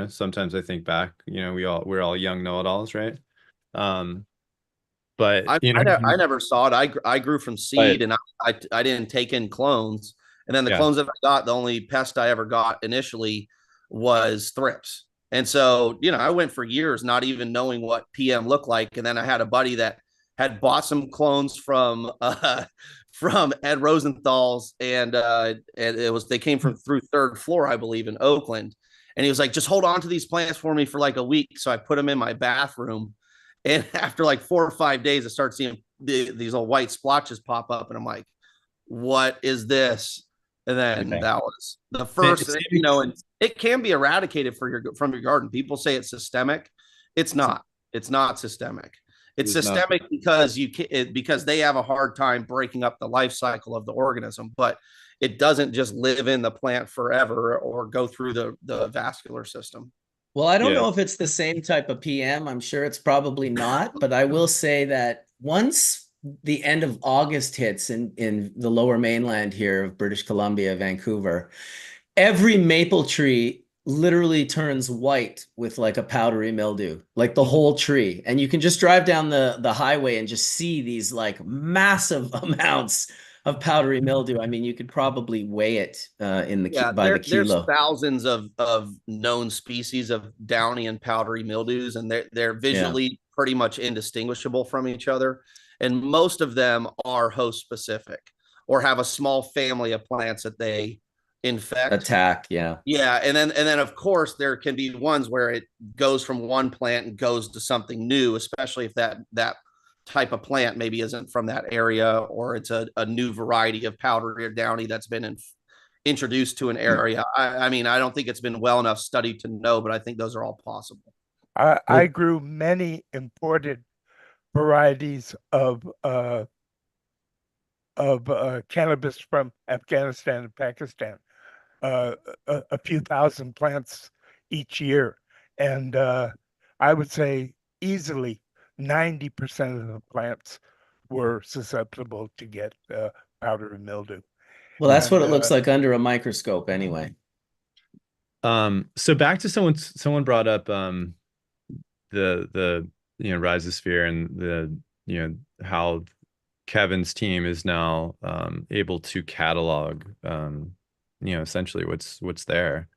Sometimes I think back, we're all young know-it-alls, right? But I never saw it. I grew from seed, and I didn't take in clones. And then the clones that I got, the only pest I ever got initially was thrips. And so, I went for years not even knowing what PM looked like. And then I had a buddy that had bought some clones from Ed Rosenthal's, and they came from through Third Floor, I believe, in Oakland. And he was like, just hold on to these plants for me for like a week. So I put them in my bathroom. And after like 4 or 5 days, I started seeing these little white splotches pop up. And I'm like, what is this? And then that was the first, and it can be eradicated from your garden. People say it's systemic. It's not. It's not systemic. It's systemic because because they have a hard time breaking up the life cycle of the organism, but it doesn't just live in the plant forever or go through the vascular system. Well, I don't know if it's the same type of PM. I'm sure it's probably not, but I will say that once the end of August hits in the lower mainland here of British Columbia, Vancouver, every maple tree literally turns white with like a powdery mildew, like the whole tree. And you can just drive down the highway and just see these like massive amounts of powdery mildew. I mean, you could probably weigh it in the by the kilo. There's thousands of known species of downy and powdery mildews, and they're visually pretty much indistinguishable from each other. And most of them are host specific or have a small family of plants that they attack. And then of course there can be ones where it goes from one plant and goes to something new, especially if that type of plant maybe isn't from that area, or it's a new variety of powdery or downy that's been introduced to an area. I mean, I don't think it's been well enough studied to know, but I think those are all possible. I grew many imported varieties of cannabis from Afghanistan and Pakistan, a few thousand plants each year. And I would say easily 90% of the plants were susceptible to get powdery mildew. Well, that's what it looks like under a microscope anyway. So back to someone brought up the rhizosphere and the how Kevin's team is now able to catalog essentially what's there.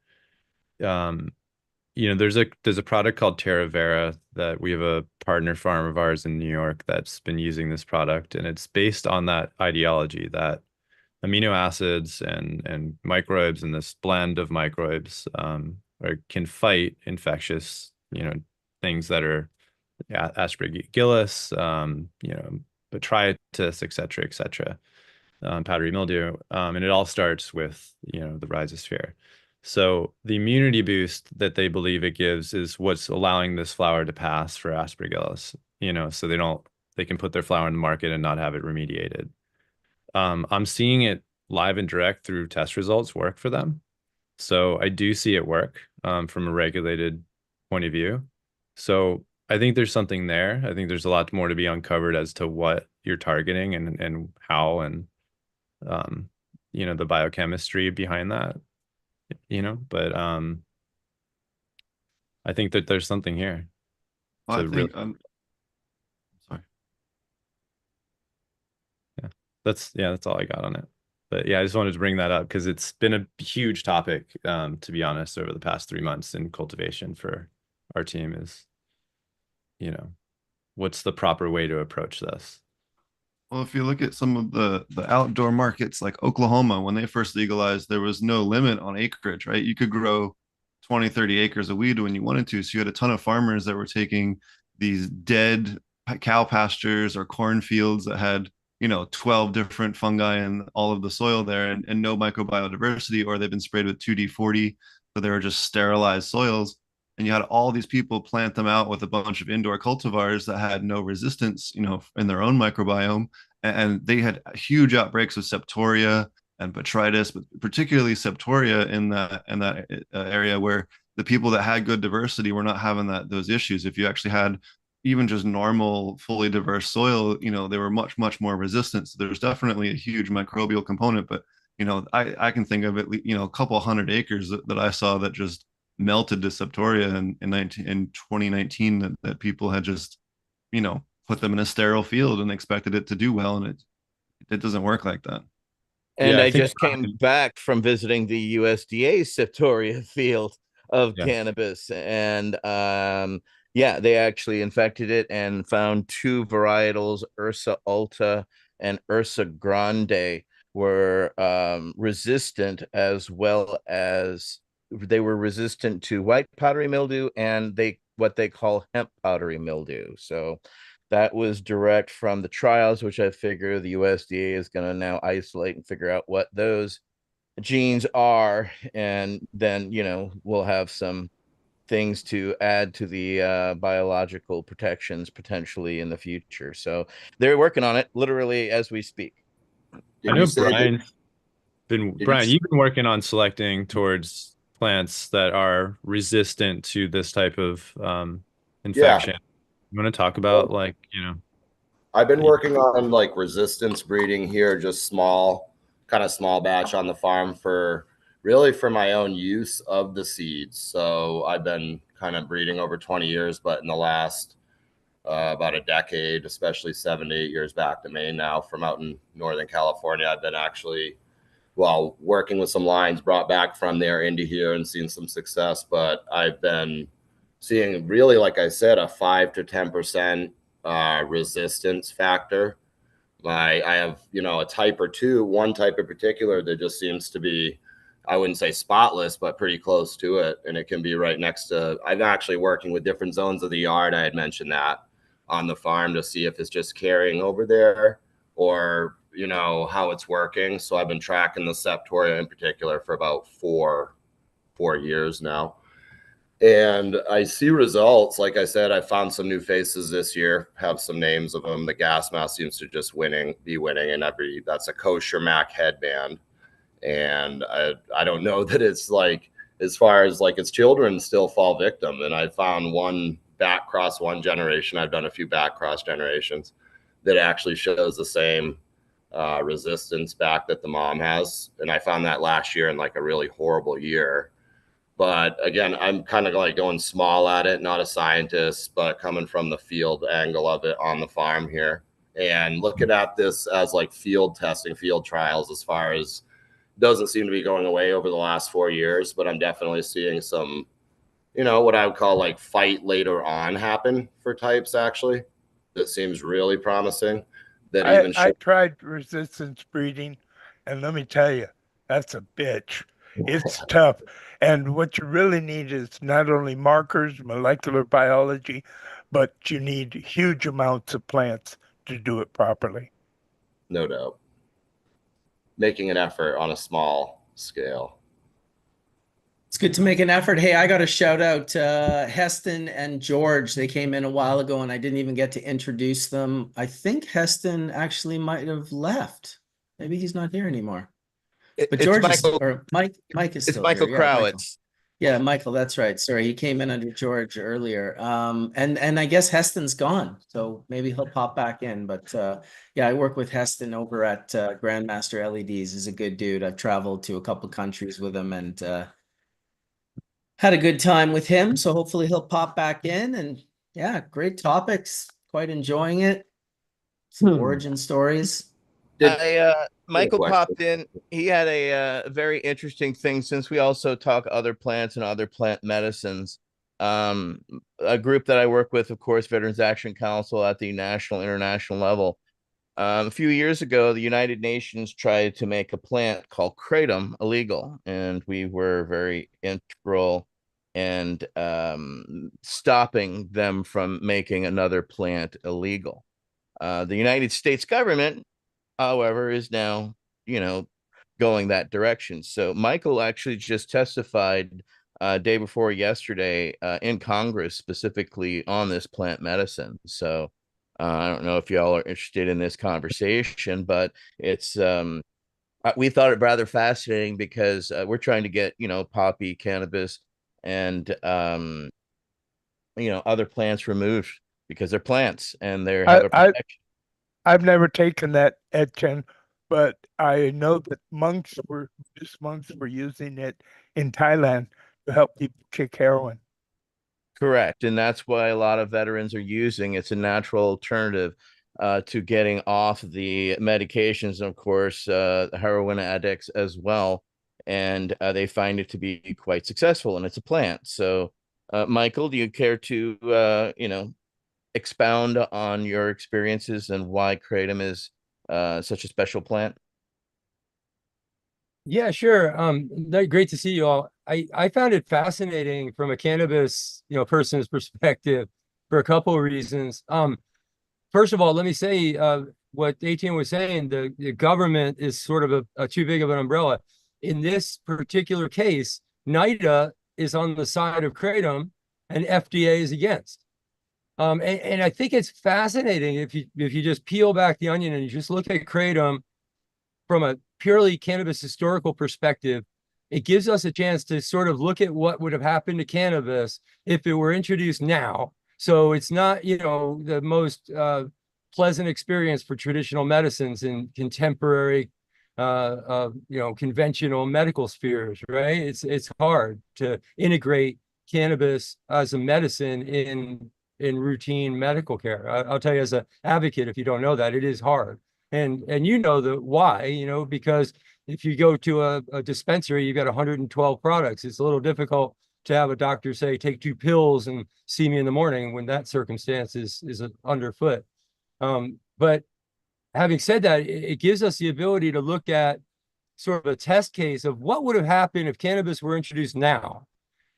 There's a product called Terra Vera that we have a partner farm of ours in New York that's been using this product, and it's based on that ideology that amino acids and microbes and this blend of microbes can fight infectious things that are aspergillus, botrytis, et cetera, powdery mildew, and it all starts with the rhizosphere. So the immunity boost that they believe it gives is what's allowing this flower to pass for aspergillus, so they can put their flower in the market and not have it remediated. I'm seeing it live and direct through test results work for them. So I do see it work from a regulated point of view. So I think there's something there. I think there's a lot more to be uncovered as to what you're targeting and how, and the biochemistry behind that. But I think that there's something here. Well, sorry. That's all I got on it. But yeah, I just wanted to bring that up because it's been a huge topic, to be honest, over the past 3 months in cultivation for our team is, what's the proper way to approach this? Well, if you look at some of the outdoor markets like Oklahoma, when they first legalized, there was no limit on acreage, right? You could grow 20, 30 acres of weed when you wanted to. So you had a ton of farmers that were taking these dead cow pastures or cornfields that had 12 different fungi in all of the soil there and no microbiodiversity, or they've been sprayed with 2D40, so they were just sterilized soils. And you had all these people plant them out with a bunch of indoor cultivars that had no resistance, in their own microbiome. And they had huge outbreaks of septoria and botrytis, but particularly septoria in that area where the people that had good diversity were not having those issues. If you actually had even just normal, fully diverse soil, they were much, much more resistant. So there's definitely a huge microbial component. But, I can think of a couple hundred acres that I saw that just melted to septoria in 2019 that people had just, put them in a sterile field and expected it to do well. And it doesn't work like that. And I just came back from visiting the USDA Septoria field of cannabis. And, Yeah, they actually infected it and found two varietals, Ursa alta and Ursa grande, were resistant, as well as they were resistant to white powdery mildew and what they call hemp powdery mildew. So that was direct from the trials, which I figure the USDA is going to now isolate and figure out what those genes are, and then we'll have some things to add to the biological protections potentially in the future. So they're working on it literally as we speak. I Did know you say that? Bryon, you've been working on selecting towards plants that are resistant to this type of infection. You want to talk about I've been working on like resistance breeding here, just kind of small batch on the farm for my own use of the seeds. So I've been kind of breeding over 20 years, but in the last about a decade, especially 7 to 8 years back to Maine now from out in Northern California, I've been actually, well, working with some lines brought back from there into here and seeing some success. But I've been seeing really, like I said, a 5 to 10% resistance factor. I have, a type or two, one type in particular that just seems to be, I wouldn't say spotless, but pretty close to it. And it can be right next to, I'm actually working with different zones of the yard. I had mentioned that on the farm to see if it's just carrying over there or, how it's working. So I've been tracking the Septoria in particular for about four years now. And I see results. Like I said, I found some new faces this year, have some names of them. The gas mask seems to just be winning in that's a kosher Mac headband. And I don't know that it's like, as far as like its children still fall victim. And I found one back cross one generation. I've done a few back cross generations that actually shows the same resistance back that the mom has. And I found that last year in like a really horrible year. But again, I'm kind of like going small at it, not a scientist, but coming from the field angle of it on the farm here and looking at this as like field testing, field trials, as far as doesn't seem to be going away over the last 4 years, but I'm definitely seeing some, what I would call like fight later on happen for types actually. That seems really promising. I tried resistance breeding, and let me tell you, that's a bitch. It's tough. And what you really need is not only markers, molecular biology, but you need huge amounts of plants to do it properly. No doubt. Making an effort on a small scale. It's good to make an effort. Hey, I got to shout out Heston and George. They came in a while ago and I didn't even get to introduce them. I think Heston actually might have left. Maybe he's not here anymore. But George Mike is still Michael here. Crowitz. Yeah, Michael, that's right. Sorry, he came in under George earlier. And I guess Heston's gone, so maybe he'll pop back in. But yeah, I work with Heston over at Grandmaster LEDs. He's a good dude. I've traveled to a couple countries with him and had a good time with him. So hopefully he'll pop back in. And yeah, great topics. Quite enjoying it. Some origin stories. Michael popped in. He had a very interesting thing, since we also talk other plants and other plant medicines. A group that I work with, of course, Veterans Action Council at the national, international level. A few years ago, the United Nations tried to make a plant called Kratom illegal, and we were very integral and stopping them from making another plant illegal. The United States government, however, is now, going that direction. So Michael actually just testified day before yesterday in Congress specifically on this plant medicine. So I don't know if y'all are interested in this conversation, but it's we thought it rather fascinating because we're trying to get, poppy, cannabis, and other plants removed because they're plants and they have a protection. I've never taken that, Etienne, but I know that Buddhist monks were using it in Thailand to help people kick heroin. Correct. And that's why a lot of veterans are using it's a natural alternative to getting off the medications, and of course, heroin addicts as well. And they find it to be quite successful, and it's a plant. So Michael, do you care to expound on your experiences and why kratom is such a special plant? Yeah, sure. Great to see you all. I found it fascinating from a cannabis, person's perspective for a couple of reasons. First of all, let me say what Etienne was saying. The government is sort of a too big of an umbrella. In this particular case, NIDA is on the side of kratom, and FDA is against. And I think it's fascinating if you just peel back the onion and you just look at kratom from a purely cannabis historical perspective. It gives us a chance to sort of look at what would have happened to cannabis if it were introduced now. So it's not, the most pleasant experience for traditional medicines in contemporary, conventional medical spheres, right? It's hard to integrate cannabis as a medicine in routine medical care. I'll tell you as an advocate, if you don't know that, it is hard. And you know the why, because if you go to a dispensary, you've got 112 products. It's a little difficult to have a doctor say, take 2 pills and see me in the morning when that circumstance is underfoot. But having said that, it gives us the ability to look at sort of a test case of what would have happened if cannabis were introduced now.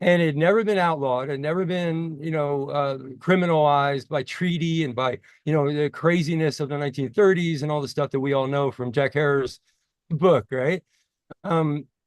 And it had never been outlawed, had never been, criminalized by treaty and by, the craziness of the 1930s and all the stuff that we all know from Jack Herer's book, right?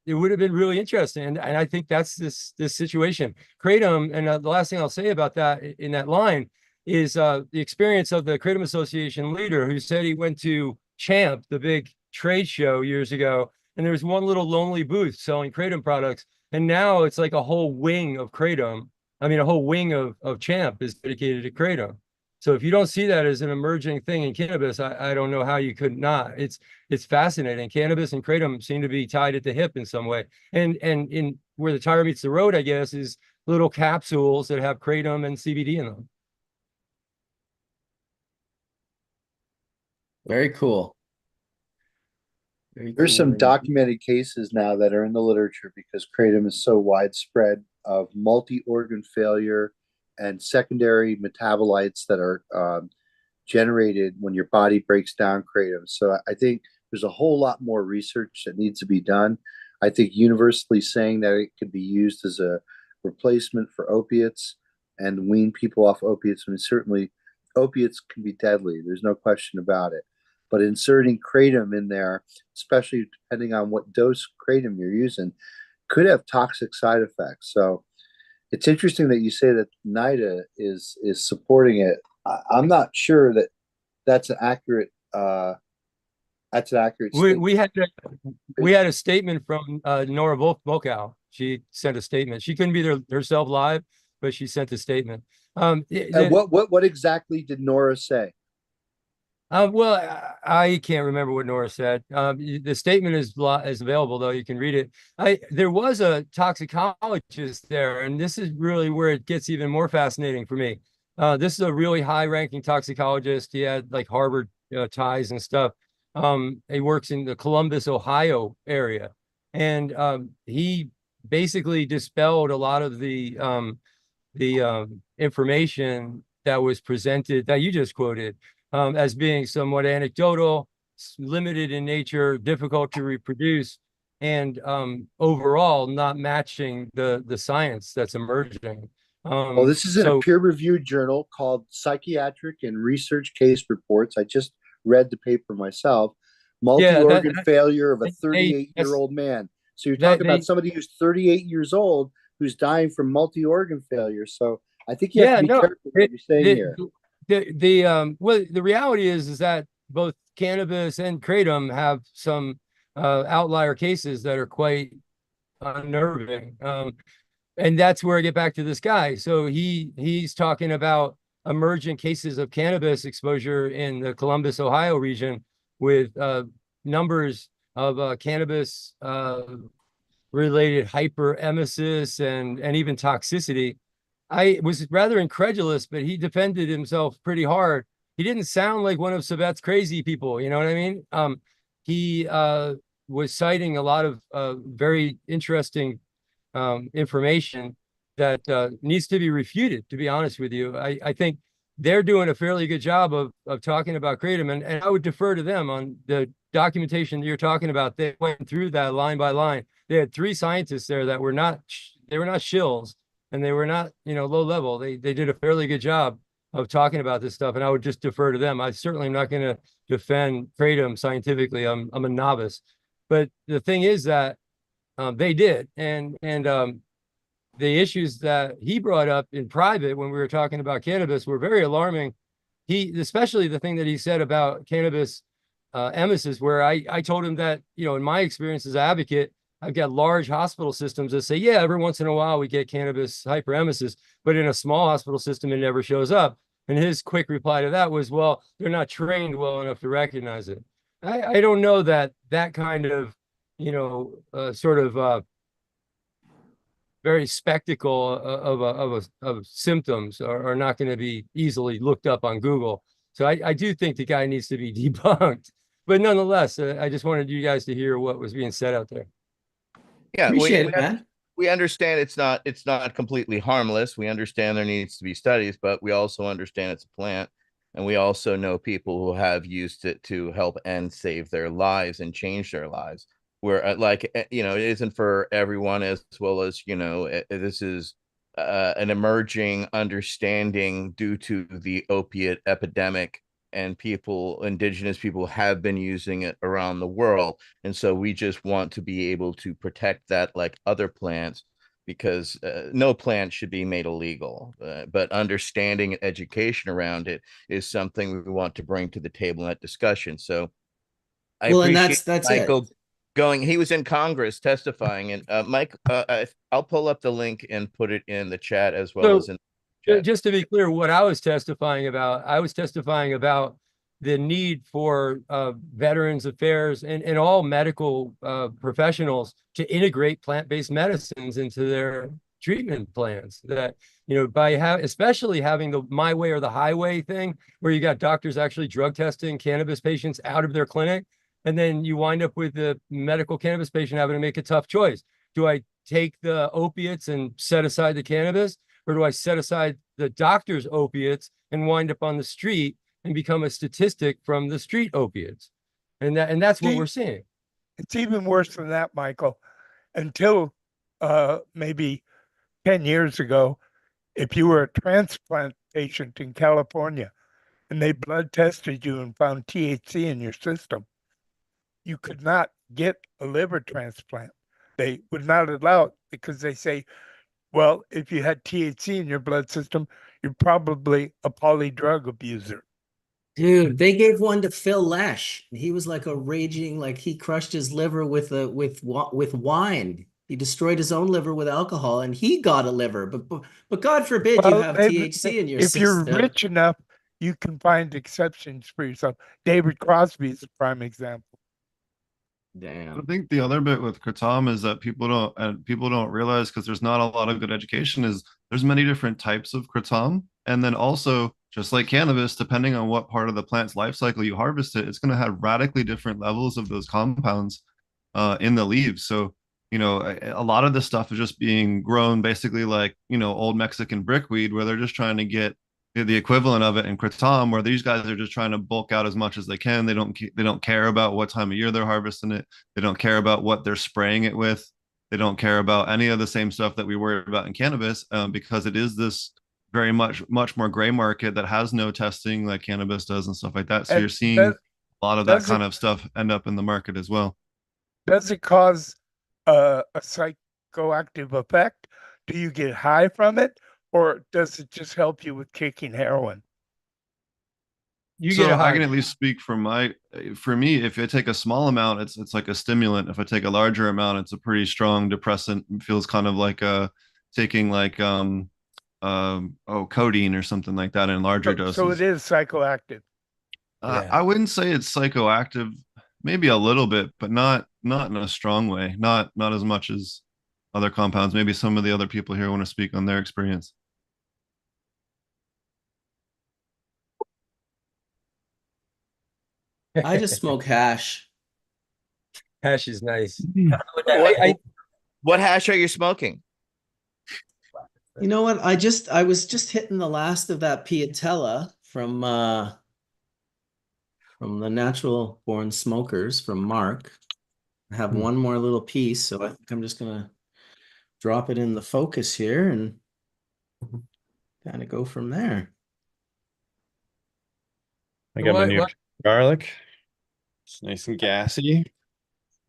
It would have been really interesting. And I think that's this situation. Kratom, and the last thing I'll say about that in that line is the experience of the Kratom Association leader who said he went to Champ, the big trade show years ago, and there was one little lonely booth selling Kratom products. And now it's like a whole wing of kratom. I mean, a whole wing of Champ is dedicated to kratom. So if you don't see that as an emerging thing in cannabis, I don't know how you could not. It's fascinating. Cannabis and kratom seem to be tied at the hip in some way. And in where the tire meets the road, I guess, is little capsules that have kratom and CBD in them. Very cool. There's some documented cases now that are in the literature because kratom is so widespread of multi-organ failure and secondary metabolites that are generated when your body breaks down kratom. So I think there's a whole lot more research that needs to be done. I think universally saying that it could be used as a replacement for opiates and wean people off opiates. I mean, certainly opiates can be deadly. There's no question about it. But inserting kratom in there, especially depending on what dose kratom you're using, could have toxic side effects. So it's interesting that you say that NIDA is supporting it. I'm not sure that that's an accurate. That's an accurate. We had a statement from Nora Volkow. She sent a statement. She couldn't be there herself live, but she sent a statement. What exactly did Nora say? Well, I can't remember what Nora said. The statement is available, though. You can read it. There was a toxicologist there, and this is really where it gets even more fascinating for me. This is a really high-ranking toxicologist. He had like Harvard ties and stuff. He works in the Columbus, Ohio area, and he basically dispelled a lot of the information that was presented that you just quoted. As being somewhat anecdotal, limited in nature, difficult to reproduce, and overall not matching the science that's emerging. Well, this is in a peer-reviewed journal called Psychiatric and Research Case Reports. I just read the paper myself. Multi-organ failure of a 38-year-old man. So you're talking about somebody who's 38 years old who's dying from multi-organ failure. So I think you have to be careful what you're saying here. The reality is that both cannabis and kratom have some outlier cases that are quite unnerving, and that's where I get back to this guy. So he's talking about emergent cases of cannabis exposure in the Columbus, Ohio region with numbers of cannabis related hyperemesis and even toxicity. I was rather incredulous, but he defended himself pretty hard. He didn't sound like one of Savet's crazy people. You know what I mean? He was citing a lot of very interesting information that needs to be refuted, to be honest with you. I think they're doing a fairly good job of talking about Kratom, and I would defer to them on the documentation that you're talking about. They went through that line by line. They had 3 scientists there that were not shills, and they were not, low level. They did a fairly good job of talking about this stuff, and I would just defer to them. I certainly am not going to defend Kratom scientifically. I'm a novice, but the thing is that they did, and the issues that he brought up in private when we were talking about cannabis were very alarming. Especially the thing that he said about cannabis emesis, where I told him that, in my experience as an advocate, I've got large hospital systems that say, yeah, every once in a while we get cannabis hyperemesis, but in a small hospital system, it never shows up. And his quick reply to that was, well, they're not trained well enough to recognize it. I don't know that kind of, sort of very spectacle of symptoms are not going to be easily looked up on Google. So I do think the guy needs to be debunked. But nonetheless, I just wanted you guys to hear what was being said out there. Yeah, Appreciate it, man. We understand it's not completely harmless. We understand there needs to be studies, but we also understand it's a plant, and we also know people who have used it to help and save their lives and change their lives. Where it isn't for everyone, as well as this is an emerging understanding due to the opiate epidemic, and indigenous people have been using it around the world, and so we just want to be able to protect that like other plants, because no plant should be made illegal, but understanding and education around it is something we want to bring to the table in that discussion. So I appreciate that's Michael it. he was in Congress testifying, and Mike, I'll pull up the link and put it in the chat as well as in the chat. Just to be clear, what I was testifying about the need for Veterans Affairs and all medical professionals to integrate plant-based medicines into their treatment plans. That, especially having the my way or the highway thing, where you got doctors actually drug testing cannabis patients out of their clinic, and then you wind up with the medical cannabis patient having to make a tough choice. Do I take the opiates and set aside the cannabis, or do I set aside the doctor's opiates and wind up on the street and become a statistic from the street opiates? And that's what we're seeing. It's even worse than that, Michael. Until maybe 10 years ago, if you were a transplant patient in California and they blood tested you and found THC in your system, you could not get a liver transplant. They would not allow it because they say, well, if you had THC in your blood system, you're probably a polydrug abuser. Dude, they gave one to Phil Lesh. He was like a raging, like he crushed his liver with wine. He destroyed his own liver with alcohol, and he got a liver. But God forbid you have THC in your system. If you're rich enough, you can find exceptions for yourself. David Crosby is a prime example. Damn. I think the other bit with Kratom is that people don't realize, because there's not a lot of good education, is there's many different types of Kratom, and then also, just like cannabis, depending on what part of the plant's life cycle you harvest it, it's going to have radically different levels of those compounds in the leaves. So a lot of this stuff is just being grown basically like old Mexican brickweed, where they're just trying to get the equivalent of it in Kratom, where these guys are just trying to bulk out as much as they can. They don't care about what time of year they're harvesting it. They don't care about what they're spraying it with. They don't care about any of the same stuff that we worry about in cannabis, because it is this very much more gray market that has no testing like cannabis does and stuff like that. So you're seeing a lot of that kind of stuff end up in the market as well. Does it cause a psychoactive effect? Do you get high from it? Or does it just help you with kicking heroin? I can at least speak for me, if I take a small amount, it's like a stimulant. If I take a larger amount, it's a pretty strong depressant. It feels kind of like taking like codeine or something like that in larger doses. So it is psychoactive. I wouldn't say it's psychoactive, maybe a little bit, but not in a strong way. Not as much as other compounds. Maybe some of the other people here want to speak on their experience. I just smoke hash. Hash is nice. What hash are you smoking? You know what? I was just hitting the last of that Piatella from the Natural Born Smokers from Mark. I have one more little piece, so I think I'm just gonna drop it in the focus here and kind of go from there. I got my new garlic. It's nice and gassy.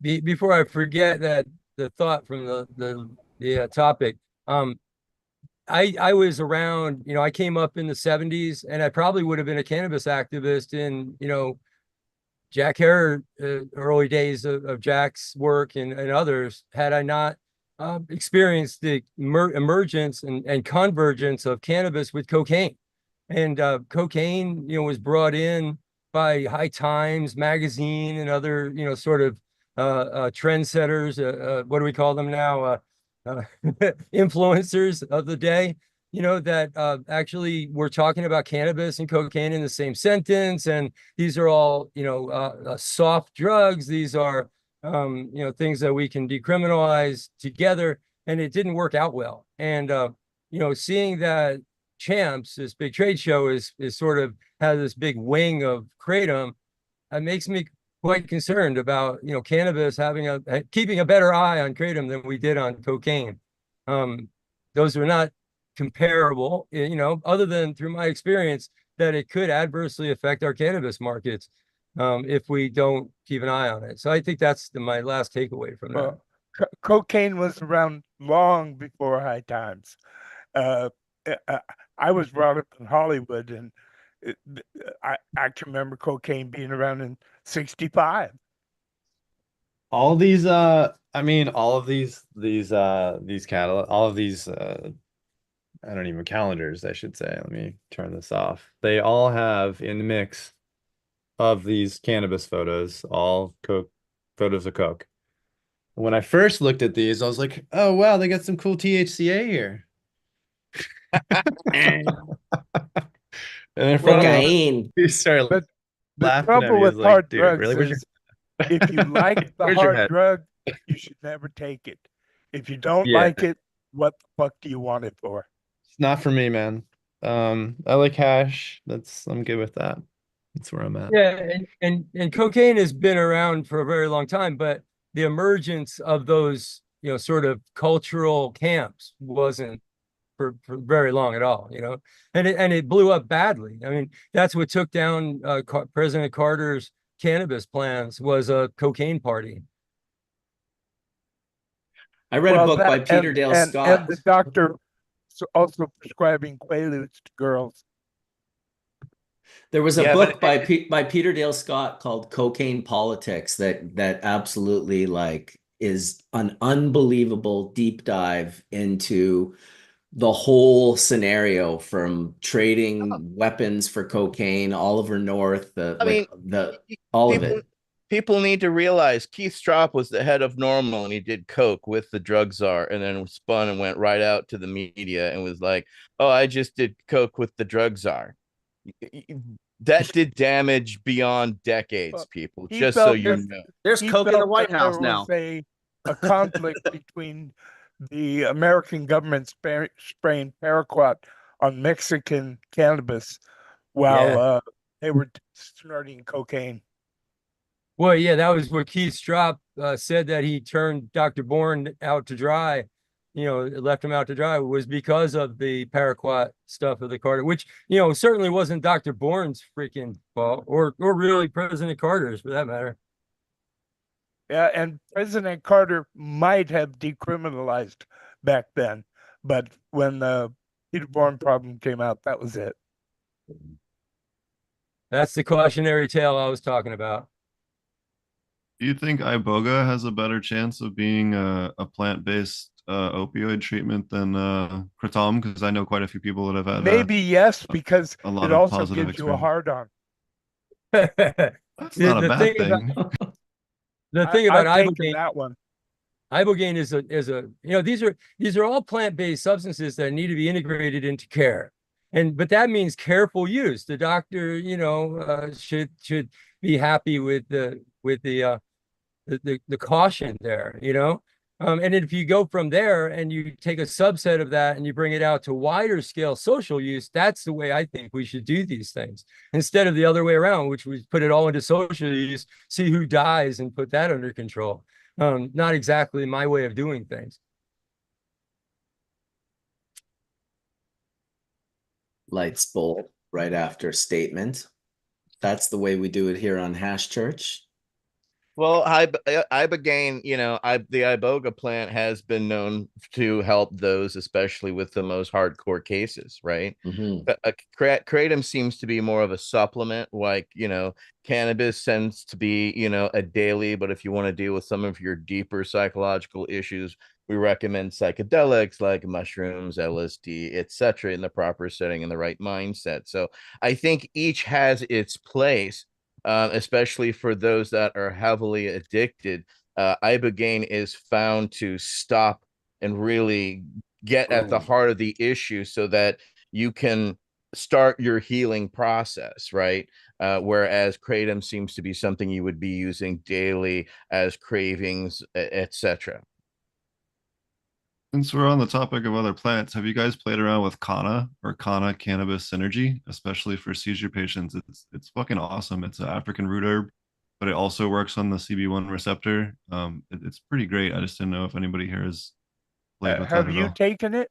Before I forget that the thought from the topic, I was around, I came up in the 70s, and I probably would have been a cannabis activist in, Jack Herer, early days of Jack's work and others, had I not experienced the emergence and convergence of cannabis with cocaine. And cocaine, was brought in by High Times magazine and other, sort of trendsetters. What do we call them now? Influencers of the day, that actually we're talking about cannabis and cocaine in the same sentence. And these are all, soft drugs. These are, things that we can decriminalize together. And it didn't work out well. And, seeing that Champs, this big trade show, is sort of has this big wing of Kratom, it makes me quite concerned about, cannabis keeping a better eye on Kratom than we did on cocaine. Those are not comparable, other than through my experience that it could adversely affect our cannabis markets if we don't keep an eye on it. So I think that's my last takeaway from that. Cocaine was around long before High Times. I was brought up in Hollywood, and I can remember cocaine being around in 65. All these all of these catalog, all of these I don't even calendars, I should say. Let me turn this off. They all have in the mix of these cannabis photos, all coke photos of coke. When I first looked at these, I was like, oh wow, they got some cool THCA here. And then cocaine. You started The laughing trouble at me. with Like, hard dude, drugs really? is if you like the Where's your hard head? drug, you should never take it. If you don't like it, what the fuck do you want it for? It's not for me, man. I like hash. I'm good with that. That's where I'm at. Yeah, and cocaine has been around for a very long time, but the emergence of those, sort of cultural camps wasn't for very long at all, and it blew up badly. I mean, that's what took down President Carter's cannabis plans, was a cocaine party. I read a book by Peter Dale Scott. And the doctor also prescribing Quaaludes to girls. There was a book by Peter Dale Scott called Cocaine Politics that absolutely is an unbelievable deep dive into the whole scenario, from trading weapons for cocaine, Oliver North, all of it. People need to realize Keith Stroup was the head of Normal, and he did coke with the drug czar, and then spun and went right out to the media and was like, oh, I just did coke with the drug czar. That did damage beyond decades, people. Just so you know. There's coke in the White House now. There was a conflict between the American government spraying paraquat on Mexican cannabis while they were snorting cocaine. Well, yeah, that was what Keith Stroup said, that he turned Dr. Bourne out to dry, left him out to dry, was because of the paraquat stuff of the Carter, which, certainly wasn't Dr. Bourne's freaking fault, or really President Carter's, for that matter. Yeah, and President Carter might have decriminalized back then, but when the Peter Bourne problem came out, that was it. That's the cautionary tale I was talking about. Do you think iboga has a better chance of being a plant-based opioid treatment than Kratom? Because I know quite a few people that have had maybe yes, because a lot it of also positive gives you a hard-on. That's not a bad thing. The thing about ibogaine, that one. Ibogaine is these are all plant-based substances that need to be integrated into care, but that means careful use. The doctor, should be happy with the caution there, And if you go from there and you take a subset of that and you bring it out to wider scale social use, that's the way I think we should do these things, instead of the other way around, which we put it all into social use, see who dies and put that under control. Not exactly my way of doing things. Lights bulb right after statement. That's the way we do it here on Hash Church. Well, ibogaine, the iboga plant has been known to help those, especially with the most hardcore cases, right? But kratom seems to be more of a supplement, like, cannabis tends to be, a daily, but if you want to deal with some of your deeper psychological issues, we recommend psychedelics like mushrooms, LSD, etc., in the proper setting, in the right mindset. So I think each has its place. Especially for those that are heavily addicted, ibogaine is found to stop and really get at the heart of the issue so that you can start your healing process, right? Whereas kratom seems to be something you would be using daily as cravings, etc. Since we're on the topic of other plants, have you guys played around with Kanna or Kanna cannabis synergy, especially for seizure patients? It's fucking awesome. It's an African root herb, but it also works on the CB1 receptor. It's pretty great. I just didn't know if anybody here has played with that Have at you all. taken it?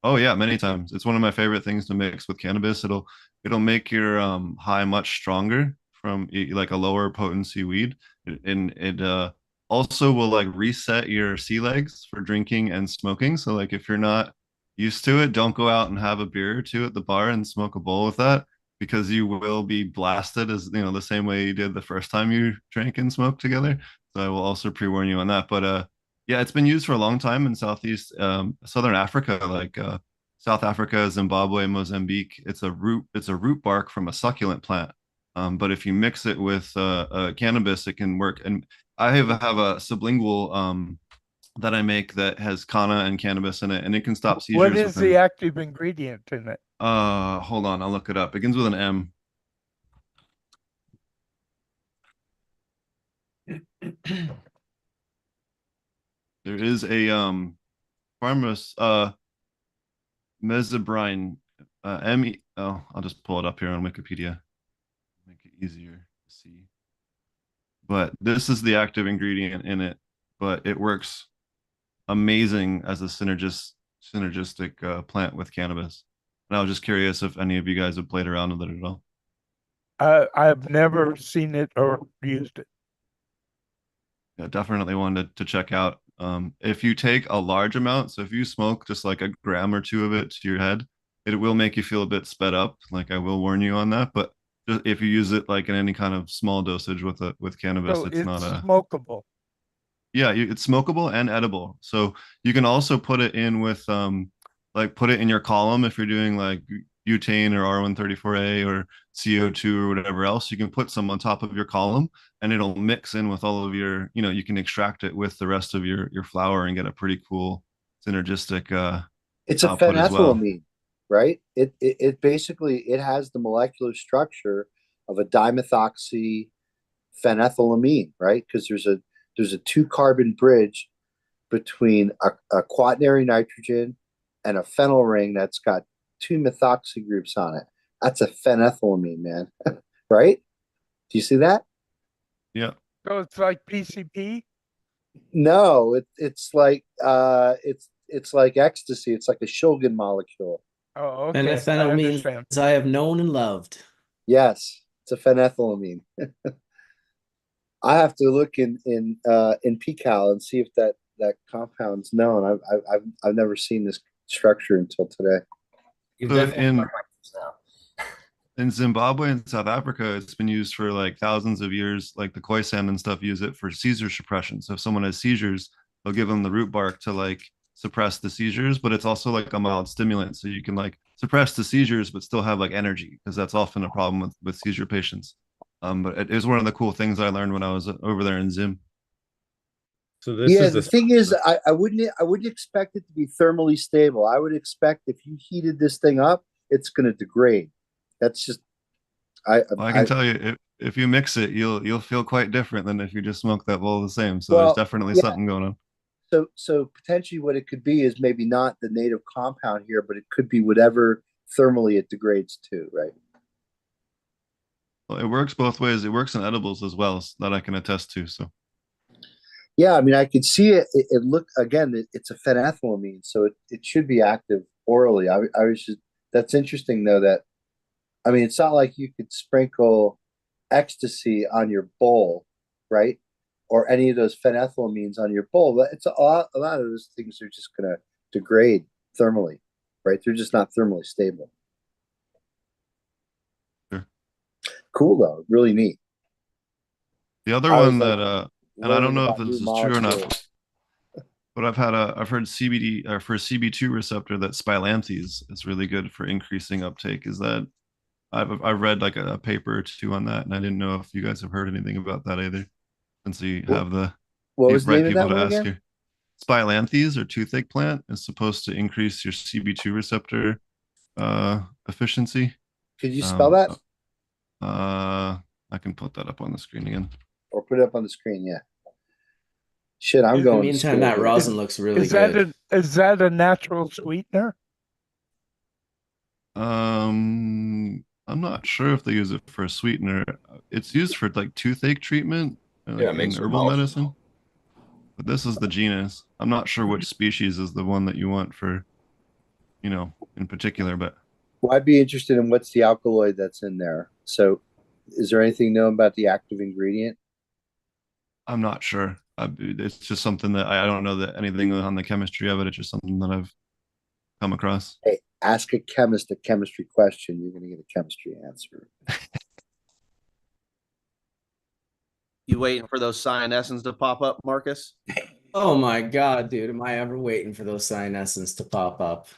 Oh yeah, many times. It's one of my favorite things to mix with cannabis. It'll make your high much stronger from like a lower potency weed, and it also will like reset your sea legs for drinking and smoking. So like if you're not used to it, don't go out and have a beer or two at the bar and smoke a bowl with that, because you will be blasted, as the same way you did the first time you drank and smoked together. So I will also pre-warn you on that. But yeah, it's been used for a long time in Southeast Southern Africa, like South Africa, Zimbabwe, Mozambique. It's a root bark from a succulent plant. But if you mix it with cannabis, it can work. And I have a sublingual that I make that has kanna and cannabis in it, and it can stop seizures. What is the active ingredient in it? Hold on, I'll look it up. It begins with an M. There is a mesobrine I'll just pull it up here on Wikipedia, make it easier to see. But this is the active ingredient in it, but it works amazing as a synergistic plant with cannabis. And I was just curious if any of you guys have played around with it at all. I've never seen it or used it. Yeah, definitely wanted to check out. If you take a large amount, so if you smoke just like a gram or two of it to your head, it will make you feel a bit sped up. Like, I will warn you on that. But if you use it like in any kind of small dosage with cannabis, So it's not smokable. Yeah, it's smokable and edible. So you can also put it in with like put it in your column if you're doing like butane or R134A or CO2 or whatever else. You can put some on top of your column, and it'll mix in with all of your, you can extract it with the rest of your flower and get a pretty cool synergistic it's a output as well. phenethylamine, right? It basically, it has the molecular structure of a dimethoxy phenethylamine, right? Because there's a 2-carbon bridge between a quaternary nitrogen and a phenyl ring that's got 2 methoxy groups on it. That's a phenethylamine, man. Right? Do you see that? Yeah. So it's like PCP? No, it's like ecstasy. It's like a Shulgin molecule. Oh, okay. Phenethylamines I have known and loved. Yes, it's a phenethylamine. I have to look in PCAL and see if that compound's known. I've never seen this structure until today. In Zimbabwe and South Africa, it's been used for like thousands of years. Like the Khoisan and stuff use it for seizure suppression. So if someone has seizures, they'll give them the root bark to like suppress the seizures, but it's also like a mild stimulant. So you can like suppress the seizures, but still have like energy, because that's often a problem with seizure patients. But it is one of the cool things I learned when I was over there in Zim. So the thing is, I wouldn't expect it to be thermally stable. I would expect if you heated this thing up, it's going to degrade. That's just I can tell you, if you mix it, you'll feel quite different than if you just smoke that bowl the same. So there's definitely something going on. So potentially what it could be is maybe not the native compound here, but it could be whatever thermally it degrades to, right? Well, it works both ways. It works in edibles as well, that I can attest to. So Yeah, I mean, I could see it. It look again. It's a phenethylamine, so it should be active orally. I was just that's interesting though. That I mean, it's not like you could sprinkle ecstasy on your bowl, right? Or any of those phenethylamines on your bowl. But it's a lot of those things are just going to degrade thermally, right? They're just not thermally stable. Sure. Cool though, really neat. The other I was one like that and I don't learning know if about this new is true or not, molecules. but I've heard CBD or for CB2 receptor that spilanthes is really good for increasing uptake. Is that I've read like a paper or two on that, and I didn't know if you guys have heard anything about that either, since you have the What was the right name of people that to one ask again? here. Spilanthes or toothache plant is supposed to increase your CB2 receptor efficiency. Could you spell that? I can put that up on the screen again. Or put it up on the screen, yeah. Shit, I'm In the going to meantime, school that here. rosin looks really Is that good. is that a natural sweetener? I'm not sure if they use it for a sweetener. It's used for like toothache treatment, like Yeah, it makes in your herbal mouth medicine. But this is the genus. I'm not sure which species is the one that you want for, in particular, but Well, I'd be interested in what's the alkaloid that's in there. So is there anything known about the active ingredient? I'm not sure. It's just something that I don't know that anything on the chemistry of it. It's just something that I've come across. Hey, ask a chemist a chemistry question. You're going to get a chemistry answer. You waiting for those cyanescens to pop up, Marcus? Oh my God, dude. Am I ever waiting for those cyanescens to pop up?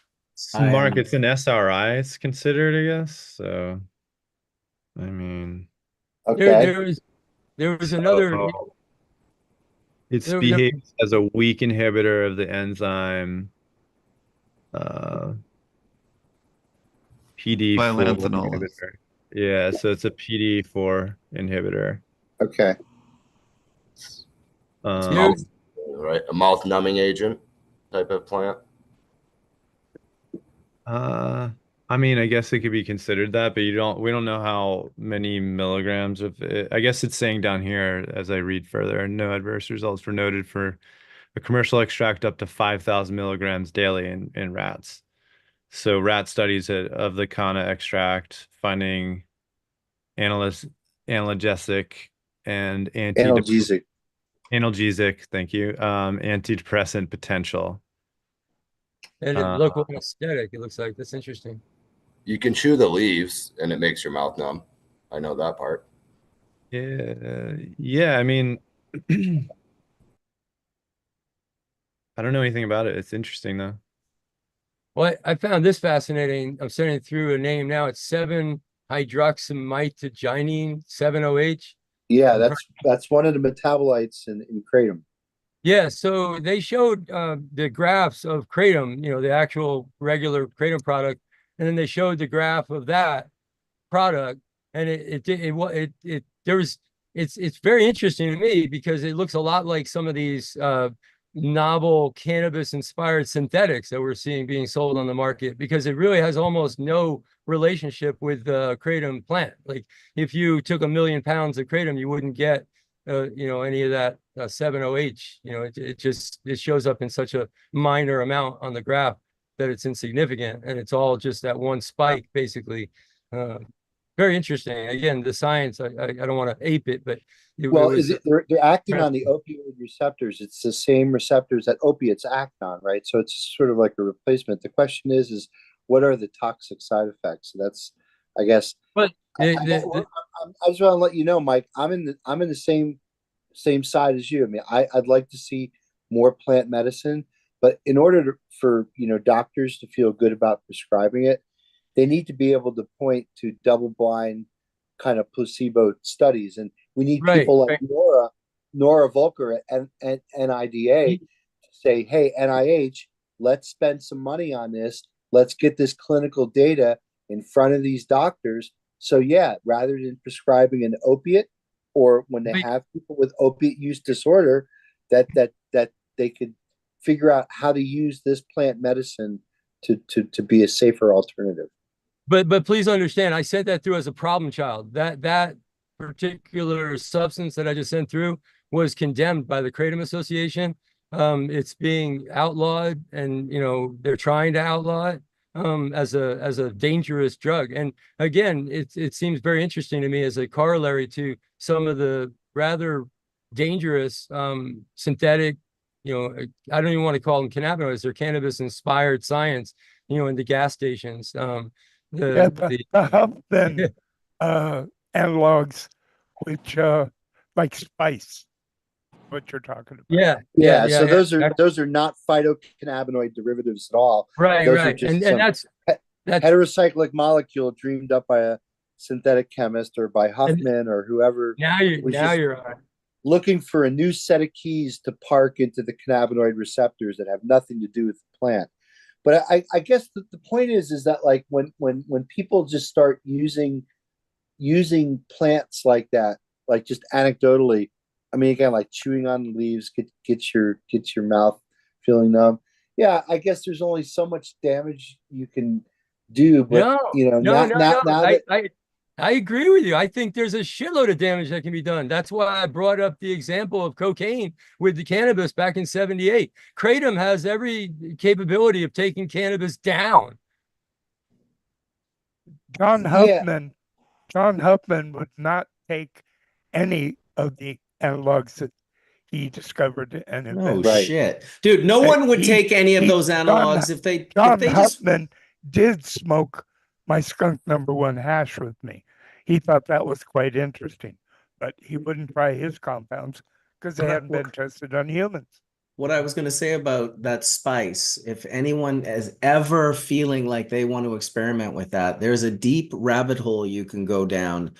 Mark, it's an SRI, it's considered, I guess. So, I mean, Okay. There was another. it There- behaves as a weak inhibitor of the enzyme PD4 Biolanthanol. inhibitor. Yeah, so it's a PD4 inhibitor. Okay. there- Right, a mouth numbing agent type of plant. I mean, I guess it could be considered that, but we don't know how many milligrams of it. I guess it's saying down here as I read further, no adverse results were noted for a commercial extract up to 5,000 milligrams daily in rats. So rat studies of the Kana extract finding analgesic and Analgesic. analgesic, thank you, antidepressant potential. and it look aesthetic. It looks like that's interesting. You can chew the leaves and it makes your mouth numb. I know that part. Yeah, I mean, I don't know anything about it. It's interesting though. Well, I found this fascinating. I'm sending through a name now. It's 7-hydroxymitogenine 7-OH. Yeah, that's one of the metabolites in kratom. Yeah, so they showed the graphs of kratom, the actual regular kratom product, and then they showed the graph of that product, and it's very interesting to me because it looks a lot like some of these novel cannabis inspired synthetics that we're seeing being sold on the market, because it really has almost no relationship with the kratom plant. Like if you took 1,000,000 pounds of kratom, you wouldn't get any of that 7-OH. It shows up in such a minor amount on the graph that it's insignificant, and it's all just that one spike basically. Very interesting. Again, the science, I don't want to ape it, but they're acting on the opioid receptors. It's the same receptors that opiates act on, right? So it's sort of like a replacement. The question is what are the toxic side effects? So that's, I guess. But I just want to let you know, Mike, I'm in the same side as you. I mean, I'd like to see more plant medicine, but in order for doctors to feel good about prescribing it, they need to be able to point to double-blind kind of placebo studies, and we need people like Nora Volker and NIDA to say, "Hey, NIH, let's spend some money on this. Let's get this clinical data in front of these doctors." So yeah, rather than prescribing an opiate, or when they have people with opiate use disorder, that they could figure out how to use this plant medicine to be a safer alternative. But please understand, I sent that through as a problem child. That particular substance that I just sent through was condemned by the Kratom Association. It's being outlawed, and they're trying to outlaw it as a dangerous drug. And again, it seems very interesting to me as a corollary to some of the rather dangerous synthetic, I don't even want to call them cannabinoids, they're cannabis inspired science, in the gas stations. The Huffman analogs, which like spice, what you're talking about. Yeah. So those are not phytocannabinoid derivatives at all. Right, those right. Are just And that's heterocyclic molecule dreamed up by a synthetic chemist or by Huffman or whoever. Now you're on. Looking for a new set of keys to park into the cannabinoid receptors that have nothing to do with the plant. But I guess the point is that like when people just start using plants like that, like just anecdotally, I mean, again, like chewing on leaves gets your mouth feeling numb. Yeah, I guess there's only so much damage you can do, but I agree with you. I think there's a shitload of damage that can be done. That's why I brought up the example of cocaine with the cannabis back in '78. Kratom has every capability of taking cannabis down. John Huffman would not take any of the analogs that he discovered and invented. Oh shit, dude! No one would take any of those analogs if they. John Huffman did smoke my skunk #1 hash with me. He thought that was quite interesting, but he wouldn't try his compounds because they hadn't been tested on humans. What I was going to say about that spice, if anyone is ever feeling like they want to experiment with that, there's a deep rabbit hole you can go down.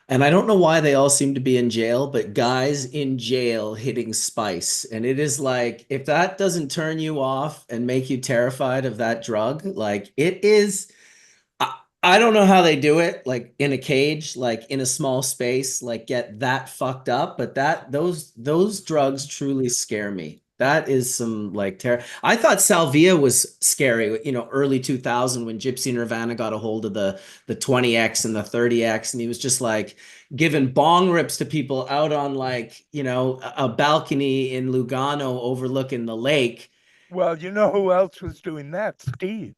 And I don't know why they all seem to be in jail, but guys in jail hitting spice. And it is like, if that doesn't turn you off and make you terrified of that drug, like it is, I don't know how they do it, like in a cage, like in a small space, like get that fucked up. But those drugs truly scare me. That is some like terror. I thought Salvia was scary, early 2000 when Gypsy Nirvana got a hold of the 20X and the 30X, and he was just like giving bong rips to people out on like, a balcony in Lugano overlooking the lake. Well, you know who else was doing that? Steve.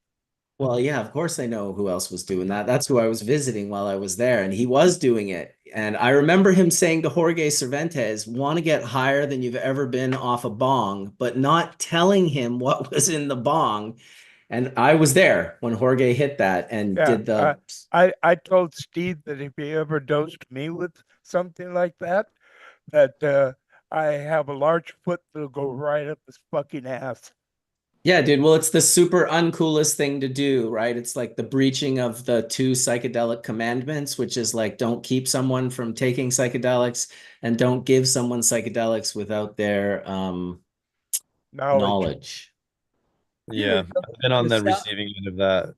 Well, yeah, of course I know who else was doing that. That's who I was visiting while I was there, and he was doing it. And I remember him saying to Jorge Cervantes, want to get higher than you've ever been off a bong, but not telling him what was in the bong. And I was there when Jorge hit that and did the... I told Steve that if he ever dosed me with something like that, that I have a large foot that'll go right up his fucking ass. Yeah, dude. Well, it's the super uncoolest thing to do, right? It's like the breaching of the 2 psychedelic commandments, which is like, don't keep someone from taking psychedelics and don't give someone psychedelics without their knowledge. Yeah, I've been on the receiving end of that.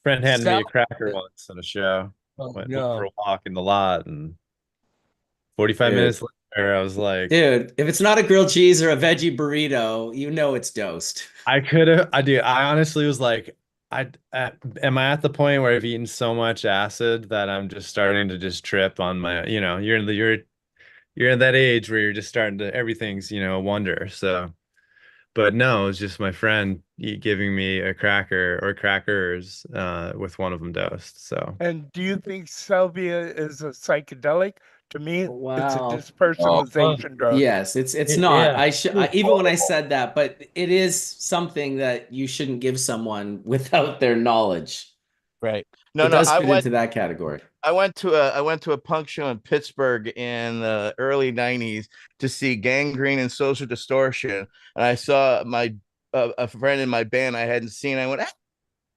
Friend handed me a cracker once on a show. Went for a walk in the lot, and 45 minutes later, I was like, dude, if it's not a grilled cheese or a veggie burrito, it's dosed. I honestly was like, am I at the point where I've eaten so much acid that I'm just starting to just trip on my, you're at that age where you're just starting to, everything's, a wonder. So, but no, it was just my friend giving me a cracker or crackers with one of them dosed. So, and do you think salvia is a psychedelic? To me, it's a dispersonalization drug. Yes, it's not. I even when I said that, but it is something that you shouldn't give someone without their knowledge. Right. It does fit into that category. I went to a punk show in Pittsburgh in the early '90s to see Gangrene and Social Distortion, and I saw a friend in my band I hadn't seen. I went,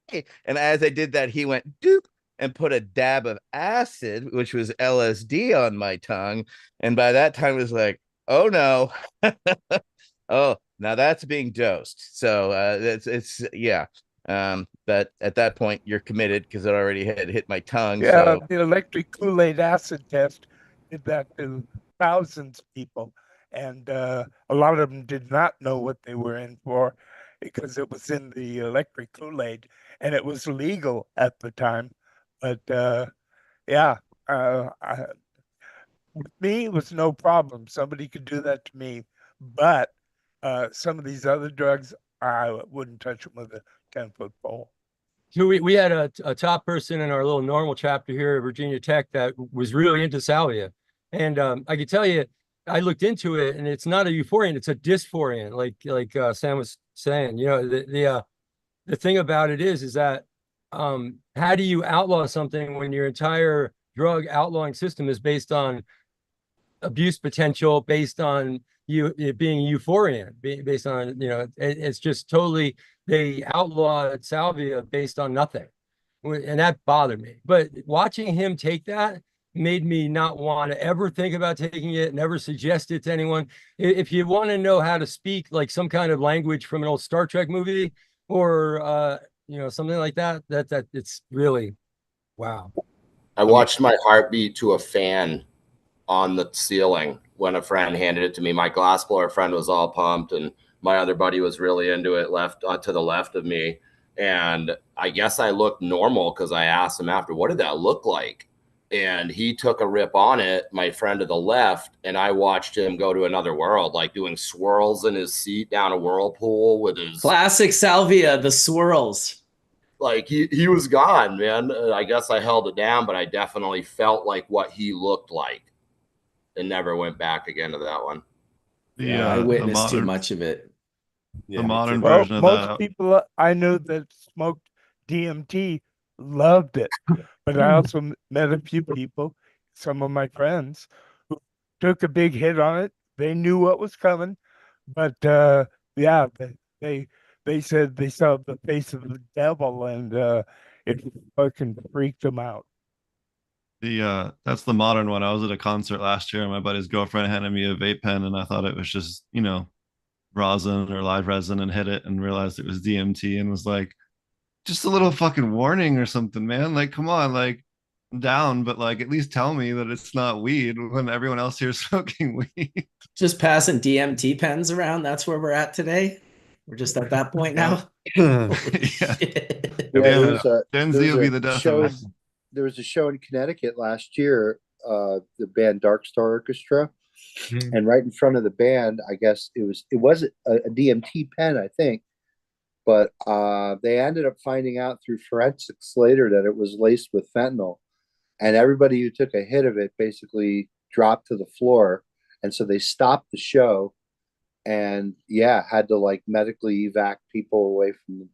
hey, and as I did that, he went doop and put a dab of acid, which was LSD, on my tongue, and by that time it was like, oh no, oh, now that's being dosed. So it's yeah. But at that point you're committed because it already had hit my tongue. Yeah, so. the electric Kool-Aid acid test did that to thousands of people, and a lot of them did not know what they were in for because it was in the electric Kool-Aid, and it was legal at the time. But yeah, with me, it was no problem. Somebody could do that to me. But some of these other drugs, I wouldn't touch them with a 10-foot pole. So we had a top person in our little normal chapter here at Virginia Tech that was really into salvia. And I can tell you, I looked into it, and it's not a euphoriant, it's a dysphoriant, like Sam was saying. You know, the thing about it is that how do you outlaw something when your entire drug outlawing system is based on abuse potential, based on it being euphoriant, based on, you know, it's just totally, they outlawed salvia based on nothing. And that bothered me. But watching him take that made me not want to ever think about taking it, never suggest it to anyone. If you want to know how to speak like some kind of language from an old Star Trek movie, or you know, something like that, that it's really, wow. I watched my heartbeat to a fan on the ceiling when a friend handed it to me. My glassblower friend was all pumped, and my other buddy was really into it, left to the left of me. And I guess I looked normal because I asked him after, what did that look like? And he took a rip on it, my friend to the left, and I watched him go to another world, like doing swirls in his seat down a whirlpool with his classic salvia, the swirls. Like he was gone, man. I guess I held it down, but I definitely felt like what he looked like, and never went back again to that one. Yeah, I witnessed too much of it. The modern version of most that. people I knew that smoked DMT loved it, but I also met a few people, some of my friends, who took a big hit on it. They knew what was coming, but yeah, they said they saw the face of the devil, and it fucking freaked them out. That's the modern one. I was at a concert last year, and my buddy's girlfriend handed me a vape pen, and I thought it was just, you know, rosin or live resin, and hit it and realized it was DMT, and was like, just a little fucking warning or something, man. Like, come on, like, I'm down, but like, at least tell me that it's not weed when everyone else here is smoking weed. Just passing DMT pens around. That's where we're at today. We're just at that point now. Yeah. Gen Z will be the death of us. There was a show in Connecticut last year, the band Dark Star Orchestra, and right in front of the band, I guess it was a DMT pen, I think, but they ended up finding out through forensics later that it was laced with fentanyl, and everybody who took a hit of it basically dropped to the floor, and so they stopped the show, and had to like medically evac people away from the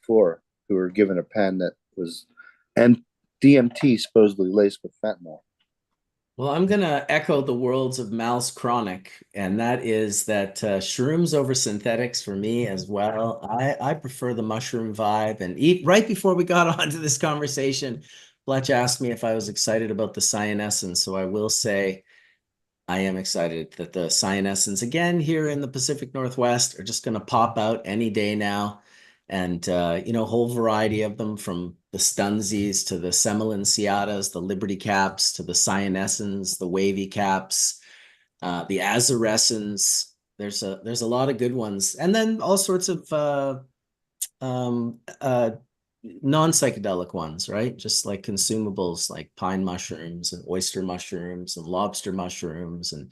floor who were given a pen that was DMT supposedly laced with fentanyl. Well, I'm going to echo the words of Mal's Chronic, and that is that shrooms over synthetics for me as well. I prefer the mushroom vibe. And right before we got onto this conversation, Fletch asked me if I was excited about the cyanescence. So I will say I am excited that the cyanescence, again, here in the Pacific Northwest, are just going to pop out any day now. And, you know, a whole variety of them, from the Stunsies to the Semolinciatas, the Liberty Caps, to the Cyanescens, the Wavy Caps, the Azarescens. There's a lot of good ones. And then all sorts of non-psychedelic ones, right? Just like consumables like pine mushrooms and oyster mushrooms and lobster mushrooms and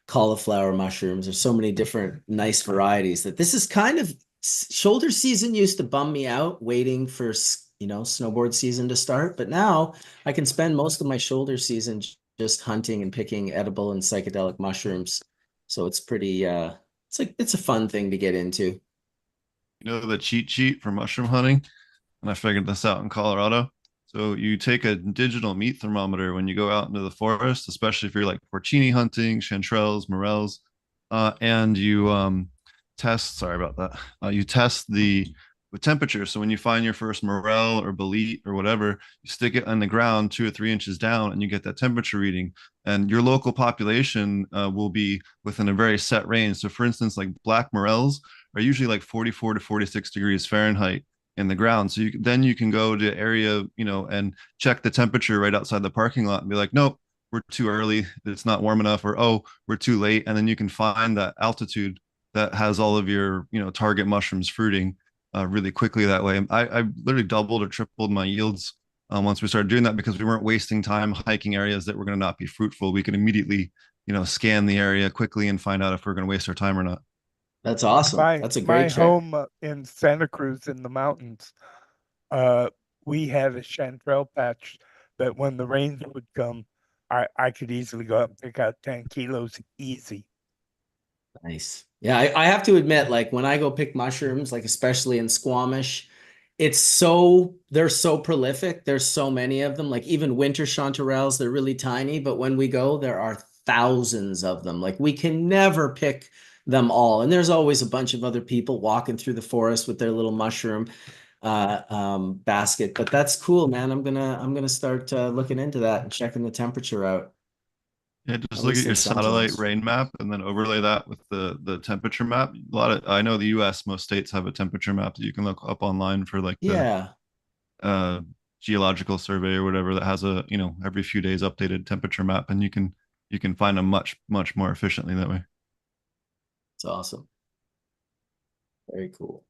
cauliflower mushrooms. There's so many different nice varieties that this is kind of... Shoulder season used to bum me out waiting for, you know, snowboard season to start, but now I can spend most of my shoulder season just hunting and picking edible and psychedelic mushrooms. So it's pretty it's a fun thing to get into. You know the cheat sheet for mushroom hunting? And I figured this out in Colorado. So you take a digital meat thermometer when you go out into the forest, especially if you're like porcini hunting, chanterelles, morels, and you you test the temperature. So when you find your first morel or bolete or whatever, you stick it on the ground 2 or 3 inches down, and you get that temperature reading. And your local population will be within a very set range. So for instance, like black morels are usually like 44 to 46 degrees Fahrenheit in the ground. So then you can go to area, you know, and check the temperature right outside the parking lot and be like, nope, we're too early, it's not warm enough, or oh, we're too late. And then you can find that altitude that has all of your, target mushrooms fruiting really quickly that way. I literally doubled or tripled my yields once we started doing that, because we weren't wasting time hiking areas that were going to not be fruitful. We could immediately, scan the area quickly and find out if we're going to waste our time or not. That's awesome. That's a My great trick. home in Santa Cruz in the mountains, we had a chanterelle patch that when the rains would come, I could easily go up and pick out 10 kilos easy. Nice. Yeah, I have to admit, like when I go pick mushrooms, like especially in Squamish, they're so prolific. There's so many of them. Like even winter chanterelles, they're really tiny, but when we go, there are thousands of them. Like we can never pick them all. And there's always a bunch of other people walking through the forest with their little mushroom basket. But that's cool, man. I'm gonna start looking into that and checking the temperature out. Yeah, just At look least at your in some satellite zones. rain map and then overlay that with the temperature map. I know the US, most states have a temperature map that you can look up online for like Yeah. the geological survey or whatever that has a, every few days updated temperature map, and you can find them much more efficiently that way. It's awesome. Very cool.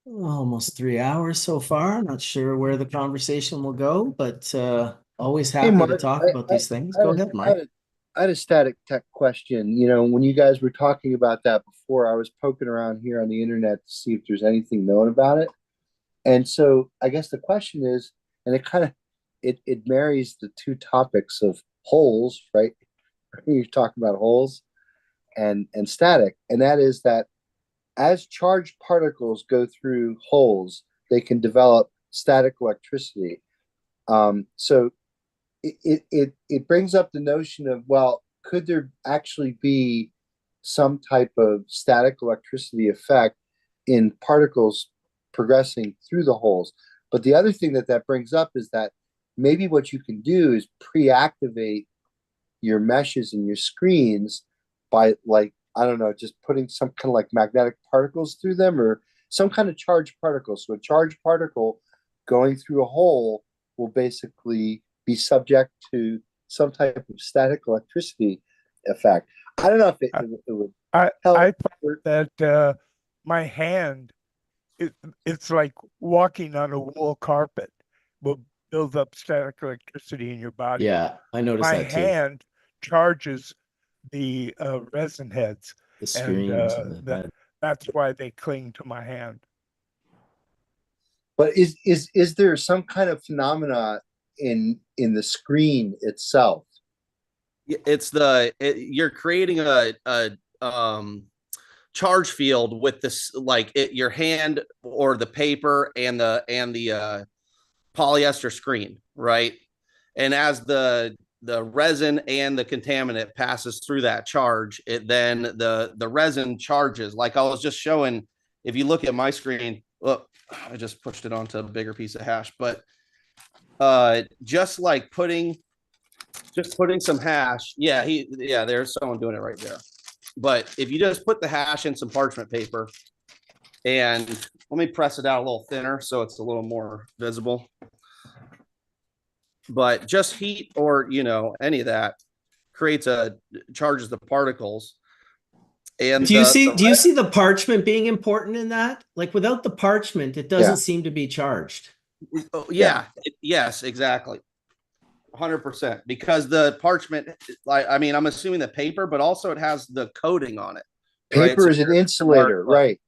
Almost 3 hours so far. Not sure where the conversation will go, but always Hey, happy to Mark, talk about these things. I Go had ahead, a- Mark. I had a Static Tek question. When you guys were talking about that before, I was poking around here on the internet to see if there's anything known about it. And so I guess the question is, and it marries the two topics of holes, right? You're talking about holes and static, and that is that as charged particles go through holes, they can develop static electricity. So it brings up the notion of, well, could there actually be some type of static electricity effect in particles progressing through the holes? But the other thing that brings up is that maybe what you can do is pre-activate your meshes and your screens by, like, I don't know, just putting some kind of like magnetic particles through them or some kind of charged particle. So a charged particle going through a hole will basically be subject to some type of static electricity effect. I don't know if it would help. I thought that my hand, it's like walking on a wool carpet, will build up static electricity in your body. Yeah, I noticed My that too. hand charges the resin heads, The screens and and the that's why they cling to my hand. But is there some kind of phenomena in the screen itself? It's you're creating a charge field with this, like your hand or the paper and the polyester screen, right? And as the resin and the contaminant passes through that charge, it then the resin charges. Like I was just showing, if you look at my screen, look, I just pushed it onto a bigger piece of hash, but just like putting some hash. Yeah, there's someone doing it right there. But if you just put the hash in some parchment paper, and let me press it out a little thinner so it's a little more visible. But just heat or any of that charges the particles. And do you see the parchment being important in that? Like without the parchment, it doesn't seem to be charged. Yes, exactly. 100%, because the parchment, I'm assuming the paper, but also it has the coating on it. Paper right? is an insulator, right?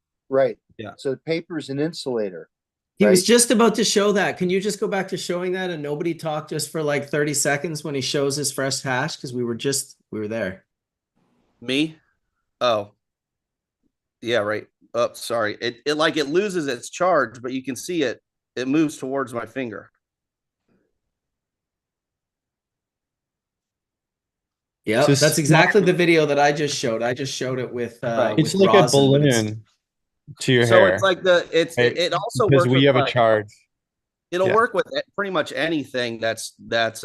Yeah. So the paper is an insulator. He was just about to show that. Can you just go back to showing that and nobody talked just for like 30 seconds when he shows his fresh hash? Because we were there. Me? Oh. Yeah, right. Oh, sorry. It loses its charge, but you can see it moves towards my finger. Yeah, that's exactly the video that I just showed. I just showed it with it's with like rosin, a balloon to your hair. So it's like it also because works we with have a charge. It'll work with pretty much anything that's like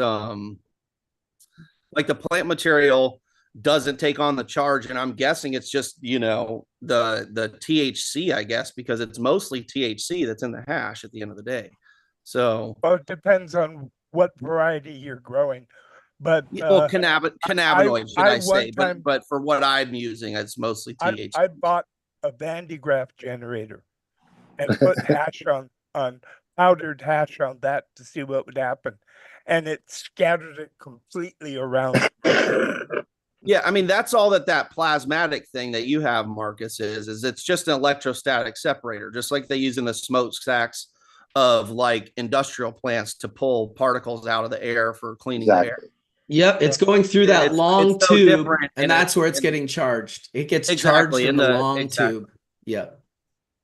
the plant material doesn't take on the charge, and I'm guessing it's just the THC, I guess, because it's mostly THC that's in the hash at the end of the day. So well, it depends on what variety you're growing. But Well, cannabinoid, should I I say? one time But for what I'm using, it's mostly THC. I bought a Van Graph generator and put hash on powdered hash on that to see what would happen, and it scattered it completely around. Yeah, I mean that's all that plasmatic thing that you have, Marcus, is it's just an electrostatic separator, just like they use in the smokestacks of like industrial plants to pull particles out of the air for cleaning the air. Yep, it's going through that long so tube, different and that's where it's getting charged. It gets charged Exactly, from in the the- long exactly. tube. Yep.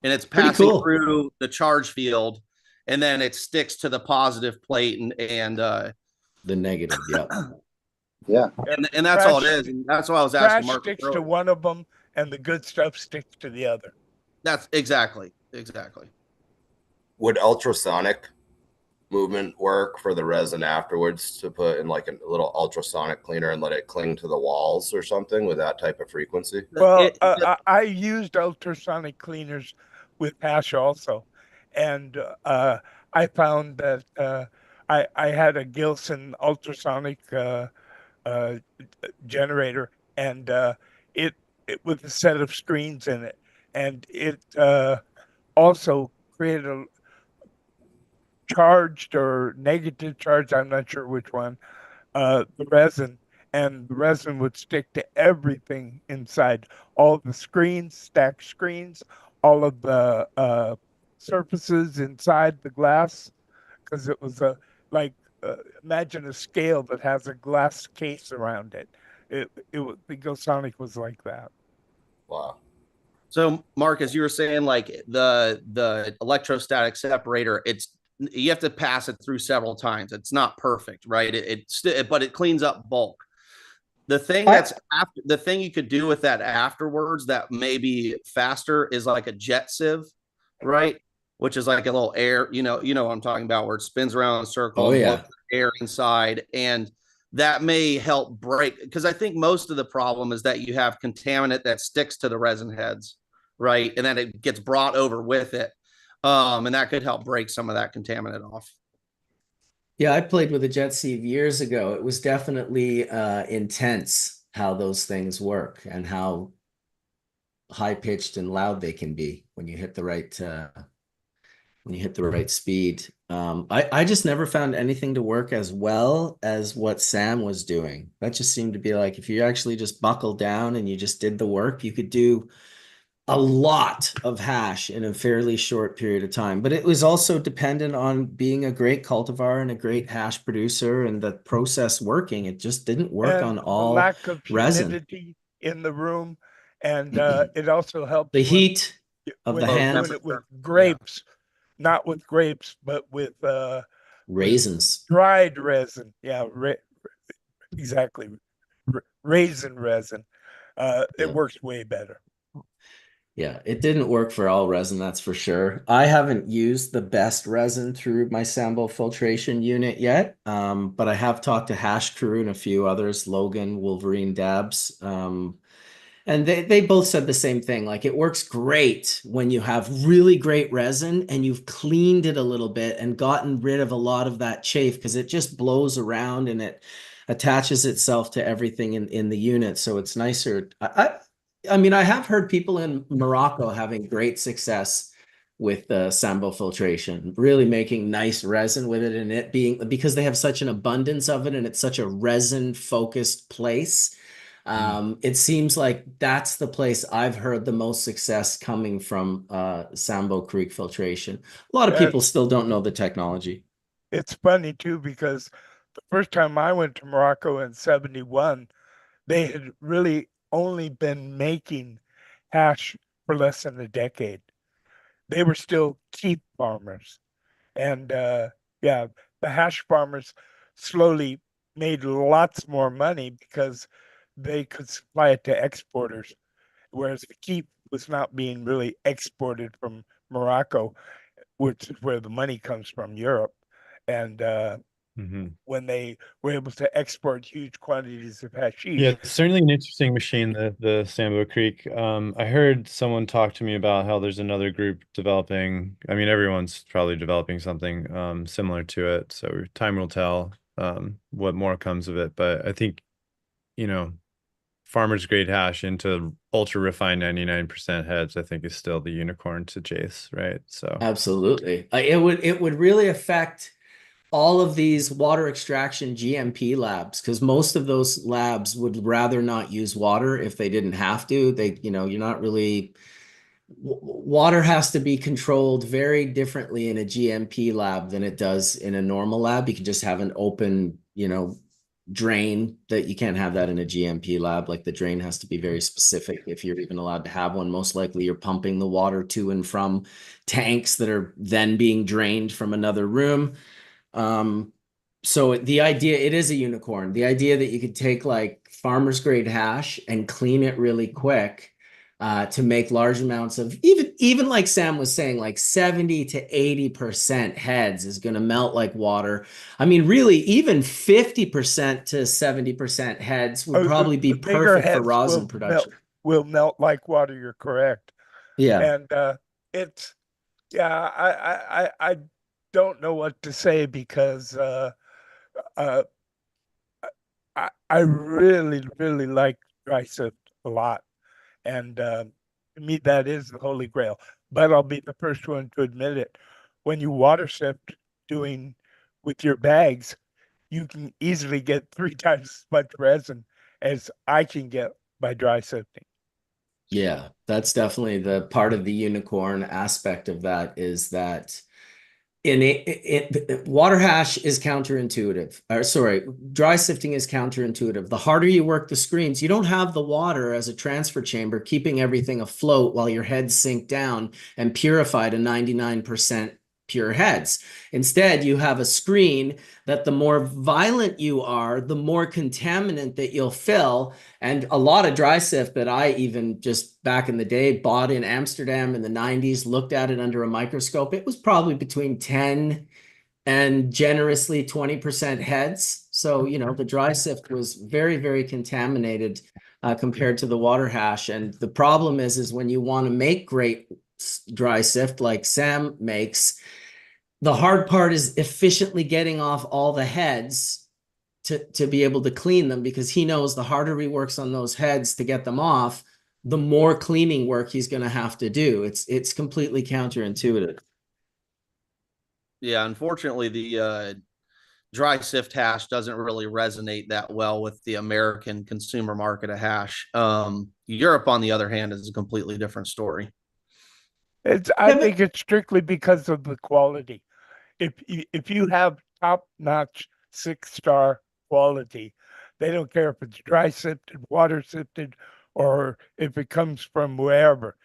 And it's Pretty passing cool. through the charge field, and then it sticks to the positive plate and the negative. Yep. Yeah. And that's all it is. And that's why I was asking Trash Mark. sticks to one of them, and the good stuff sticks to the other. That's exactly. Would ultrasonic movement work for the resin afterwards to put in like a little ultrasonic cleaner and let it cling to the walls or something with that type of frequency? Well, I used ultrasonic cleaners with hash also, and I found that I had a Gilson ultrasonic generator, and it with a set of screens in it, and it also created a charged or negative charge, I'm not sure which one, the resin, and the resin would stick to everything inside, all the screens, stacked screens, all of the surfaces inside the glass, because it was imagine a scale that has a glass case around it. The Gilsonic was like that. Wow. So, Mark, as you were saying, like the electrostatic separator, you have to pass it through several times. It's not perfect, right? But it cleans up bulk. The thing the thing you could do with that afterwards that may be faster is like a jet sieve, right? Which is like a little air, you know what I'm talking about, where it spins around in a circle. Oh, and yeah. blows air inside, and that may help break, because I think most of the problem is that you have contaminant that sticks to the resin heads, right? And then it gets brought over with it. And that could help break some of that contaminant off. Yeah, I played with a jet sieve years ago. It was definitely intense how those things work and how high pitched and loud they can be when you hit the right speed. I just never found anything to work as well as what Sam was doing. That just seemed to be like, if you actually just buckled down and you just did the work, you could do a lot of hash in a fairly short period of time. But it was also dependent on being a great cultivar and a great hash producer and the process working. It just didn't work on all the lack of resin. humidity in the room, and it also helps The heat of the with hand. doing it with grapes, not with grapes, but with raisins, dried resin. Yeah, exactly, raisin resin. It works way better. Yeah, it didn't work for all resin, that's for sure. I haven't used the best resin through my Sambo filtration unit yet, but I have talked to Hash Crew and a few others, Logan, Wolverine Dabs, and they both said the same thing. Like, it works great when you have really great resin and you've cleaned it a little bit and gotten rid of a lot of that chafe, because it just blows around and it attaches itself to everything in the unit. So it's nicer. I mean, I have heard people in Morocco having great success with the Sambo filtration, really making nice resin with it, and it being, because they have such an abundance of it and it's such a resin focused place. It seems like that's the place I've heard the most success coming from, Sambo Creek filtration. A lot of people still don't know the technology. It's funny too, because the first time I went to Morocco in '71, they had really only been making hash for less than a decade. They were still keep farmers. And yeah, the hash farmers slowly made lots more money because they could supply it to exporters, whereas the keep was not being really exported from Morocco, which is where the money comes from, Europe. And when they were able to export huge quantities of hashish. Yeah, it's certainly an interesting machine, the Sambo Creek. I heard someone talk to me about how there's another group developing. I mean, everyone's probably developing something similar to it. So time will tell what more comes of it. But I think, you know, farmer's grade hash into ultra refined 99% heads, I think is still the unicorn to Jace, right? So absolutely. It would really affect all of these water extraction GMP labs, because most of those labs would rather not use water if they didn't have to. You're not really, water has to be controlled very differently in a GMP lab than it does in a normal lab. You can just have an open, drain. That you can't have that in a GMP lab. Like, the drain has to be very specific if you're even allowed to have one. Most likely you're pumping the water to and from tanks that are then being drained from another room. So the idea, it is a unicorn. The idea that you could take like farmer's grade hash and clean it really quick to make large amounts of, even like Sam was saying, like 70 to 80% heads is going to melt like water. I mean, really, even 50% to 70% heads would probably be perfect for rosin production. Will melt like water. You're correct. Yeah. And I don't know what to say, because I really, really like dry sift a lot. And to me, that is the holy grail. But I'll be the first one to admit it. When you water sift doing with your bags, you can easily get 3 times as much resin as I can get by dry sifting. Yeah, that's definitely the part of the unicorn aspect of that, is that water hash is counterintuitive. Dry sifting is counterintuitive. The harder you work the screens, you don't have the water as a transfer chamber keeping everything afloat while your heads sink down and purify to 99% pure heads. Instead, you have a screen that the more violent you are, the more contaminant that you'll fill. And a lot of dry sift that I even just back in the day bought in Amsterdam in the 90s, looked at it under a microscope, it was probably between 10 and generously 20% heads. So, the dry sift was very, very contaminated compared to the water hash. And the problem is when you want to make great dry sift like Sam makes, the hard part is efficiently getting off all the heads to be able to clean them, because he knows the harder he works on those heads to get them off, the more cleaning work he's going to have to do. It's completely counterintuitive. Yeah, unfortunately, the dry sift hash doesn't really resonate that well with the American consumer market of hash. Europe, on the other hand, is a completely different story. I think it's strictly because of the quality. If you have top-notch 6-star quality, they don't care if it's dry sifted, water sifted, or if it comes from wherever.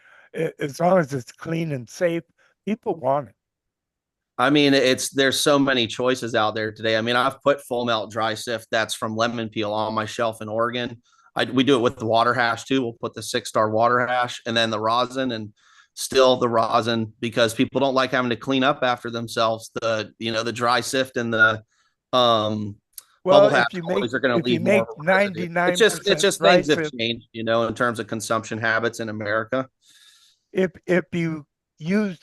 As long as it's clean and safe, people want it. I mean, there's so many choices out there today. I mean, I've put full melt dry sift that's from lemon peel on my shelf in Oregon. We do it with the water hash too. We'll put the 6-star water hash and then the rosin, and still the rosin, because people don't like having to clean up after themselves. The dry sift and the bubble hash are going to leave more. 99%. It's just things have changed, in terms of consumption habits in America. If you use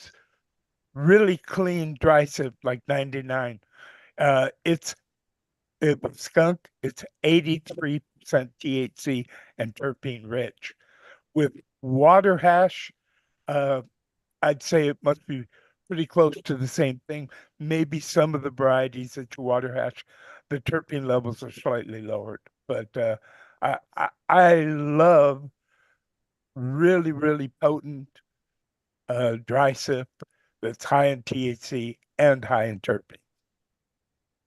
really clean dry sift like 99, it's skunk, it's 83% THC and terpene rich. With water hash, I'd say it must be pretty close to the same thing. Maybe some of the varieties that you water hash, the terpene levels are slightly lowered. But I love really, really potent dry sift that's high in THC and high in terpene.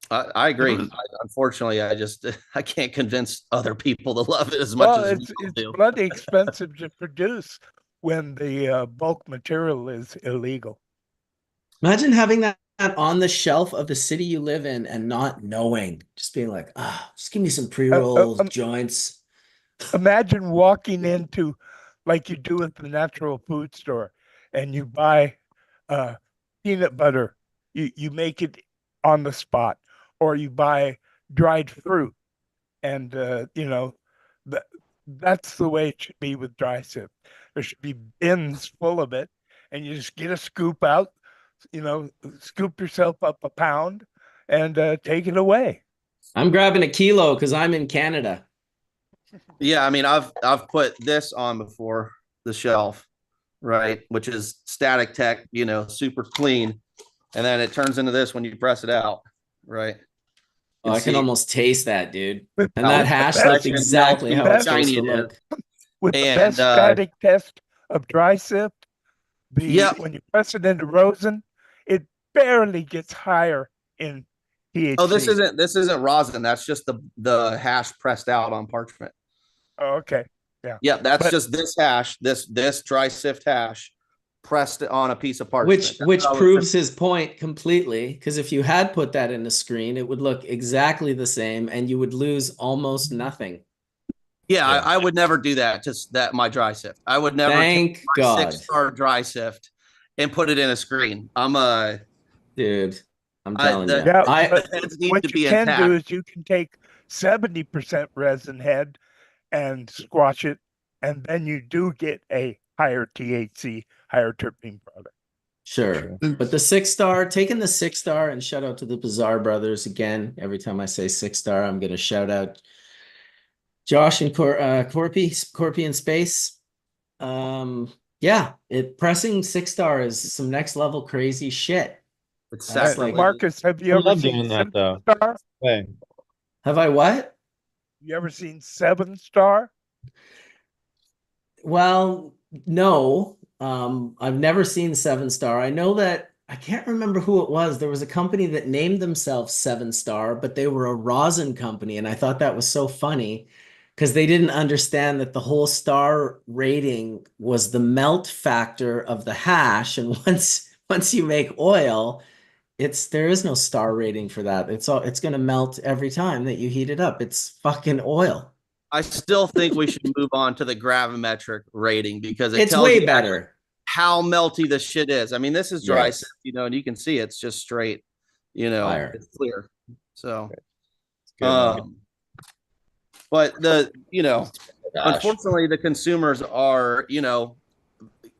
I agree. Unfortunately, I can't convince other people to love it as much as it's bloody expensive to produce when the bulk material is illegal. Imagine having that on the shelf of the city you live in and not knowing, just being like, just give me some pre-rolls, joints. Imagine walking into, like you do at the natural food store, and you buy peanut butter. You make it on the spot, or you buy dried fruit. And you know, that that's the way it should be with dry sift. There should be bins full of it, and you just get a scoop out, you know, scoop yourself up a pound and take it away. I'm grabbing a kilo because I'm in Canada. Yeah, I mean, I've put this on before the shelf, right? Which is Static Tek, you know, super clean, and then it turns into this when you press it out, right? Oh, I can almost taste that, dude. With And that hash looked exactly how it's supposed to look. With the And, best static test of dry sift, Yep. when you press it into rosin, it barely gets higher in THC. Oh, this isn't rosin. That's just the hash pressed out on parchment. Oh, okay. Yeah. Yeah, that's just this hash, this dry sift hash pressed on a piece of parchment. Which proves his point completely, because if you had put that in a screen, it would look exactly the same and you would lose almost nothing. Yeah, I would never do that. Just my dry sift. I would never Thank take my God. 6-star dry sift and put it in a screen. Dude, I'm telling you. Yeah, what you can do is you can take 70% resin head and squash it, and then you do get a higher THC, higher terpene product. Sure. But the 6-star, taking the 6-star, and shout out to the Bizarre Brothers again. Every time I say 6-star, I'm going to shout out Josh and Corpy in space. Yeah, pressing 6-star is some next level crazy shit. It's like Marcus, have you ever seen that though? Star? Hey. Have I what? You ever seen 7-star? Well, no. I've never seen 7-star. I know that I can't remember who it was. There was a company that named themselves 7-star, but they were a rosin company, and I thought that was so funny because they didn't understand that the whole star rating was the melt factor of the hash, and once you make oil, there is no star rating for that. It's going to melt every time that you heat it up. It's fucking oil. I still think we should move on to the gravimetric rating because it It's tells way you better how melty the shit is. I mean, this is dry, Yes. you know, and you can see it's just straight, you know, Fire. it's clear. So, Good. but you know, Gosh. unfortunately, the consumers are, you know,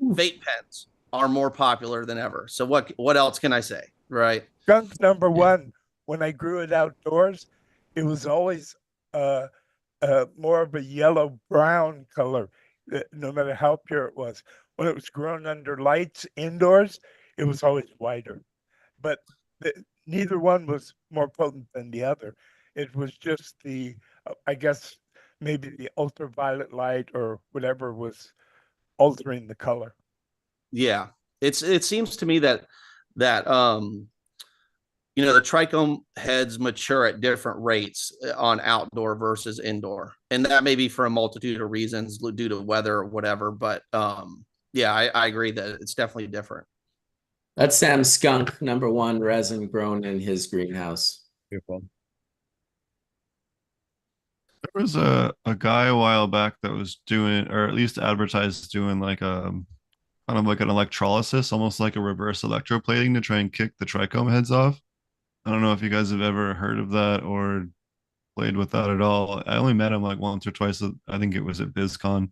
vape pens are more popular than ever. So what else can I say, right? Skunk #1. When I grew it outdoors, it was always more of a yellow brown color, no matter how pure it was. When it was grown under lights indoors, it was always whiter. But neither one was more potent than the other. It was just I guess maybe the ultraviolet light or whatever was altering the color. Yeah, it seems to me that you know, the trichome heads mature at different rates on outdoor versus indoor, and that may be for a multitude of reasons due to weather or whatever. But yeah, I agree that it's definitely different. That's Sam's skunk #1 resin grown in his greenhouse. Beautiful. There was a guy a while back that was doing, or at least advertised doing like kind of like an electrolysis, almost like a reverse electroplating to try and kick the trichome heads off. I don't know if you guys have ever heard of that or played with that at all. I only met him like once or twice. I think it was at BizCon,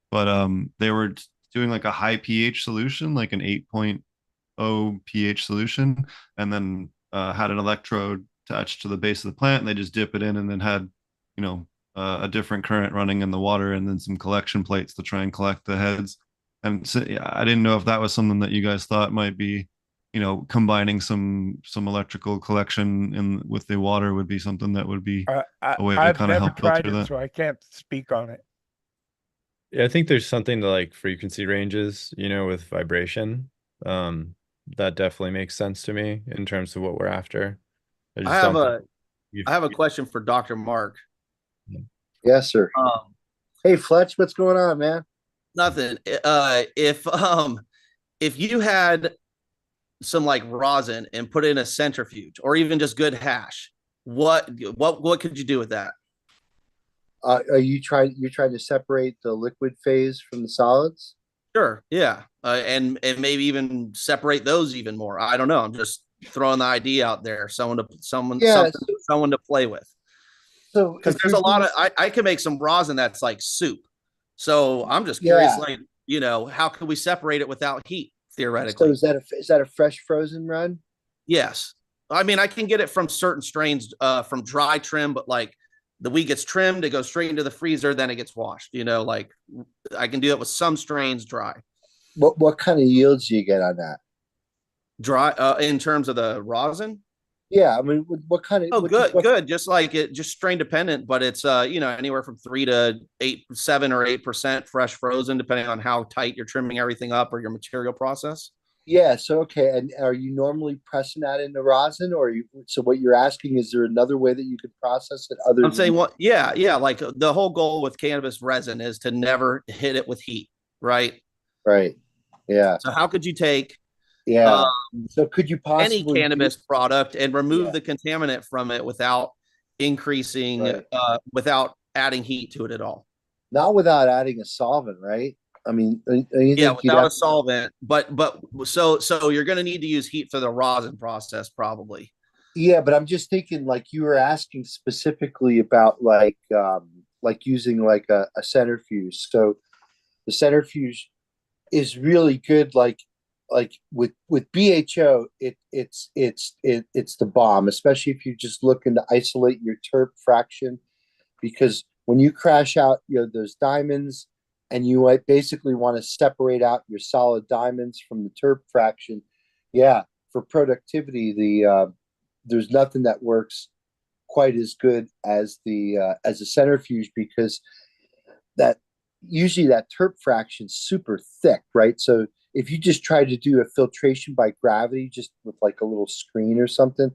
but they were doing like a high pH solution, like an 8.0 pH solution, and then had an electrode attached to the base of the plant, and they just dip it in, and then had, you know, a different current running in the water, and then some collection plates to try and collect the heads. And so, yeah, I didn't know if that was something that you guys thought might be, you know, combining some electrical collection with the water would be something that would be a way to I've kind of never help tried filter it, that. so I can't speak on it. Yeah, I think there's something to like frequency ranges, you know, with vibration. That definitely makes sense to me in terms of what we're after. I have a question for Dr. Mark. Yes, sir. Hey, Fletch, what's going on, man? Nothing. If you had some like rosin and put it in a centrifuge or even just good hash, what could you do with that? Are you trying to separate the liquid phase from the solids? Sure. Yeah. And maybe even separate those even more. I don't know. I'm just throwing the idea out there, someone Yeah, someone to play with. So Because if there's you're a lot doing- of I can make some rosin that's like soup. So I'm just Yeah. curious, like, how can we separate it without heat theoretically? So is that a fresh frozen run? Yes. I mean, I can get it from certain strains from dry trim, but like the weed gets trimmed, it goes straight into the freezer, then it gets washed. Like I can do it with some strains dry. What kind of yields do you get on that? Dry in terms of the rosin? Yeah, I mean, what kind of? Oh, good. Just like it, just strain dependent, but it's anywhere from 3 to 8, 7 or 8% fresh frozen, depending on how tight you're trimming everything up or your material process. Yeah. So okay, and are you normally pressing that into rosin, or so what you're asking is there another way that you could process it? I'm saying what? Yeah. Like the whole goal with cannabis resin is to never hit it with heat, right? Right. Yeah. So how could you take Yeah. So could you any possibly cannabis product and remove the contaminant from it without increasing, without adding heat to it at all? Not without adding a solvent, right? I mean, without a solvent, but so you're going to need to use heat for the rosin process, probably. Yeah, but I'm just thinking, like you were asking specifically about like using like a centrifuge. So the centrifuge is really good, like with BHO, it's the bomb, especially if you're just looking to isolate your terp fraction, because when you crash out, those diamonds, and you basically want to separate out your solid diamonds from the terp fraction. Yeah, for productivity, there's nothing that works quite as good as a centrifuge, because that usually that terp fraction's super thick, right? So if you just try to do a filtration by gravity, just with like a little screen or something,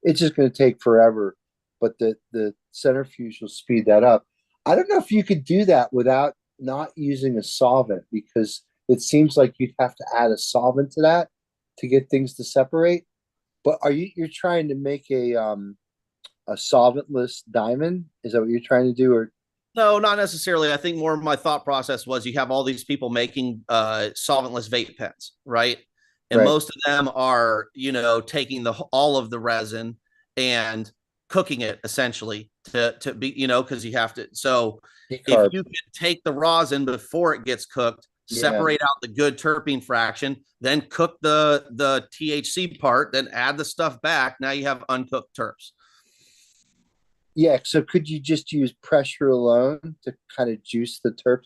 it's just going to take forever. But the centrifuge will speed that up. I don't know if you could do that without not using a solvent, because it seems like you'd have to add a solvent to that to get things to separate. But you're trying to make a solventless diamond? Is that what you're trying to do, or? No, not necessarily. I think more of my thought process was you have all these people making solventless vape pens, right? And most of them are, taking all of the resin and cooking it essentially to be, because you have to. So if you can take the rosin before it gets cooked, separate out the good terpene fraction, then cook the THC part, then add the stuff back. Now you have uncooked terps. Yeah, so could you just use pressure alone to kind of juice the terps?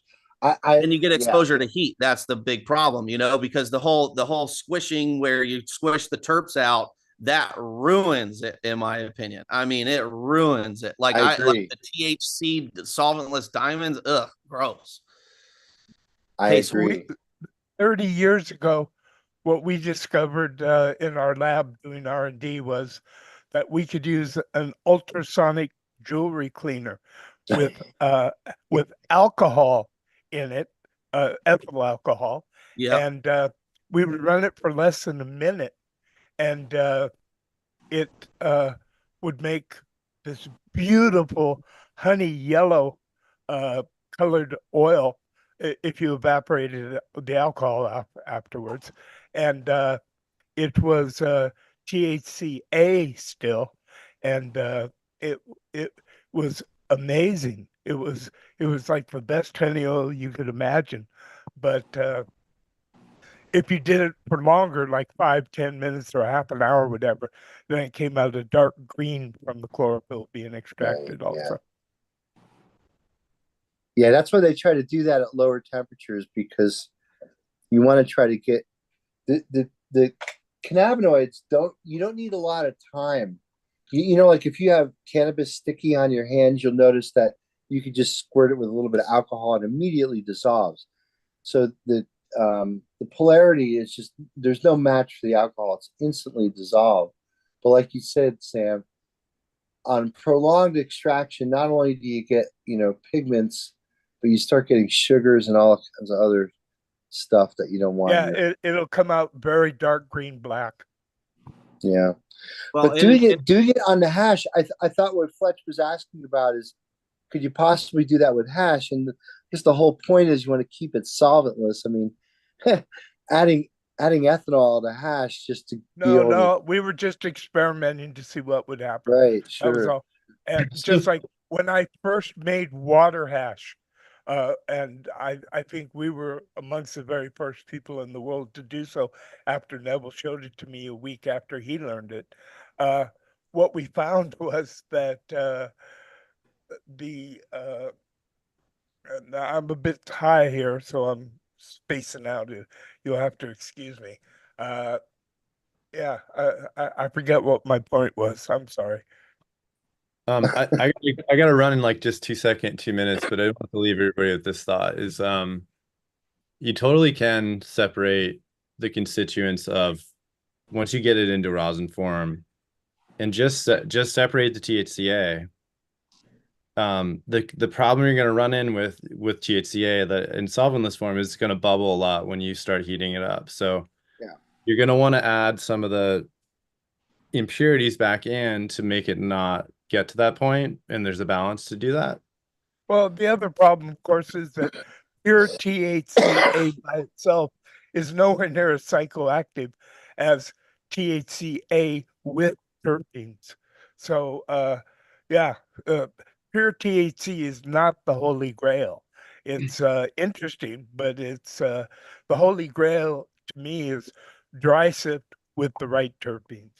And you get exposure to heat. That's the big problem, because the whole squishing where you squish the terps out, that ruins it, in my opinion. I mean, it ruins it. Like I like the THC solventless diamonds. Ugh, gross. I agree. 30 years ago, what we discovered in our lab doing R&D was that we could use an ultrasonic jewelry cleaner with alcohol in it, ethyl alcohol, and we would run it for less than a minute, and it would make this beautiful honey yellow colored oil if you evaporated the alcohol afterwards, and it was THCA still, and it was amazing. It was like the best honey oil you could imagine, but if you did it for longer, like 5-10 minutes or half an hour, or whatever, then it came out a dark green from the chlorophyll being extracted. Also, yeah, that's why they try to do that at lower temperatures, because you want to try to get the cannabinoids. You don't need a lot of time. Like if you have cannabis sticky on your hands, you'll notice that you can just squirt it with a little bit of alcohol and immediately dissolves. So the polarity is just, there's no match for the alcohol. It's instantly dissolved. But like you said, Sam, on prolonged extraction, not only do you get, pigments, but you start getting sugars and all kinds of other stuff that you don't want. Yeah, it'll come out very dark green black. Yeah. Well, but doing it on the hash, I thought what Fletch was asking about is, could you possibly do that with hash? And just the whole point is you want to keep it solventless. I mean, adding adding ethanol to hash just to be No, able to, no, we were just experimenting to see what would happen. right, That was sure. all. And So- just like when I first made water hash, and I think we were amongst the very first people in the world to do so after Neville showed it to me a week after he learned it. What we found was that and I'm a bit high here, so I'm spacing out. You'll have to excuse me. Yeah, I forget what my point was. I'm sorry. I gotta run in like just 2 minutes, but I don't want to leave everybody with this thought is you totally can separate the constituents of once you get it into rosin form and just separate the THCA. The problem you're gonna run in with THCA that in solventless form is gonna bubble a lot when you start heating it up. So Yeah. you're gonna want to add some of the impurities back in to make it not get to that point, and there's a balance to do that. Well, the other problem, of course, is that pure THCA by itself is nowhere near as psychoactive as THCA with terpenes. So, yeah, pure THC is not the holy grail. It's interesting, but it's the holy grail to me is dry sift with the right terpenes.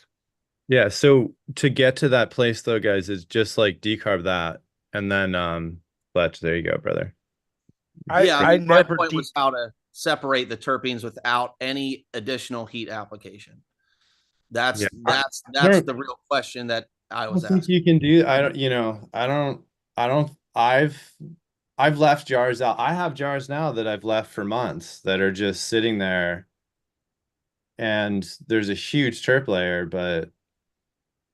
Yeah, so to get to that place though, guys, is just like decarb that and then Fletch, there you go, brother. Yeah, I my never point was how to separate the terpenes without any additional heat application. That's Yeah. that's I don't- the real question that I I was don't think asking. you can do I don't, I've left jars out. I have jars now that I've left for months that are just sitting there and there's a huge terp layer, but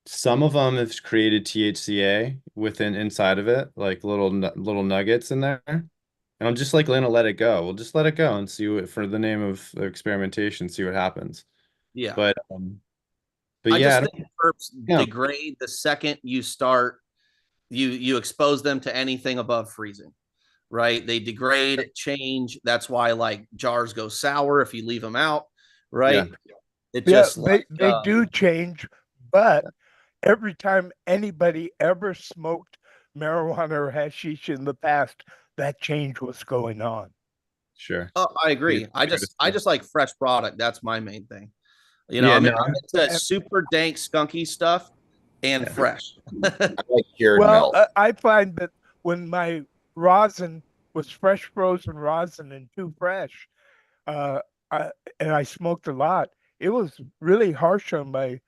some of them have created THCA within inside of it, like little nuggets in there. And I'm just like gonna let it go. We'll just let it go and see what, for the name of experimentation, see what happens. Yeah. But I yeah, just think terps degrade the second you start you expose them to anything above freezing, right? They degrade, change. That's why like jars go sour if you leave them out, right? Yeah. Yeah, It just they do change, but every time anybody ever smoked marijuana or hashish in the past, that change was going on. Sure. I agree. I just like fresh product. That's my main thing. You know, Yeah, I'm no, into super dank skunky stuff and fresh. I like cured Well, milk. I find that when my rosin was fresh frozen rosin and too fresh, uh, and I smoked a lot, it was really harsh on my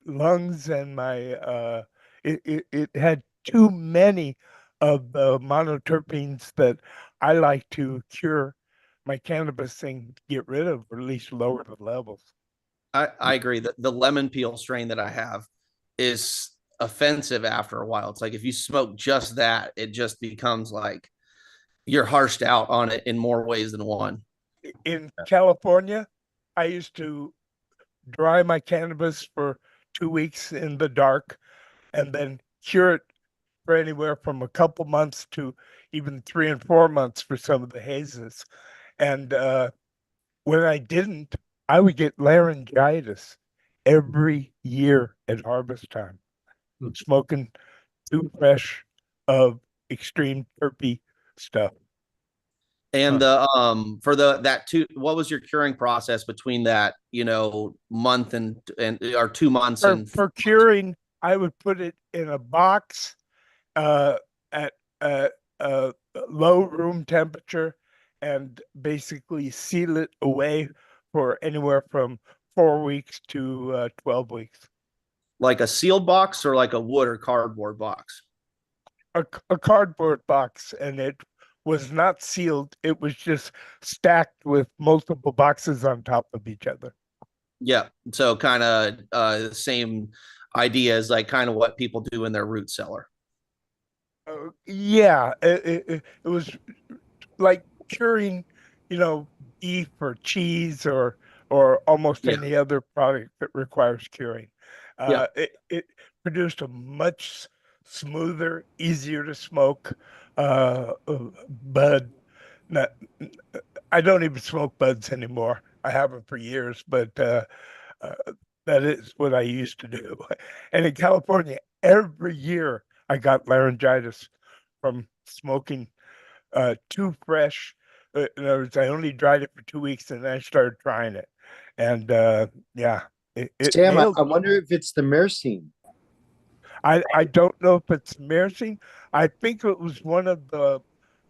lungs and my it had too many of the monoterpenes that I like to cure my cannabis thing, get rid of, or at least lower the levels. I agree that the lemon peel strain that I have is offensive after a while. It's like if you smoke just that, it just becomes like you're harshed out on it in more ways than one. In California, I used to dry my cannabis for 2 weeks in the dark and then cure it for anywhere from a couple months to even 3 and 4 months for some of the hazes. And when I didn't, I would get laryngitis every year at harvest time, smoking too fresh of extreme terpy stuff. And for that two, what was your curing process between that, month and or 2 months For curing, I would put it in a box at low room temperature and basically seal it away for anywhere from 4 weeks to 12 weeks. like a sealed box or like a wood or cardboard box? A cardboard box, and it was not sealed. It was just stacked with multiple boxes on top of each other. Yeah. So kind of the same idea as like kind of what people do in their root cellar. Yeah, it was like curing, beef or cheese or almost Yeah. any other product that requires curing. Yeah. It produced a much smoother, easier to smoke bud. Not, I don't even smoke buds anymore. I haven't for years, but that is what I used to do. And in California, every year I got laryngitis from smoking too fresh. In other words, I only dried it for 2 weeks and then I started trying it. And yeah, it Sam, nailed. I wonder if it's the myrcene. I don't know if it's myrcene. I think it was one of the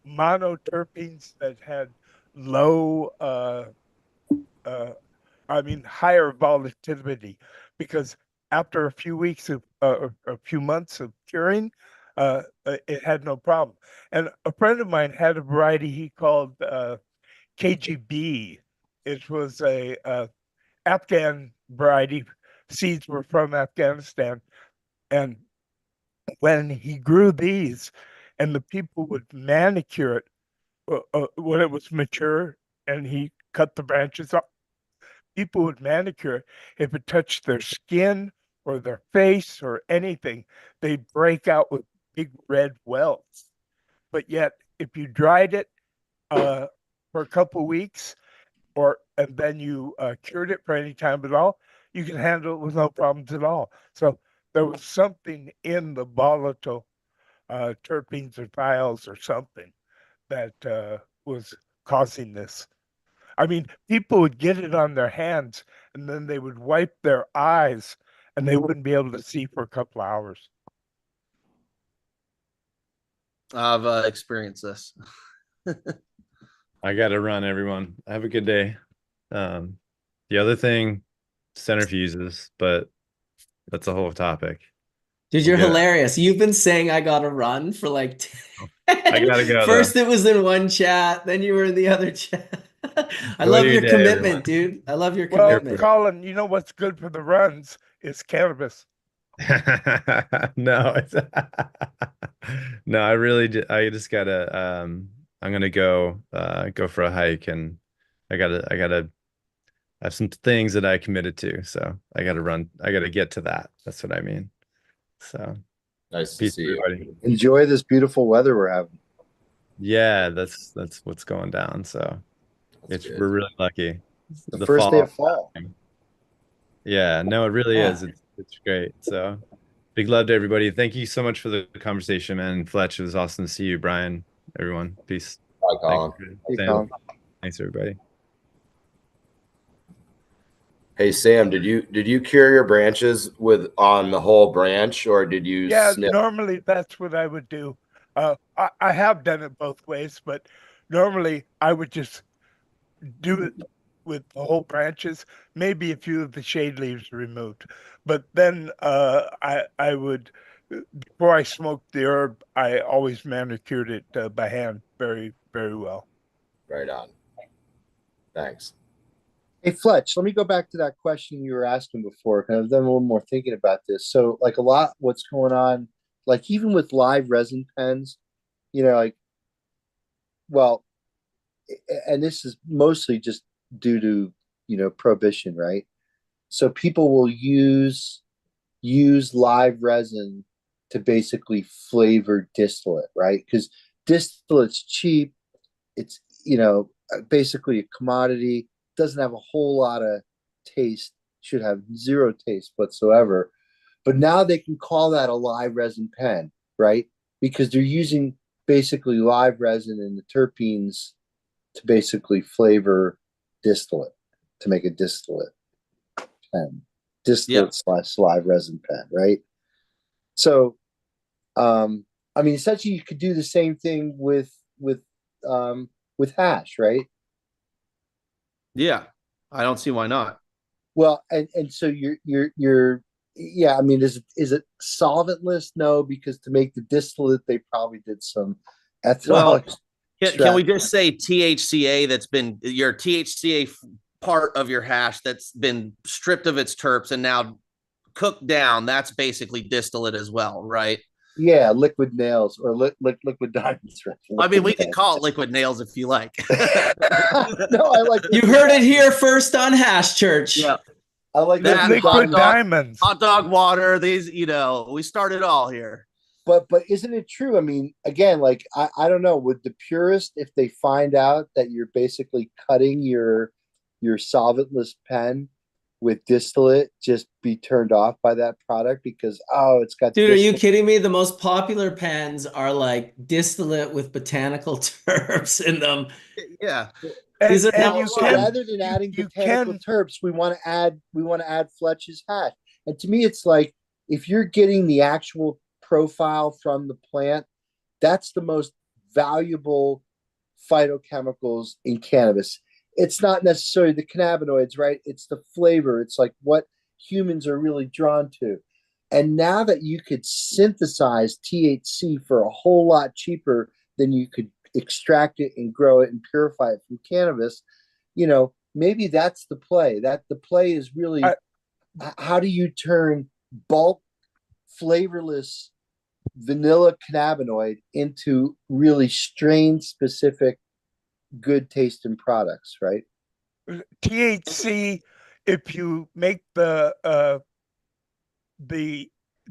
monoterpenes that had low higher volatility, because after a few weeks of or a few months of curing, it had no problem. And a friend of mine had a variety he called KGB. It was a Afghan variety. Seeds were from Afghanistan, and when he grew these, and the people would manicure it when it was mature, and he cut the branches off, people would manicure it. If it touched their skin or their face or anything, they'd break out with big red welts. But yet, if you dried it for a couple weeks, and then you cured it for any time at all, you can handle it with no problems at all. So there was something in the volatile terpenes or thiols or something that was causing this. I mean, people would get it on their hands and then they would wipe their eyes and they wouldn't be able to see for a couple hours. I've experienced this. I got to run, everyone. Have a good day. The other thing, centrifuges, but that's a whole topic. Dude, you're hilarious. You've been saying I gotta run for like I gotta go. First it was in one chat, then you were in the other chat. I love your commitment, dude. I love your commitment. Well, Collin, you know what's good for the runs is cannabis. No, no, I just gotta I'm gonna go for a hike, and I gotta have some things that I committed to, so I gotta run. I gotta get to that. That's what I mean. So nice to see everybody. you. Enjoy this beautiful weather we're having. Yeah, that's what's going down. So we're really lucky. The first day of fall. Yeah, no, it really is. It's great. So big love to everybody. Thank you so much for the conversation, man. Fletch, it was awesome to see you. Bryon, everyone. Peace. Bye, Collin. Thanks, everybody. Hey Sam, did you cure your branches on the whole branch, or did you? Yeah, normally that's what I would do. I have done it both ways, but normally I would just do it with the whole branches, maybe a few of the shade leaves removed. But then I would, before I smoked the herb, I always manicured it by hand very, very well. Right on. Thanks. Hey, Fletch, let me go back to that question you were asking before, because I've done a little more thinking about this. So, like, a lot what's going on, like, even with live resin pens, like, well, and this is mostly just due to, prohibition, right? So people will use live resin to basically flavor distillate, right? Because distillate's cheap. It's, basically a commodity. Doesn't have a whole lot of taste, should have zero taste whatsoever. But now they can call that a live resin pen, right? Because they're using basically live resin and the terpenes to basically flavor distillate, to make a distillate pen. Distillate / live resin pen, right? So, essentially you could do the same thing with hash, right? Yeah, I don't see why not. Well, and so you're yeah. Is it solventless? No, because to make the distillate, they probably did some ethanol. Well, can we just say THCA? That's been your THCA part of your hash that's been stripped of its terps and now cooked down. That's basically distillate as well, right? Yeah, liquid nails or liquid diamonds. Right? We can call it liquid nails if you like. No, I like. You heard it here first on Hash Church. Yeah, I like that. Liquid diamonds, hot dog water. These, we started all here. But isn't it true? Again, like I don't know. Would the purist, if they find out that you're basically cutting your your solventless pen with distillate just be turned off by that product because, oh, it's got Dude, are you distillate. kidding me? The most popular pens are like distillate with botanical terps in them. Yeah. These are And not you So can, rather than adding you botanical can, terps, we want to add Fletch's hash. And to me, it's like if you're getting the actual profile from the plant, that's the most valuable phytochemicals in cannabis. It's not necessarily the cannabinoids, right? It's the flavor. It's like what humans are really drawn to. And now that you could synthesize THC for a whole lot cheaper than you could extract it and grow it and purify it from cannabis, maybe that's the play. That the play is really how do you turn bulk flavorless vanilla cannabinoid into really strain specific good tasting products, right? THC, if you make the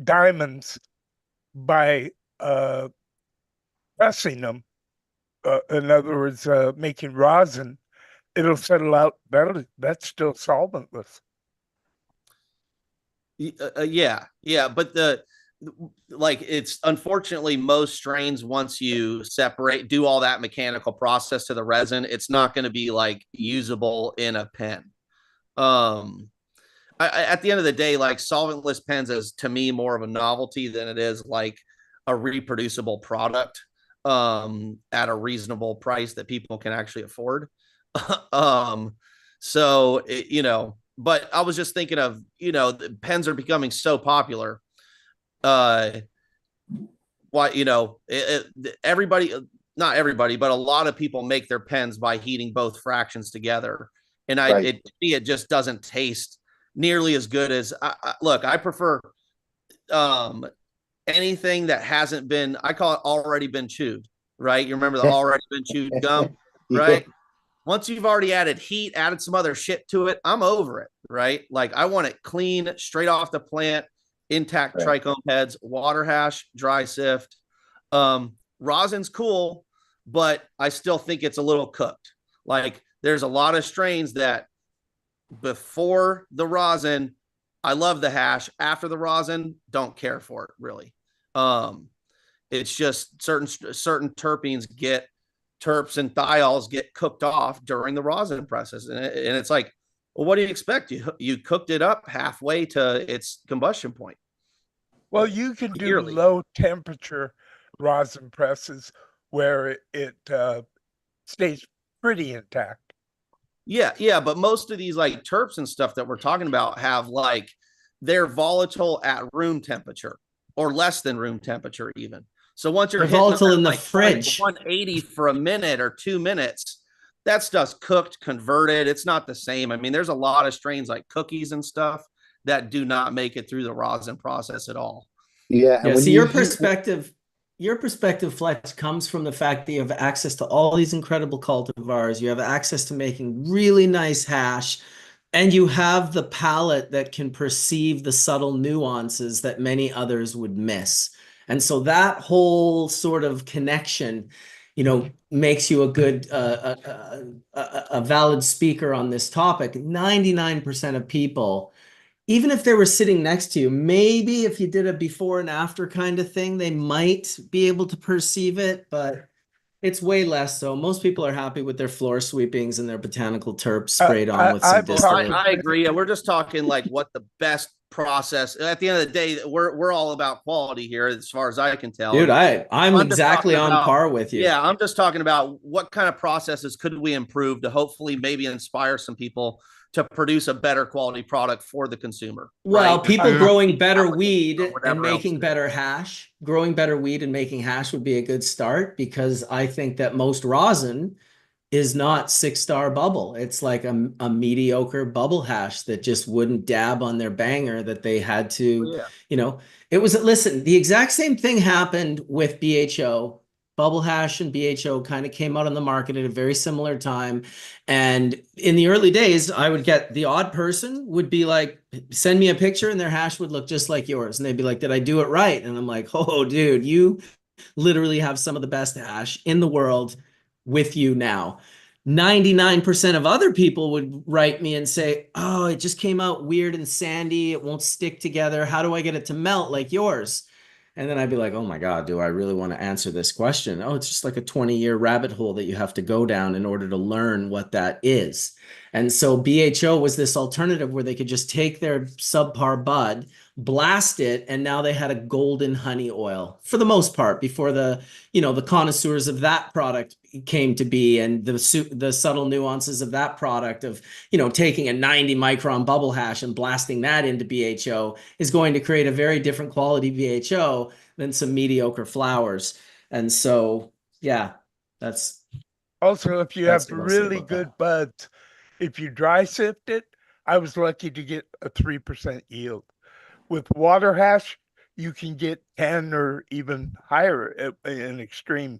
diamonds by pressing them, in other words, making rosin, it'll settle out better. That's still solventless. Yeah, but it's unfortunately most strains, once you do all that mechanical process to the resin, it's not going to be like usable in a pen. At the end of the day, like solventless pens is to me more of a novelty than it is like a reproducible product at a reasonable price that people can actually afford. But I was just thinking of, the pens are becoming so popular. Everybody, not everybody, but a lot of people make their pens by heating both fractions together. And to me, it just doesn't taste nearly as good as I prefer anything that hasn't been, I call it already been chewed, right? You remember the already been chewed gum, right? Yeah. Once you've already added heat, added some other shit to it, I'm over it, right? Like I want it clean, straight off the plant, intact trichome heads, water hash, dry sift. Rosin's cool, but I still think it's a little cooked. Like there's a lot of strains that before the rosin, I love the hash. After the rosin, don't care for it really. It's just certain terpenes terps and thiols get cooked off during the rosin process. And it's like, well, what do you expect? You cooked it up halfway to its combustion point. Well, you can do low temperature rosin presses where it stays pretty intact. Yeah, but most of these like terps and stuff that we're talking about have they're volatile at room temperature or less than room temperature even. So once you're volatile in the fridge, 180 for a minute or 2 minutes, that stuff's cooked, converted. It's not the same. I mean, there's a lot of strains like cookies and stuff that do not make it through the rosin process at all. Yeah. And so your perspective, Fletch, comes from the fact that you have access to all these incredible cultivars. You have access to making really nice hash, and you have the palate that can perceive the subtle nuances that many others would miss. And so that whole sort of connection, makes you a good, a valid speaker on this topic. 99% of people, even if they were sitting next to you, maybe if you did a before and after kind of thing, they might be able to perceive it, but it's way less so. Most people are happy with their floor sweepings and their botanical terps sprayed on with some distillate. I agree. And we're just talking like what the best process. At the end of the day, we're all about quality here, as far as I can tell. Dude, I'm exactly on par with you. Yeah, I'm just talking about what kind of processes could we improve to hopefully maybe inspire some people to produce a better quality product for the consumer. Well, right? People growing better weed and making better hash, growing better weed and making hash would be a good start, because I think that most rosin is not 6-star bubble. It's like a mediocre bubble hash that just wouldn't dab on their banger that they had to, it was, listen, the exact same thing happened with BHO. Bubble hash and BHO kind of came out on the market at a very similar time. And in the early days, I would get the odd person would be like, send me a picture and their hash would look just like yours. And they'd be like, did I do it right? And I'm like, oh, dude, you literally have some of the best hash in the world with you now. 99% of other people would write me and say, oh, it just came out weird and sandy. It won't stick together. How do I get it to melt like yours? And then I'd be like, oh my God, do I really want to answer this question? Oh, it's just like a 20-year rabbit hole that you have to go down in order to learn what that is. And so BHO was this alternative where they could just take their subpar bud, blast it, and now they had a golden honey oil for the most part before the connoisseurs of that product came to be, and the subtle nuances of that product of taking a 90 micron bubble hash and blasting that into BHO is going to create a very different quality BHO than some mediocre flowers. And so yeah, that's Also, if you That's have what I'll say really about good that. buds, if you dry sift it, I was lucky to get a 3% yield. With water hash, you can get 10 or even higher in extreme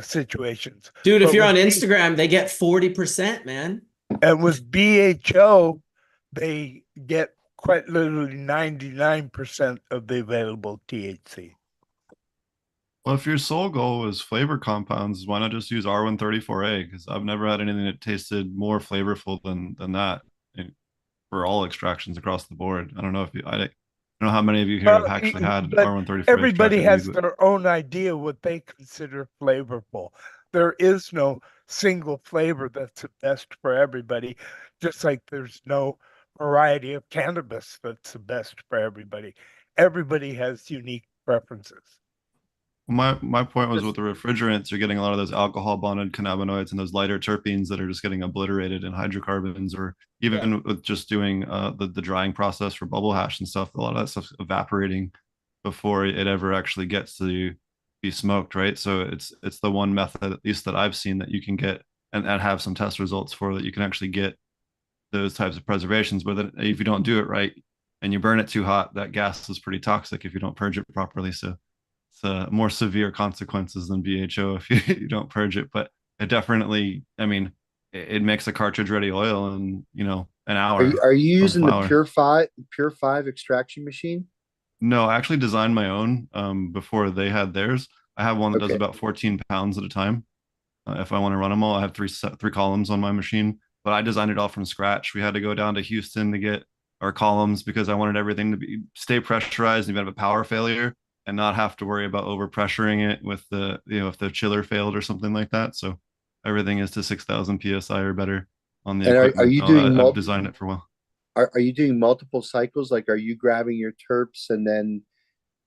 situations. Dude, if But you're with on B- Instagram, they get 40%, man. and with BHO, they get quite literally 99% of the available THC. Well, if your sole goal is flavor compounds, why not just use R134A? Because I've never had anything that tasted more flavorful than that for all extractions across the board. I don't know if I don't know how many of you here have actually had But R134A everybody extracted has weed, but their own idea what they consider flavorful. There is no single flavor that's the best for everybody, just like there's no variety of cannabis that's the best for everybody. Everybody has unique preferences. my point was with the refrigerants, you're getting a lot of those alcohol bonded cannabinoids and those lighter terpenes that are just getting obliterated in hydrocarbons, or even with just doing the drying process for bubble hash and stuff. A lot of that stuff's evaporating before it ever actually gets to be smoked, right? So it's the one method, at least that I've seen, that you can get and have some test results for, that you can actually get those types of preservations. But then if you don't do it right and you burn it too hot, that gas is pretty toxic if you don't purge it properly. So it's more severe consequences than BHO if you don't purge it. But it definitely, I mean, it makes a cartridge ready oil in an hour Are you from using the flower. Pure 5 extraction machine? No, I actually designed my own before they had theirs. I have one that does Okay. about 14 pounds at a time. If I want to run them all, I have three columns on my machine, but I designed it all from scratch. We had to go down to Houston to get our columns because I wanted everything to stay pressurized and have a power failure and not have to worry about over pressuring it with if the chiller failed or something like that. So everything is to 6,000 psi or better on the And are equipment. you doing I've designed it for a while. are you doing multiple cycles? Like, are you grabbing your terps and then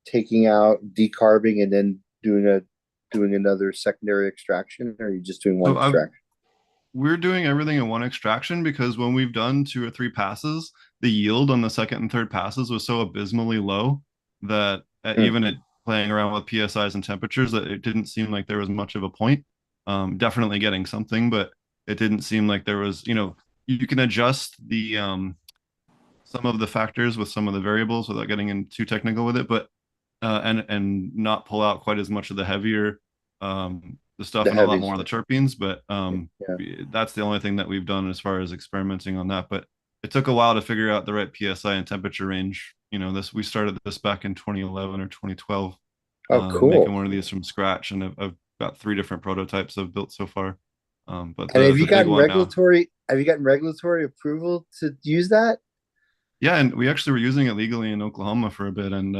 taking out decarbing and then doing another secondary extraction, or are you just doing one So extraction? we're doing everything in one extraction because when we've done 2 or 3 passes, the yield on the second and third passes was so abysmally low that even at playing around with PSIs and temperatures, that it didn't seem like there was much of a point. Definitely getting something, but it didn't seem like there was, you can adjust the some of the factors with some of the variables without getting in too technical with it, but and not pull out quite as much of the heavier the stuff The and a lot heavies. more of the terpenes. But Yeah. that's the only thing that we've done as far as experimenting on that. But it took a while to figure out the right PSI and temperature range. We started this back in 2011 or 2012, Oh, making cool. one of these from scratch, and I've got 3 different prototypes I've built so far. But And the big one now. have you gotten regulatory approval to use that? Yeah, and we actually were using it legally in Oklahoma for a bit, and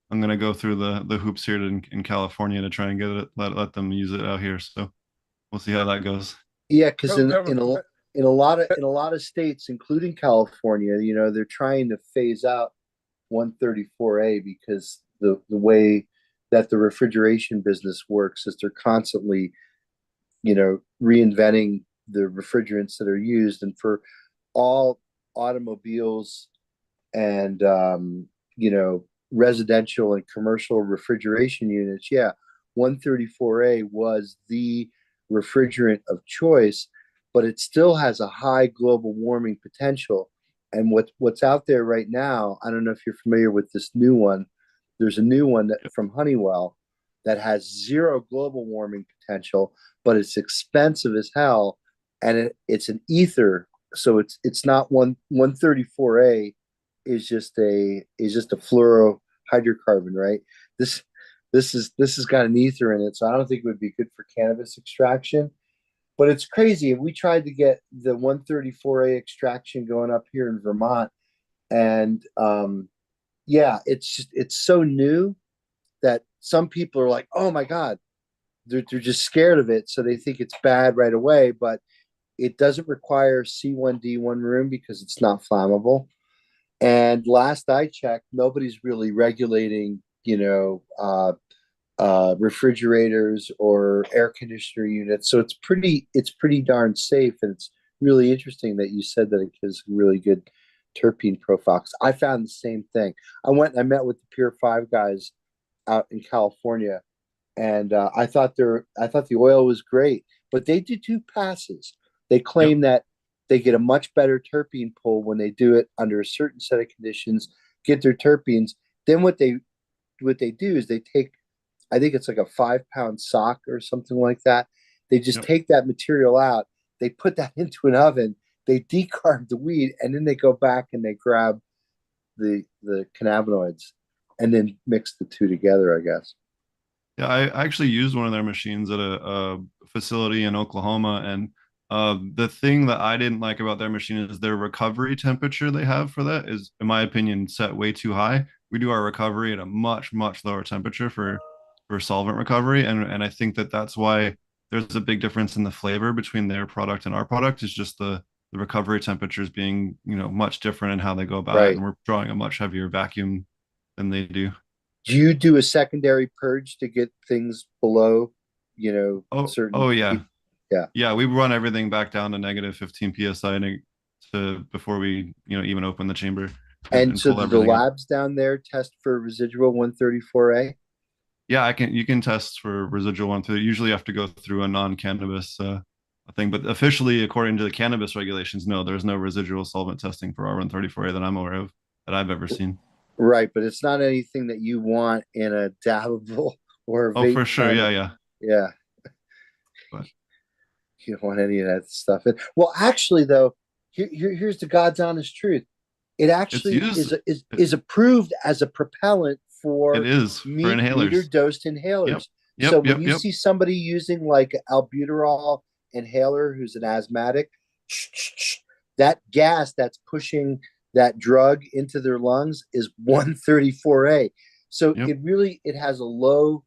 I'm gonna go through the hoops here in California to try and get it, let them use it out here. So we'll see how that goes. Yeah, because So there in a lot of states, including California, they're trying to phase out 134A because the way that the refrigeration business works is they're constantly, reinventing the refrigerants that are used, and for all automobiles and residential and commercial refrigeration units, 134A was the refrigerant of choice, but it still has a high global warming potential. And what's out there right now, I don't know if you're familiar with this new one. There's a new one from Honeywell that has zero global warming potential, but it's expensive as hell, and it's an ether, so it's not 134A is just a fluorohydrocarbon, right? This has got an ether in it, so I don't think it would be good for cannabis extraction. But it's crazy. We tried to get the 134A extraction going up here in Vermont, and yeah, it's so new that some people are like, oh my God, they're just scared of it, so they think it's bad right away. But it doesn't require C1D1 room because it's not flammable. And last I checked, nobody's really regulating, refrigerators or air conditioner units. So it's pretty darn safe. And it's really interesting that you said that it gives really good terpene profile. 'Cause I found the same thing. I met with the Pure 5 guys out in California, and I thought the oil was great, but they did 2 passes. They claim that they get a much better terpene pull when they do it under a certain set of conditions, get their terpenes. Then what they do is they take, I think it's like a 5-pound sock or something like that. They just take that material out, they put that into an oven, they decarb the weed, and then they go back and they grab the cannabinoids and then mix the 2 together, I guess. Yeah, I actually used one of their machines at a facility in Oklahoma, and the thing that I didn't like about their machine is their recovery temperature they have for that is, in my opinion, set way too high. We do our recovery at a much, much lower temperature for solvent recovery, and I think that that's why there's a big difference in the flavor between their product and our product. Is just the recovery temperatures being much different in how they go about it, and we're drawing a much heavier vacuum than they do. Do you do a secondary purge to get things below, certain? Oh yeah. Yeah. Yeah, we run everything back down to negative 15 psi before we, even open the chamber. And so the labs down there test for residual 134A? Yeah, you can test for residual 134. Usually you have to go through a non-cannabis thing, but officially, according to the cannabis regulations, no, there's no residual solvent testing for R134A that I'm aware of, that I've ever seen. Right, but it's not anything that you want in a dabbable or vape. Oh, for sure. Yeah. But you don't want any of that stuff. Well, actually, though, here's the God's honest truth. It actually is approved as a propellant for inhalers. Meter-dosed inhalers. So when you see somebody using like albuterol inhaler who's an asthmatic, that gas that's pushing that drug into their lungs is 134A. So it has a low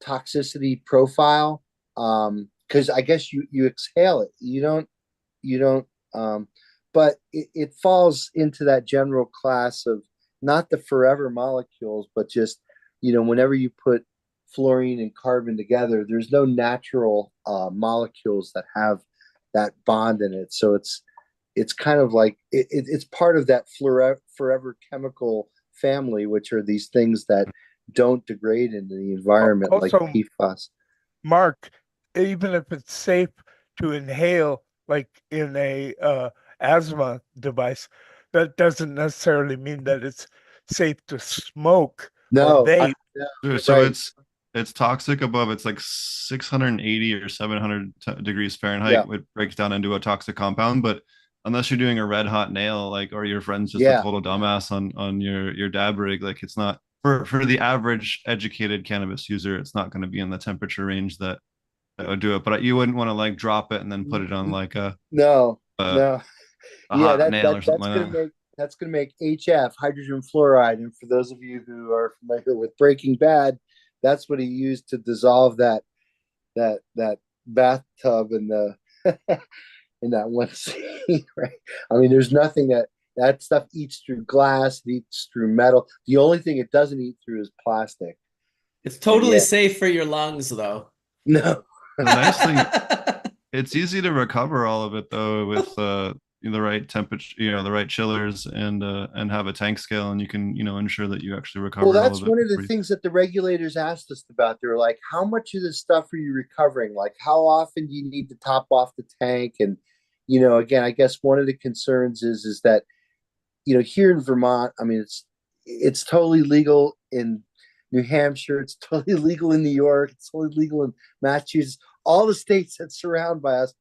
toxicity profile, because I guess you exhale it. You don't but it falls into that general class of not the forever molecules, but just whenever you put fluorine and carbon together, there's no natural molecules that have that bond in it. So it's kind of like it's part of that forever chemical family, which are these things that don't degrade into the environment, also, like PFAS. Mark, even if it's safe to inhale, like in a asthma device, that doesn't necessarily mean that it's safe to smoke. No, so it's toxic above, it's like 680 or 700 degrees Fahrenheit. It breaks down into a toxic compound, but unless you're doing a red hot nail, or your friend's just a total dumbass on your dab rig, it's not for the average educated cannabis user, it's not going to be in the temperature range that would do it. But you wouldn't want to drop it and then put it on a hot nail or something like that. That's going to make HF, hydrogen fluoride. And for those of you who are familiar with Breaking Bad, that's what he used to dissolve that bathtub in the in that one scene, right? I mean, there's nothing that stuff eats through glass, it eats through metal. The only thing it doesn't eat through is plastic. It's totally safe for your lungs, though. No. The nice thing, it's easy to recover all of it though with the right temperature, the right chillers, and have a tank scale, and you can ensure that you actually recover. Well, that's one of the things that the regulators asked us about. They're like, how much of this stuff are you recovering? Like, how often do you need to top off the tank? And again, I guess one of the concerns is that here in Vermont, I mean, it's totally legal in New Hampshire, it's totally legal in New York, it's totally legal in Massachusetts, all the states that surround by us.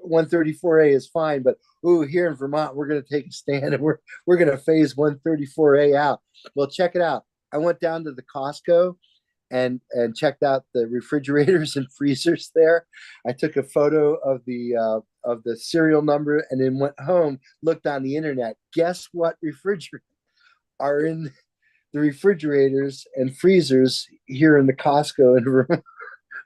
134A is fine, but here in Vermont, we're going to take a stand and we're going to phase 134A out. Well, check it out. I went down to the Costco, and checked out the refrigerators and freezers there. I took a photo of the serial number and then went home, looked on the internet. Guess what refrigerants are in the refrigerators and freezers here in the Costco in room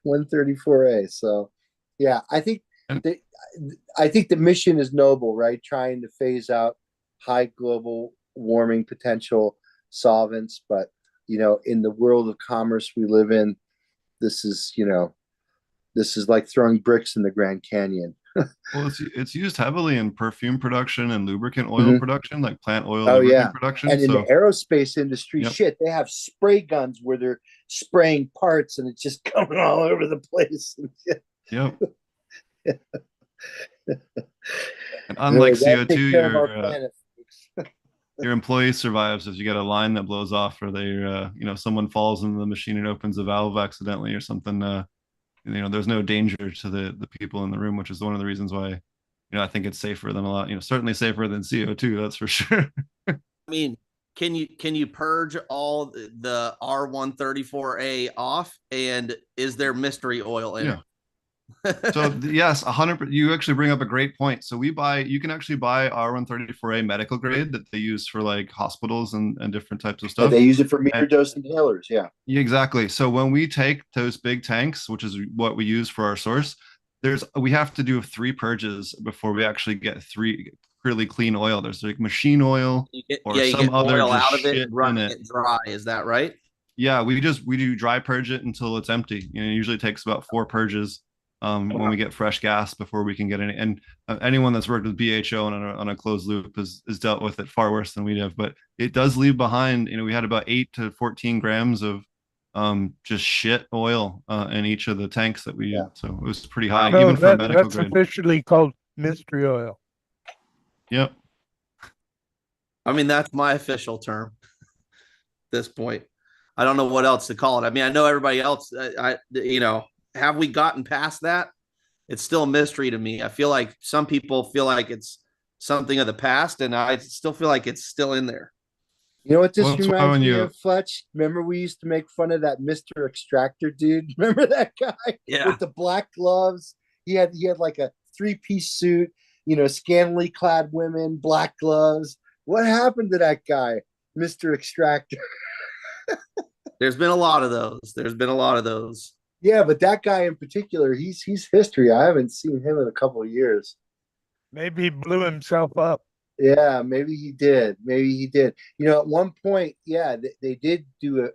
134A. So yeah, I think the mission is noble, right? Trying to phase out high global warming potential solvents, but in the world of commerce we live in, this is like throwing bricks in the Grand Canyon. Well, it's used heavily in perfume production and lubricant oil production, like plant oil lubricant production. And in the aerospace industry, Yep. shit, they have spray guns where they're spraying parts and it's just coming all over the place. Yep. And unlike CO2, your employee survives if you get a line that blows off, or they someone falls into the machine and opens a valve accidentally or something. There's no danger to the people in the room, which is one of the reasons why I think it's safer than a lot, certainly safer than CO2, that's for sure. I mean, can you purge all the R134A off, and is there mystery oil in it? So yes, 100%. You actually bring up a great point. So you can actually buy R134A medical grade that they use for like hospitals and different types of stuff. And they use it for meter dose inhalers. Yeah, exactly. So when we take those big tanks, which is what we use for our source, we have to do 3 purges before we actually get 3 really clean oil. There's like machine oil or some other oil just out of it, shit run in it dry. Is that right? Yeah, we do dry purge it until it's empty. It usually takes about 4 purges when we get fresh gas before we can get any. And anyone that's worked with BHO on a closed loop has dealt with it far worse than we have. But it does leave behind. We had about 8 to 14 grams of just shit oil in each of the tanks that we used. So it was pretty high, So even for medical that's grade. officially called mystery oil. Yep. I mean, that's my official term at this point. I don't know what else to call it. I mean, I know everybody else, have we gotten past that? It's still a mystery to me. I feel like some people feel like it's something of the past, and I still feel like it's still in there. You know what this reminds me of, Fletch? Remember we used to make fun of that Mr. Extractor dude? Remember that guy with the black gloves? He had like a 3-piece suit, scantily clad women, black gloves. What happened to that guy, Mr. Extractor? There's been a lot of those. Yeah, but that guy in particular, he's history. I haven't seen him in a couple of years. Maybe he blew himself up. Yeah, maybe he did. At one point, they did do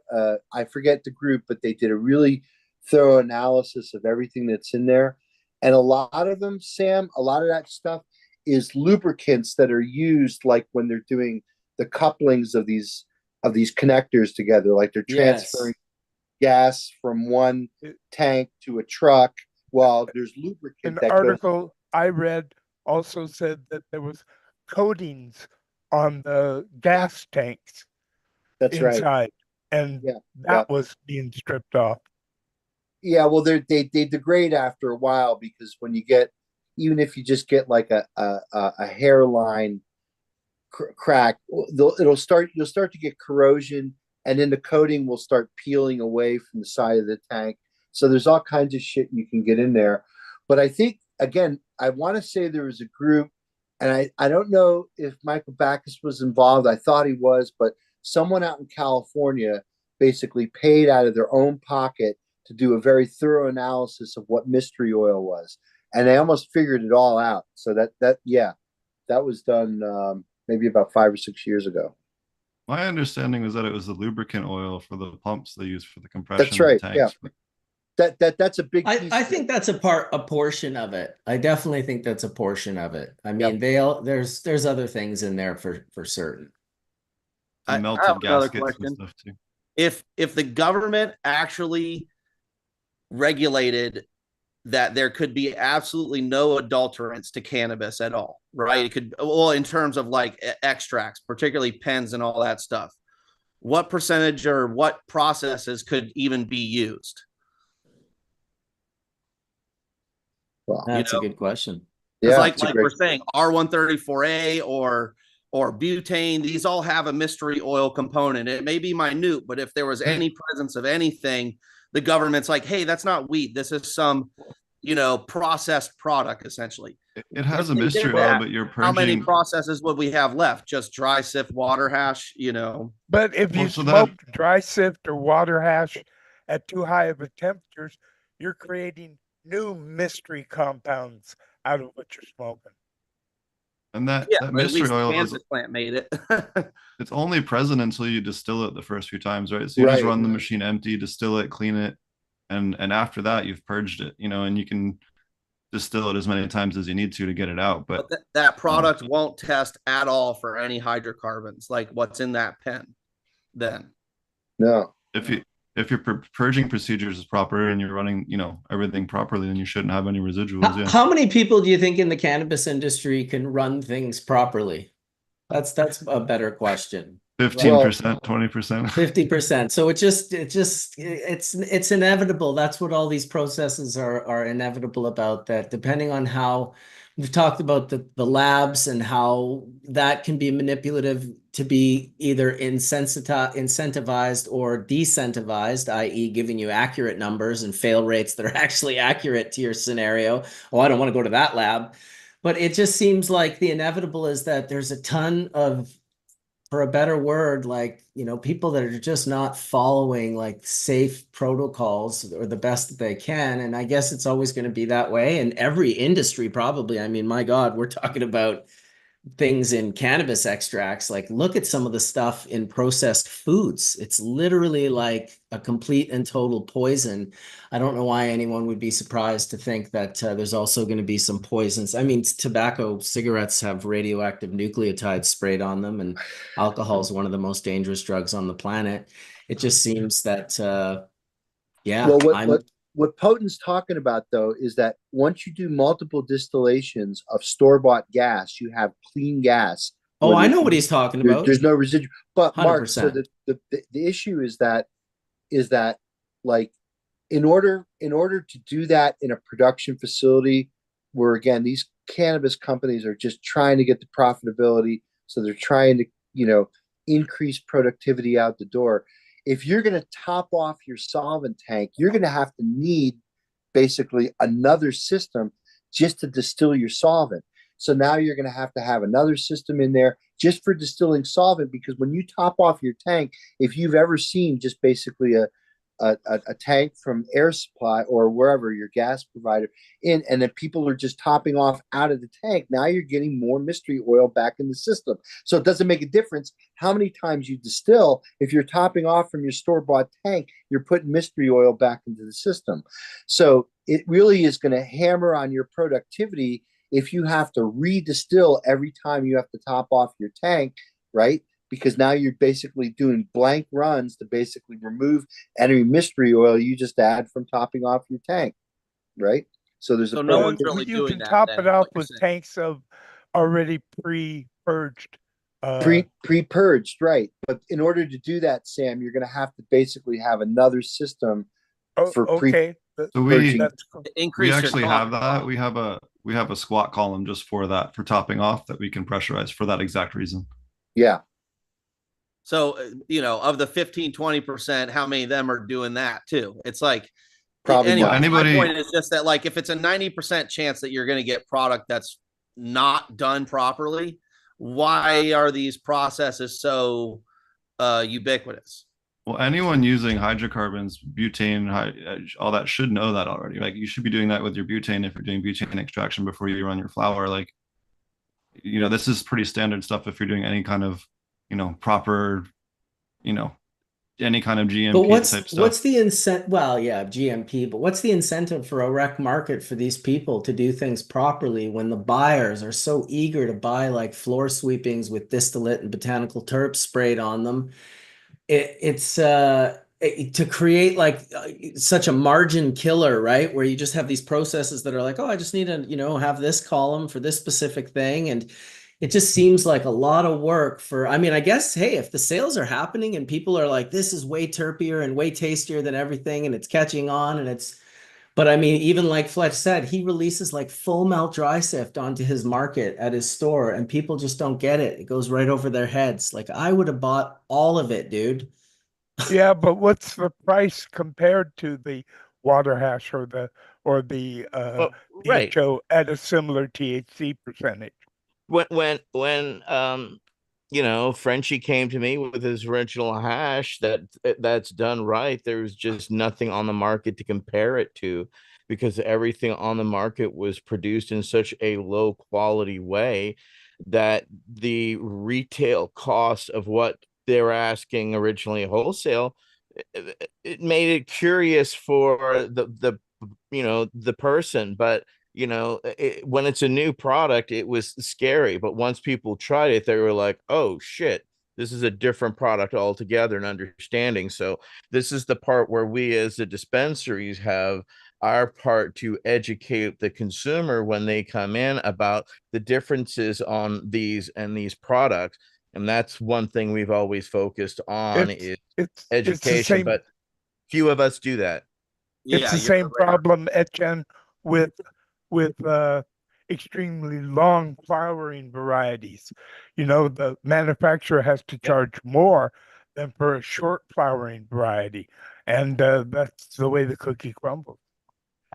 I forget the group, but they did a really thorough analysis of everything that's in there. And a lot of them, Sam, a lot of that stuff is lubricants that are used like when they're doing the couplings of these connectors together, like they're transferring gas from one tank to a truck while there's lubricant. An article I read also said that there was coatings on the gas tanks. That's inside, right. And that was being stripped off. Yeah, well, they degrade after a while, because when you get, even if you just get like a hairline crack, you'll start to get corrosion, and then the coating will start peeling away from the side of the tank. So there's all kinds of shit you can get in there. But I think, again, I want to say there was a group, and I don't know if Michael Backus was involved. I thought he was, but someone out in California basically paid out of their own pocket to do a very thorough analysis of what mystery oil was. And they almost figured it all out. So that was done maybe about 5 or 6 years ago. My understanding was that it was the lubricant oil for the pumps they use for the compression. That's right. Tanks. Yeah. That's a big piece. I think that's a portion of it. I definitely think that's a portion of it. I mean, there's other things in there for certain. Melted gaskets and stuff too. If the government actually regulated that there could be absolutely no adulterants to cannabis at all, right? It could, well, in terms of like extracts, particularly pens and all that stuff, what percentage or what processes could even be used? Well, that's a good question. Like we're saying, R134A or or butane, these all have a mystery oil component. It may be minute, but if there was any presence of anything, the government's like, hey, that's not weed. This is some, processed product, essentially. It has a If they did mystery oil, that, but you're how many purging. processes would we have left? Just dry sift, water hash, But if you Well, so smoke that dry sift or water hash at too high of a temperatures, you're creating new mystery compounds out of what you're smoking. and that Yeah, that but at mystery least the oil is cannabis plant made it. it's only present until you distill it the first few times, right? So you just Right. run the machine empty, distill it, clean it, and after that you've purged it, and you can distill it as many times as you need to get it out. But that product won't test at all for any hydrocarbons, like what's in that pen. Then, No. if your purging procedures is proper and you're running, everything properly, then you shouldn't have any residuals. Yeah. How many people do you think in the cannabis industry can run things properly? That's a better question. 15%, 20%. 50%. So it's inevitable. That's what all these processes are inevitable about, that depending on how we've talked about the labs and how that can be manipulative to be either incentivized or decentivized, i.e. giving you accurate numbers and fail rates that are actually accurate to your scenario. Oh, I don't want to go to that lab. But it just seems like the inevitable is that there's a ton of, for a better word, people that are just not following safe protocols or the best that they can. And I guess it's always going to be that way in every industry, probably. I mean, my God, we're talking about things in cannabis extracts. Look at some of the stuff in processed foods. It's literally like a complete and total poison. I don't know why anyone would be surprised to think that there's also going to be some poisons. I mean, tobacco, cigarettes have radioactive nucleotides sprayed on them, and alcohol is one of the most dangerous drugs on the planet. It just seems that, Well, what Potent's talking about, though, is that once you do multiple distillations of store-bought gas, you have clean gas. Oh, I know what he's talking about. There's no residual. But 100%. Mark, so the issue is that in order to do that in a production facility, where again these cannabis companies are just trying to get the profitability, so they're trying to increase productivity out the door. If you're going to top off your solvent tank, you're going to have to need basically another system just to distill your solvent. So now you're going to have another system in there just for distilling solvent, because when you top off your tank, if you've ever seen just basically a tank from Air Supply or wherever your gas provider in, and then people are just topping off out of the tank, now you're getting more mystery oil back in the system. So it doesn't make a difference how many times you distill. If you're topping off from your store-bought tank, you're putting mystery oil back into the system. So it really is going to hammer on your productivity if you have to redistill every time you have to top off your tank, right? Because now you're basically doing blank runs to basically remove any mystery oil you just add from topping off your tank, right? So there's no one's really you doing can that. top then, it off like I with said. tanks of already pre-purged. Pre-purged, right? But in order to do that, Sam, you're going to have to basically have another system for okay. So we Increase actually your have that. We have a squat column just for that, for topping off, that we can pressurize for that exact reason. Yeah. So, of the 15-20%, how many of them are doing that too? It's like, Probably anyway, not. my point is just that, if it's a 90% chance that you're going to get product that's not done properly, why are these processes so ubiquitous? Well, anyone using hydrocarbons, butane, all that should know that already. You should be doing that with your butane if you're doing butane extraction before you run your flour. This is pretty standard stuff if you're doing any kind of, proper, any kind of GMP type stuff. What's the incentive? Well, yeah, GMP, but what's the incentive for a rec market for these people to do things properly when the buyers are so eager to buy floor sweepings with distillate and botanical terps sprayed on them? It's to create such a margin killer, right? Where you just have these processes that are oh, I just need to, have this column for this specific thing. And it just seems like a lot of work for, I mean, I guess, hey, if the sales are happening and people are this is way terpier and way tastier than everything, and it's catching on and it's But I mean, even like Fletch said, he releases like full melt dry sift onto his market at his store, and people just don't get it. It goes right over their heads. Like I would have bought all of it, dude. Yeah, but what's the price compared to the water hash or the Well, right. PHO at a similar THC percentage? When you know, Frenchie came to me with his original hash that's done right, there's just nothing on the market to compare it to, because everything on the market was produced in such a low quality way that the retail cost of what they were asking originally wholesale, it made it curious for the you know, the person. But you know, when it's a new product, it was scary. But once people tried it, they were like, oh shit, this is a different product altogether and understanding. So this is the part where we as the dispensaries have our part to educate the consumer when they come in about the differences on these and these products. And that's one thing we've always focused on is It's the education, same. but few of us do that. It's Yeah, the you're same rare. problem, Etienne, with with extremely long flowering varieties. You know, the manufacturer has to charge more than for a short flowering variety, and that's the way the cookie crumbles.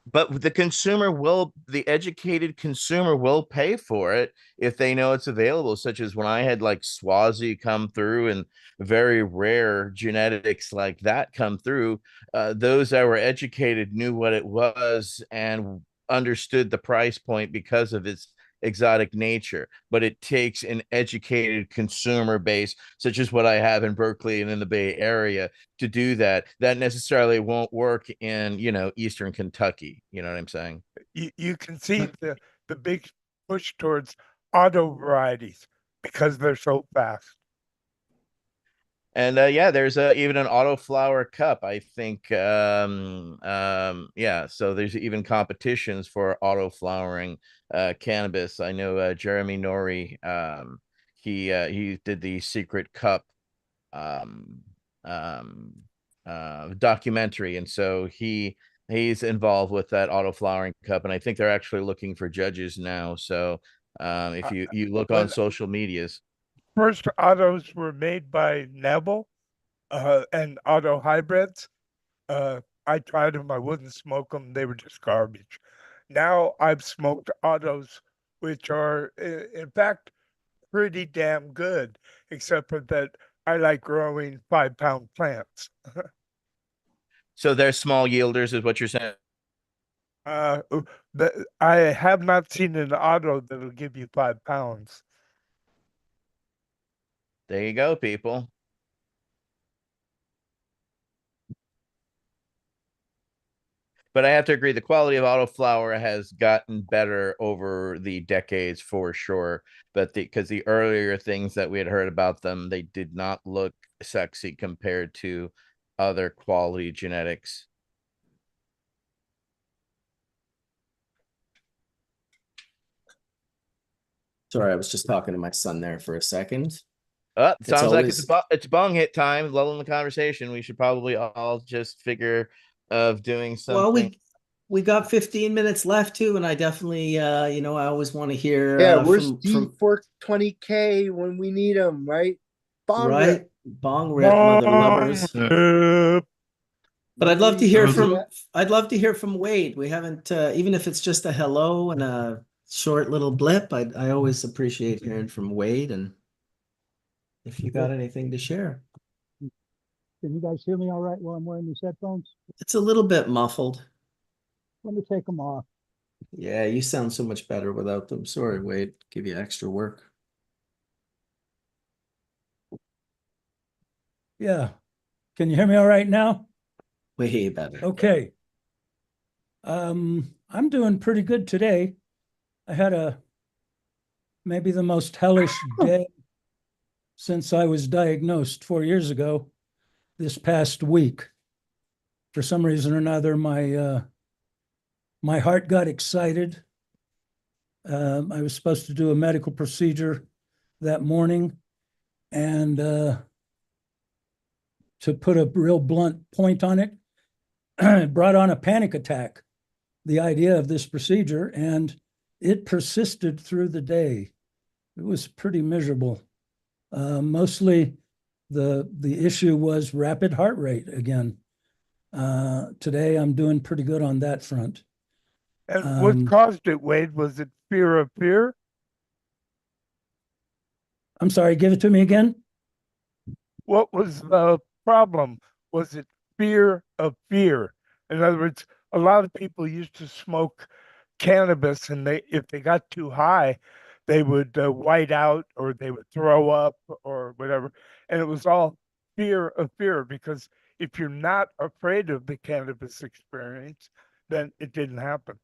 But the educated consumer will pay for it if they know it's available, such as when I had like Swazi come through and very rare genetics like that come through. Those that were educated knew what it was and understood the price point because of its exotic nature. But it takes an educated consumer base, such as what I have in Berkeley and in the Bay Area, to do that. That necessarily won't work in, you know, Eastern Kentucky. You know what I'm saying? You can see the big push towards auto varieties because they're so fast. And yeah, there's even an auto flower cup, I think. Yeah, so there's even competitions for auto flowering cannabis. I know Jeremy Nori, he did the secret cup um um documentary, and so he's involved with that auto flowering cup, and I think they're actually looking for judges now. So if you look on When social medias. first autos were made by Neville and auto hybrids, I tried them. I wouldn't smoke them. They were just garbage. Now I've smoked autos, which are, in fact, pretty damn good, except for that I like growing 5-pound plants. So they're small yielders, is what you're saying? Uh, I have not seen an auto that'll give you 5 pounds. There you go, people. But I have to agree, the quality of autoflower has gotten better over the decades for sure. But because the earlier things that we had heard about them, they did not look sexy compared to other quality genetics. Sorry, I was just talking to my son there for a second. It's Sounds like always it's bong hit time, lulling the conversation. We should probably all just figure of doing well, something. we got 15 minutes left too, and I definitely you know, I always want to hear Yeah, where's from D420K when we need them, right? Bong right rip. bong rip mother lovers. But I'd love to hear from Wade. We haven't even if it's just a hello and a short little blip. I always appreciate hearing from Wade, and if you got anything to share. Can you guys hear me all right while I'm wearing these headphones? It's a little bit muffled. Let me take them off. Yeah, you sound so much better without them. Sorry, Wade. Give you extra work. Yeah. Can you hear me all right now? Way better. Okay. I'm doing pretty good today. I had maybe the most hellish day since I was diagnosed 4 years ago this past week. For some reason or another, my heart got excited. I was supposed to do a medical procedure that morning, and to put a real blunt point on it, it brought on a panic attack the idea of this procedure, and it persisted through the day. It was pretty miserable. Mostly the issue was rapid heart rate again. Today I'm doing pretty good on that front. And what caused it, Wade? Was it fear of fear? I'm sorry, give it to me again. What was the problem? Was it fear of fear? In other words, a lot of people used to smoke cannabis, and if they got too high, they would white out, or they would throw up, or whatever. And it was all fear of fear, because if you're not afraid of the cannabis experience, then it didn't happen.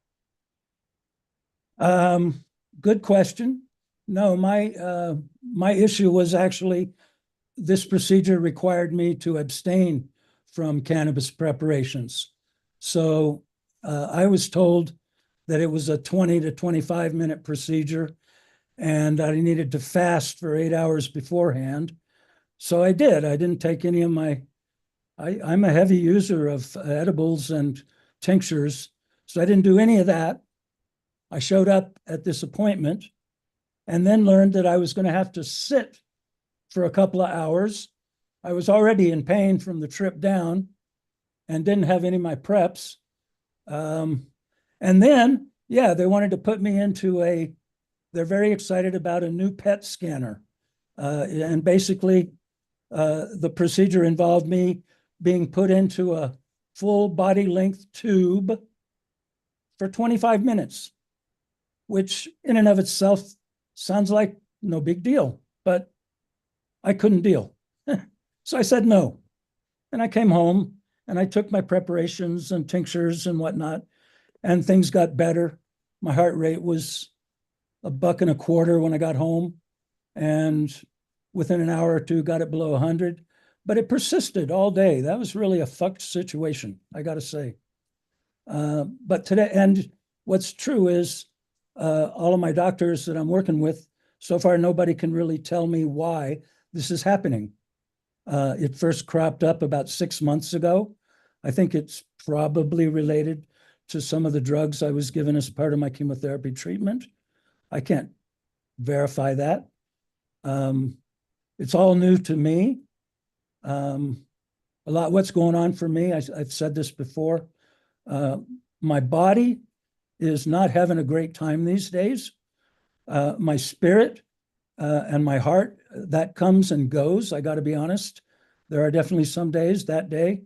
Good question. No, my issue was actually this procedure required me to abstain from cannabis preparations. So I was told that it was a 20 to 25-minute procedure, and I needed to fast for 8 hours beforehand. So I did. I didn't take any of I'm a heavy user of edibles and tinctures, so I didn't do any of that. I showed up at this appointment and then learned that I was going to have to sit for a couple of hours. I was already in pain from the trip down and didn't have any of my preps. And then, yeah, they wanted to put me into they're very excited about a new PET scanner. And basically, the procedure involved me being put into a full body length tube for 25 minutes, which in and of itself sounds like no big deal, but I couldn't deal. So I said no. And I came home and I took my preparations and tinctures and whatnot, and things got better. My heart rate was $1.25 when I got home, and within an hour or two got it below 100, but it persisted all day. That was really a fucked situation, I got to say. But today, and what's true is all of my doctors that I'm working with, so far, nobody can really tell me why this is happening. It first cropped up about 6 months ago. I think it's probably related to some of the drugs I was given as part of my chemotherapy treatment. I can't verify that. It's all new to me. A lot what's going on for me, I've said this before. My body is not having a great time these days. My spirit and my heart, that comes and goes, I got to be honest. There are definitely some days, that day,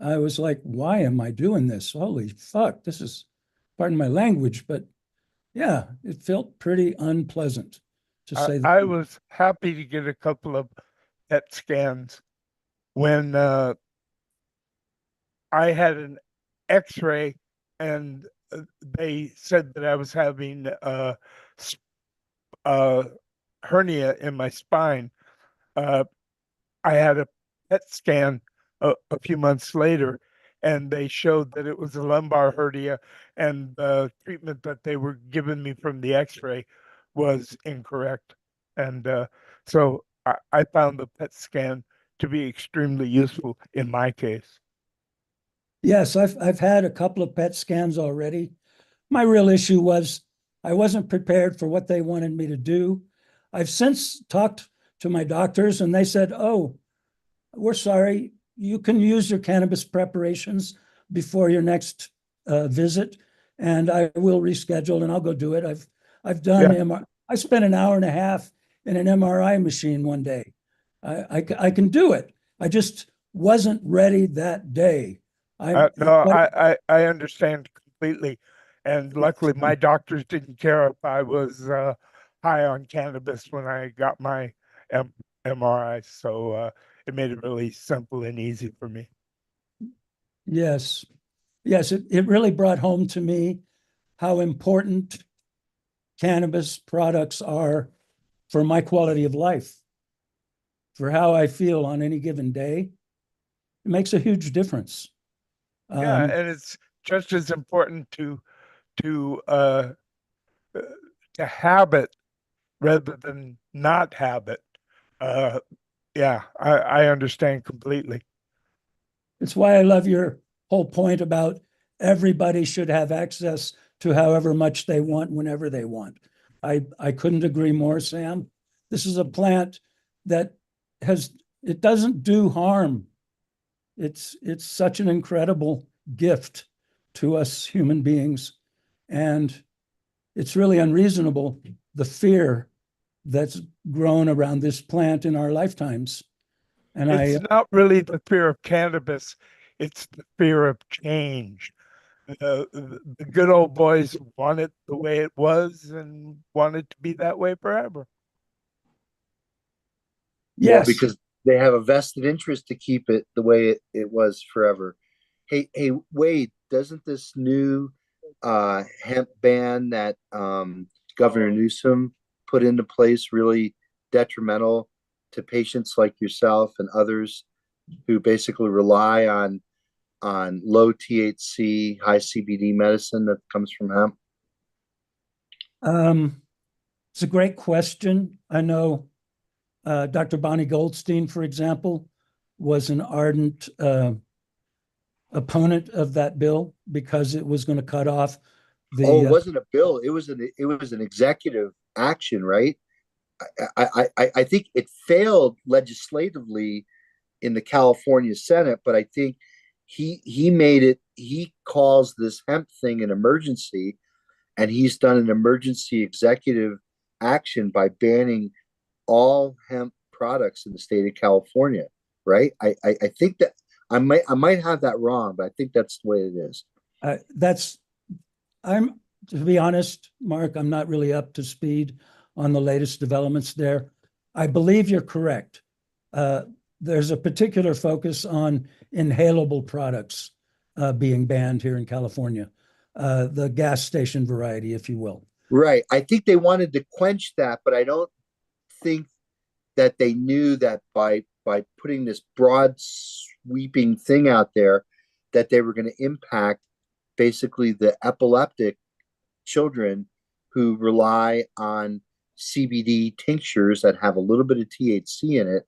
I was like, why am I doing this? Holy fuck, this is, pardon my language, but yeah, it felt pretty unpleasant, to say the I least. was happy to get a couple of PET scans when I had an X-ray, and they said that I was having a hernia in my spine. I had a PET scan a few months later, and they showed that it was a lumbar hernia, and the treatment that they were giving me from the X-ray was incorrect. And so I found the PET scan to be extremely useful in my case. Yes, I've had a couple of PET scans already. My real issue was I wasn't prepared for what they wanted me to do. I've since talked to my doctors, and they said, oh, we're sorry, you can use your cannabis preparations before your next visit, and I will reschedule and I'll go do it. I've done MRI. I spent an hour and a half in an MRI machine one day. I can do it. I just wasn't ready that day. No, I understand completely. And luckily, my doctors didn't care if I was high on cannabis when I got my MRI. So it made it really simple and easy for me. Yes. Yes, it really brought home to me how important cannabis products are for my quality of life, for how I feel on any given day. It makes a huge difference. Yeah, and it's just as important to have it rather than not have it. Yeah, I understand completely. It's why I love your whole point about everybody should have access to however much they want, whenever they want. I couldn't agree more, Sam. This is a plant that it doesn't do harm. It's such an incredible gift to us human beings. And it's really unreasonable, the fear that's grown around this plant in our lifetimes. And It's not really the fear of cannabis, it's the fear of change. The good old boys want it the way it was and want it to be that way forever. Well, yes, because they have a vested interest to keep it the way it was forever. Hey, Wade, doesn't this new hemp ban that Governor Newsom put into place really detrimental to patients like yourself and others who basically rely on low THC, high CBD medicine that comes from hemp? it's a great question. I know Dr. Bonnie Goldstein, for example, was an ardent opponent of that bill because it was going to cut off the. Oh, it wasn't a bill. It was an executive action, right? I think it failed legislatively in the California Senate, but I think he made it. He calls this hemp thing an emergency, and he's done an emergency executive action by banning all hemp products in the state of California. Right? I think that I might have that wrong, but I think that's the way it is. To be honest, Mark, I'm not really up to speed on the latest developments there. I believe you're correct. There's a particular focus on inhalable products being banned here in California, the gas station variety, if you will. Right. I think they wanted to quench that, but I don't think that they knew that by putting this broad sweeping thing out there, that they were going to impact basically the epileptic children who rely on CBD tinctures that have a little bit of THC in it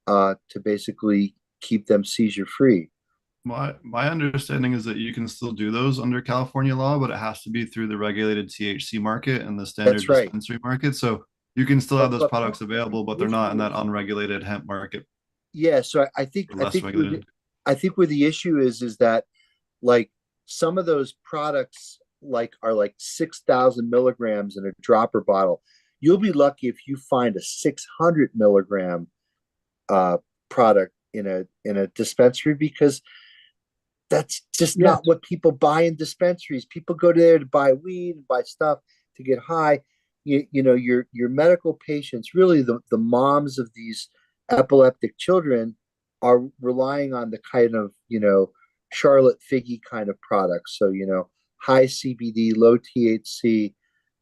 to basically keep them seizure free. My understanding is that you can still do those under California law, but it has to be through the regulated THC market and the standard dispensary market. So you can still have those products available, but they're not in that unregulated hemp market. Yeah, so I think where the issue is that like some of those products are like 6,000 milligrams in a dropper bottle. You'll be lucky if you find a 600 milligram product in a dispensary, because that's just not what people buy in dispensaries. People go there to buy weed and buy stuff to get high. You know, your medical patients, really the moms of these epileptic children, are relying on the kind of, Charlotte Figgy kind of products. So, high CBD, low THC.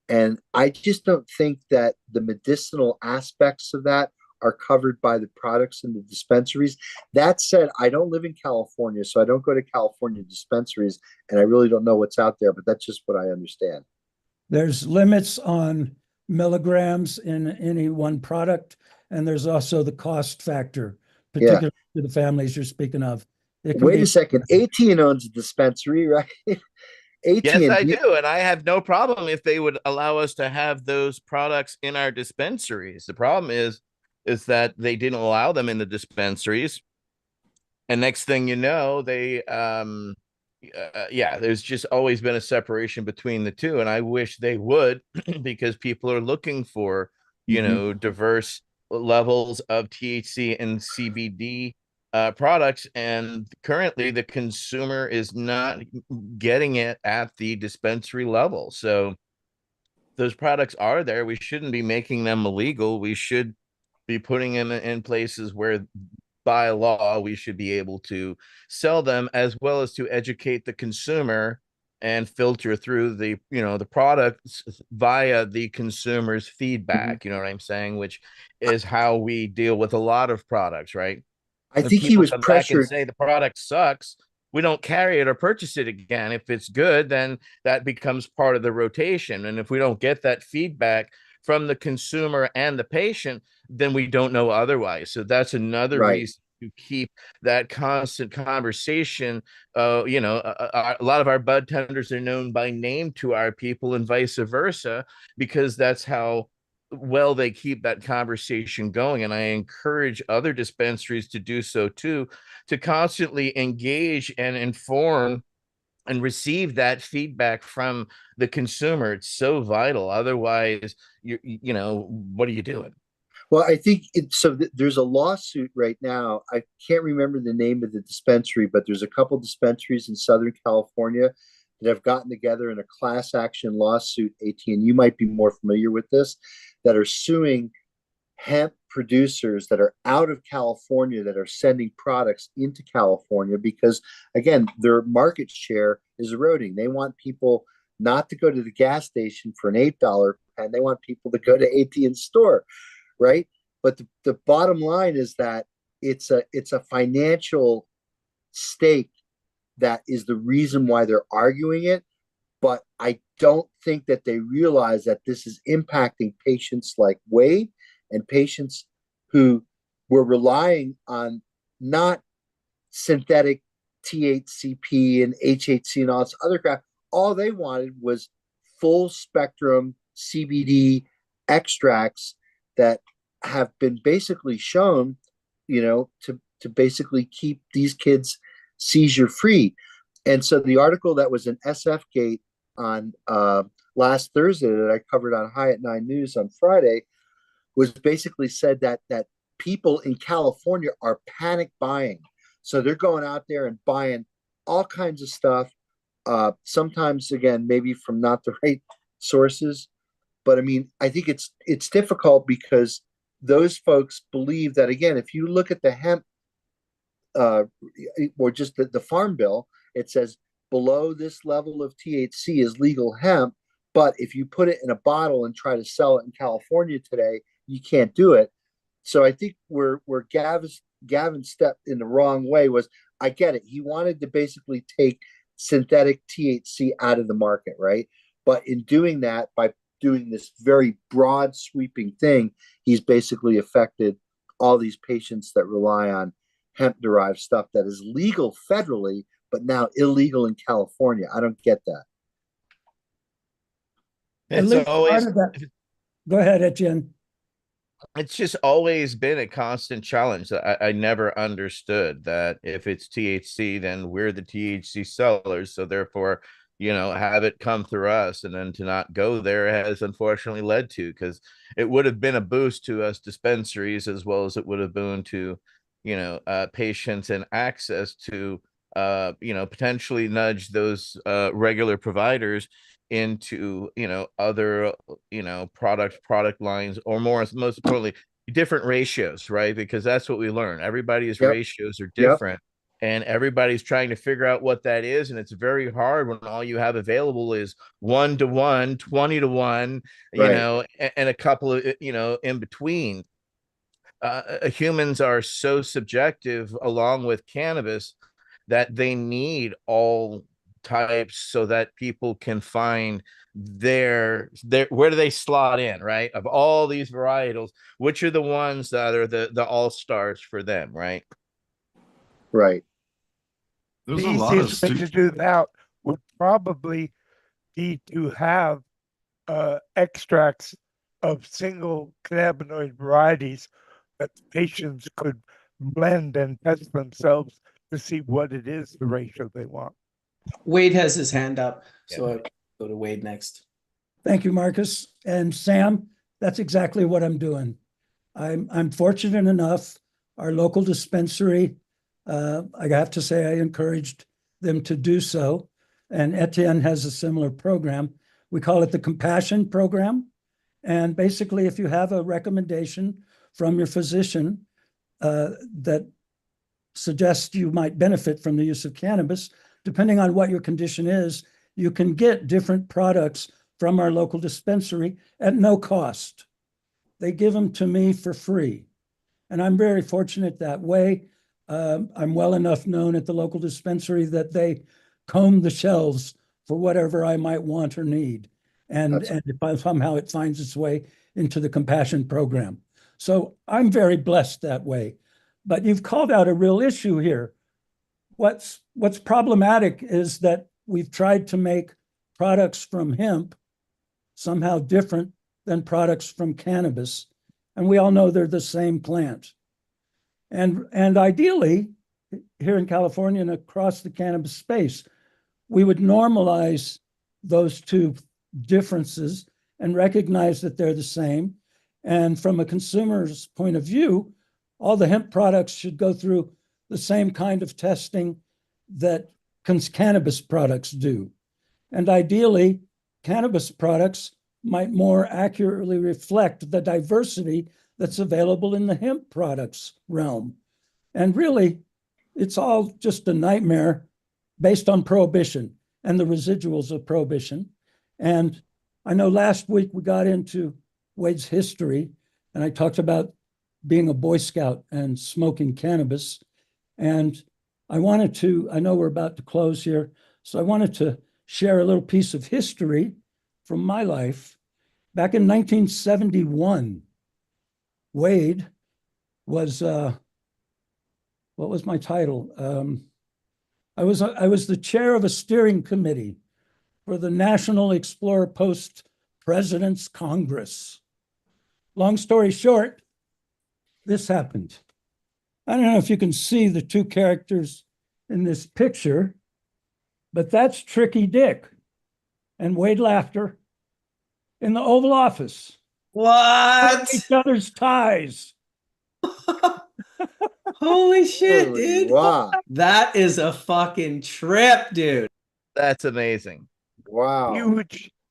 And I just don't think that the medicinal aspects of that are covered by the products in the dispensaries. That said, I don't live in California, so I don't go to California dispensaries, and I really don't know what's out there, but that's just what I understand. There's limits on milligrams in any one product, and there's also the cost factor, particularly to the families you're speaking of. Wait a second. Etienne owns a dispensary, right? Yes, I do. And I have no problem if they would allow us to have those products in our dispensaries. The problem is that they didn't allow them in the dispensaries. And next thing you know, they, there's just always been a separation between the two. And I wish they would, because people are looking for, diverse levels of THC and CBD products, and currently the consumer is not getting it at the dispensary level. So those products are there. We shouldn't be making them illegal. We should be putting them in places where by law we should be able to sell them, as well as to educate the consumer and filter through the the products via the consumer's feedback. You know what I'm saying? Which is how we deal with a lot of products, right? I think he was pressured. Say the product sucks, we don't carry it or purchase it again. If it's good, then that becomes part of the rotation. And if we don't get that feedback from the consumer and the patient, then we don't know otherwise. So that's another reason to keep that constant conversation. A lot of our bud tenders are known by name to our people and vice versa, because that's how well they keep that conversation going. And I encourage other dispensaries to do so too, to constantly engage and inform and receive that feedback from the consumer. It's so vital. Otherwise, what are you doing? Well, I think there's a lawsuit right now. I can't remember the name of the dispensary, but there's a couple dispensaries in Southern California that have gotten together in a class action lawsuit, Etienne, you might be more familiar with this, that are suing hemp producers that are out of California that are sending products into California because, again, their market share is eroding. They want people not to go to the gas station for an $8 pen. They want people to go to Etienne's store, right? But the bottom line is that it's a financial stake that is the reason why they're arguing it. But I don't think that they realize that this is impacting patients like Wade and patients who were relying on not synthetic THCP and HHC and all this other crap. All they wanted was full spectrum CBD extracts that have been basically shown, to basically keep these kids seizure free. And so the article that was in SF Gate on last Thursday that I covered on High at 9 News on Friday was basically said that people in California are panic buying. So they're going out there and buying all kinds of stuff. Sometimes, again, maybe from not the right sources. But I mean, I think it's difficult because those folks believe that, again, if you look at the hemp or just the farm bill, it says below this level of THC is legal hemp. But if you put it in a bottle and try to sell it in California today, you can't do it. So I think where Gavin stepped in the wrong way was, I get it. He wanted to basically take synthetic THC out of the market, right? But in doing that, by doing this very broad sweeping thing, he's basically affected all these patients that rely on hemp-derived stuff that is legal federally, but now illegal in California. I don't get that. It's always, go ahead, Etienne. It's just always been a constant challenge that I never understood, that if it's THC, then we're the THC sellers. So therefore, have it come through us. And then to not go there has unfortunately led to, because it would have been a boost to us dispensaries, as well as it would have been to, patients and access to, potentially nudge those regular providers into other product lines, or most importantly different ratios, right? Because that's what we learn. Everybody's ratios are different, and everybody's trying to figure out what that is, and it's very hard when all you have available is 1 to 1, 20 to 1, and a couple of in between. Humans are so subjective, along with cannabis, that they need all types so that people can find their where do they slot in, right? Of all these varietals, which are the ones that are the all-stars for them, right? Right. The easiest way to do that would probably be to have extracts of single cannabinoid varieties that patients could blend and test themselves to see what it is, the ratio they want. Wade has his hand up, so I'll go to Wade next. Thank you, Marcus. And Sam, that's exactly what I'm doing. I'm fortunate enough, our local dispensary, I have to say I encouraged them to do so. And Etienne has a similar program. We call it the Compassion Program. And basically, if you have a recommendation from your physician that suggests you might benefit from the use of cannabis, depending on what your condition is, you can get different products from our local dispensary at no cost. They give them to me for free. And I'm very fortunate that way. I'm well enough known at the local dispensary that they comb the shelves for whatever I might want or need. And if somehow it finds its way into the Compassion Program. So I'm very blessed that way. But you've called out a real issue here. What's problematic is that we've tried to make products from hemp somehow different than products from cannabis. And we all know they're the same plant. And ideally, here in California and across the cannabis space, we would normalize those two differences and recognize that they're the same. And from a consumer's point of view, all the hemp products should go through the same kind of testing that cannabis products do. And ideally, cannabis products might more accurately reflect the diversity that's available in the hemp products realm. And really, it's all just a nightmare based on prohibition and the residuals of prohibition. And I know last week we got into Wade's history, and I talked about being a Boy Scout and smoking cannabis. And I know we're about to close here, so I wanted to share a little piece of history from my life. Back in 1971, Wade was, what was my title? I was the chair of a steering committee for the National Explorer Post President's Congress. Long story short, this happened. I don't know if you can see the two characters in this picture, but that's Tricky Dick and Wade Laughter in the Oval Office. What? Each other's ties. Holy shit, dude. Wow. That is a fucking trip, dude. That's amazing. Wow.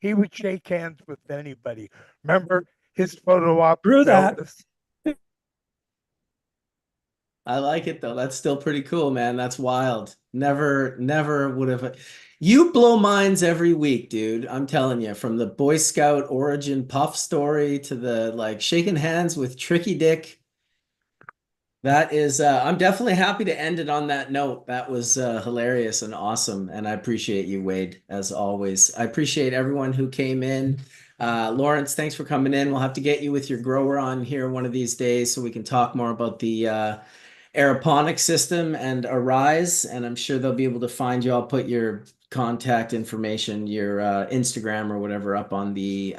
He would shake hands with anybody. Remember his photo op? Through that. I like it though. That's still pretty cool, man. That's wild. Never would have. You blow minds every week, dude. I'm telling you, from the Boy Scout origin puff story to the like shaking hands with Tricky Dick. That is, I'm definitely happy to end it on that note. That was hilarious and awesome. And I appreciate you, Wade, as always. I appreciate everyone who came in. Lawrence, thanks for coming in. We'll have to get you with your grower on here one of these days so we can talk more about the Aeroponics system and Arize. And I'm sure they'll be able to find you. I'll put your contact information, your Instagram or whatever up on the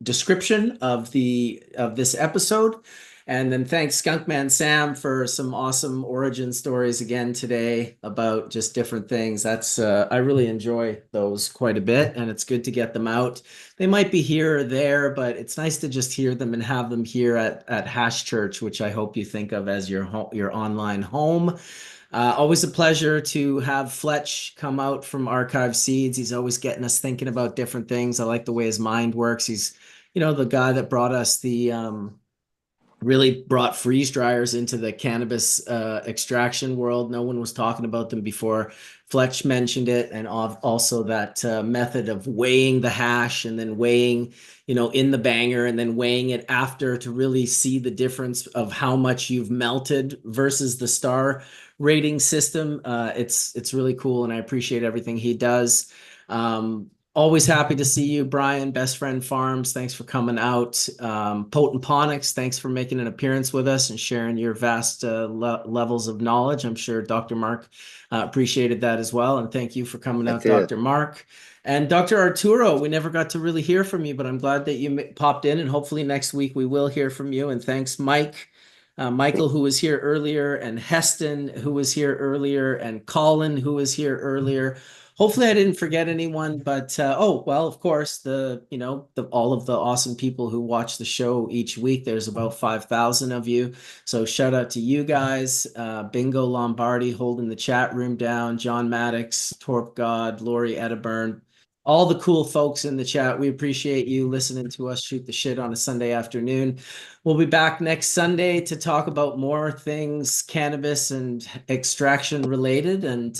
description of this episode. And then thanks Skunkman Sam for some awesome origin stories again today about just different things. That's I really enjoy those quite a bit, and it's good to get them out. They might be here or there, but it's nice to just hear them and have them here at Hash Church, which I hope you think of as your online home. Always a pleasure to have Fletch come out from Archive Seeds. He's always getting us thinking about different things. I like the way his mind works. He's, the guy that brought us really brought freeze dryers into the cannabis extraction world. No one was talking about them before. Fletch mentioned it, and also that method of weighing the hash and then weighing, in the banger and then weighing it after to really see the difference of how much you've melted versus the star rating system. It's really cool, and I appreciate everything he does. Always happy to see you, Bryon, Best Friend Farms. Thanks for coming out. Potent POnics, thanks for making an appearance with us and sharing your vast levels of knowledge. I'm sure Dr. Mark appreciated that as well. And thank you for coming out, Dr. Mark. And Dr. Arturo, we never got to really hear from you, but I'm glad that you popped in, and hopefully next week we will hear from you. And thanks, Michael, who was here earlier, and Heston, who was here earlier, and Collin, who was here earlier. Hopefully I didn't forget anyone, but of course, all of the awesome people who watch the show each week. There's about 5,000 of you. So shout out to you guys. Bingo Lombardi holding the chat room down, John Maddox, Torp God, Lori Ediburn, all the cool folks in the chat. We appreciate you listening to us shoot the shit on a Sunday afternoon. We'll be back next Sunday to talk about more things cannabis and extraction related. And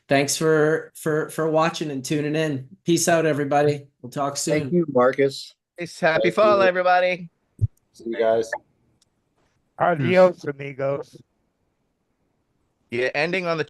thanks for watching and tuning in. Peace out, everybody. We'll talk soon. Thank you, Marcus. Happy fall, everybody. See you guys. Adios, amigos. Yeah, ending on the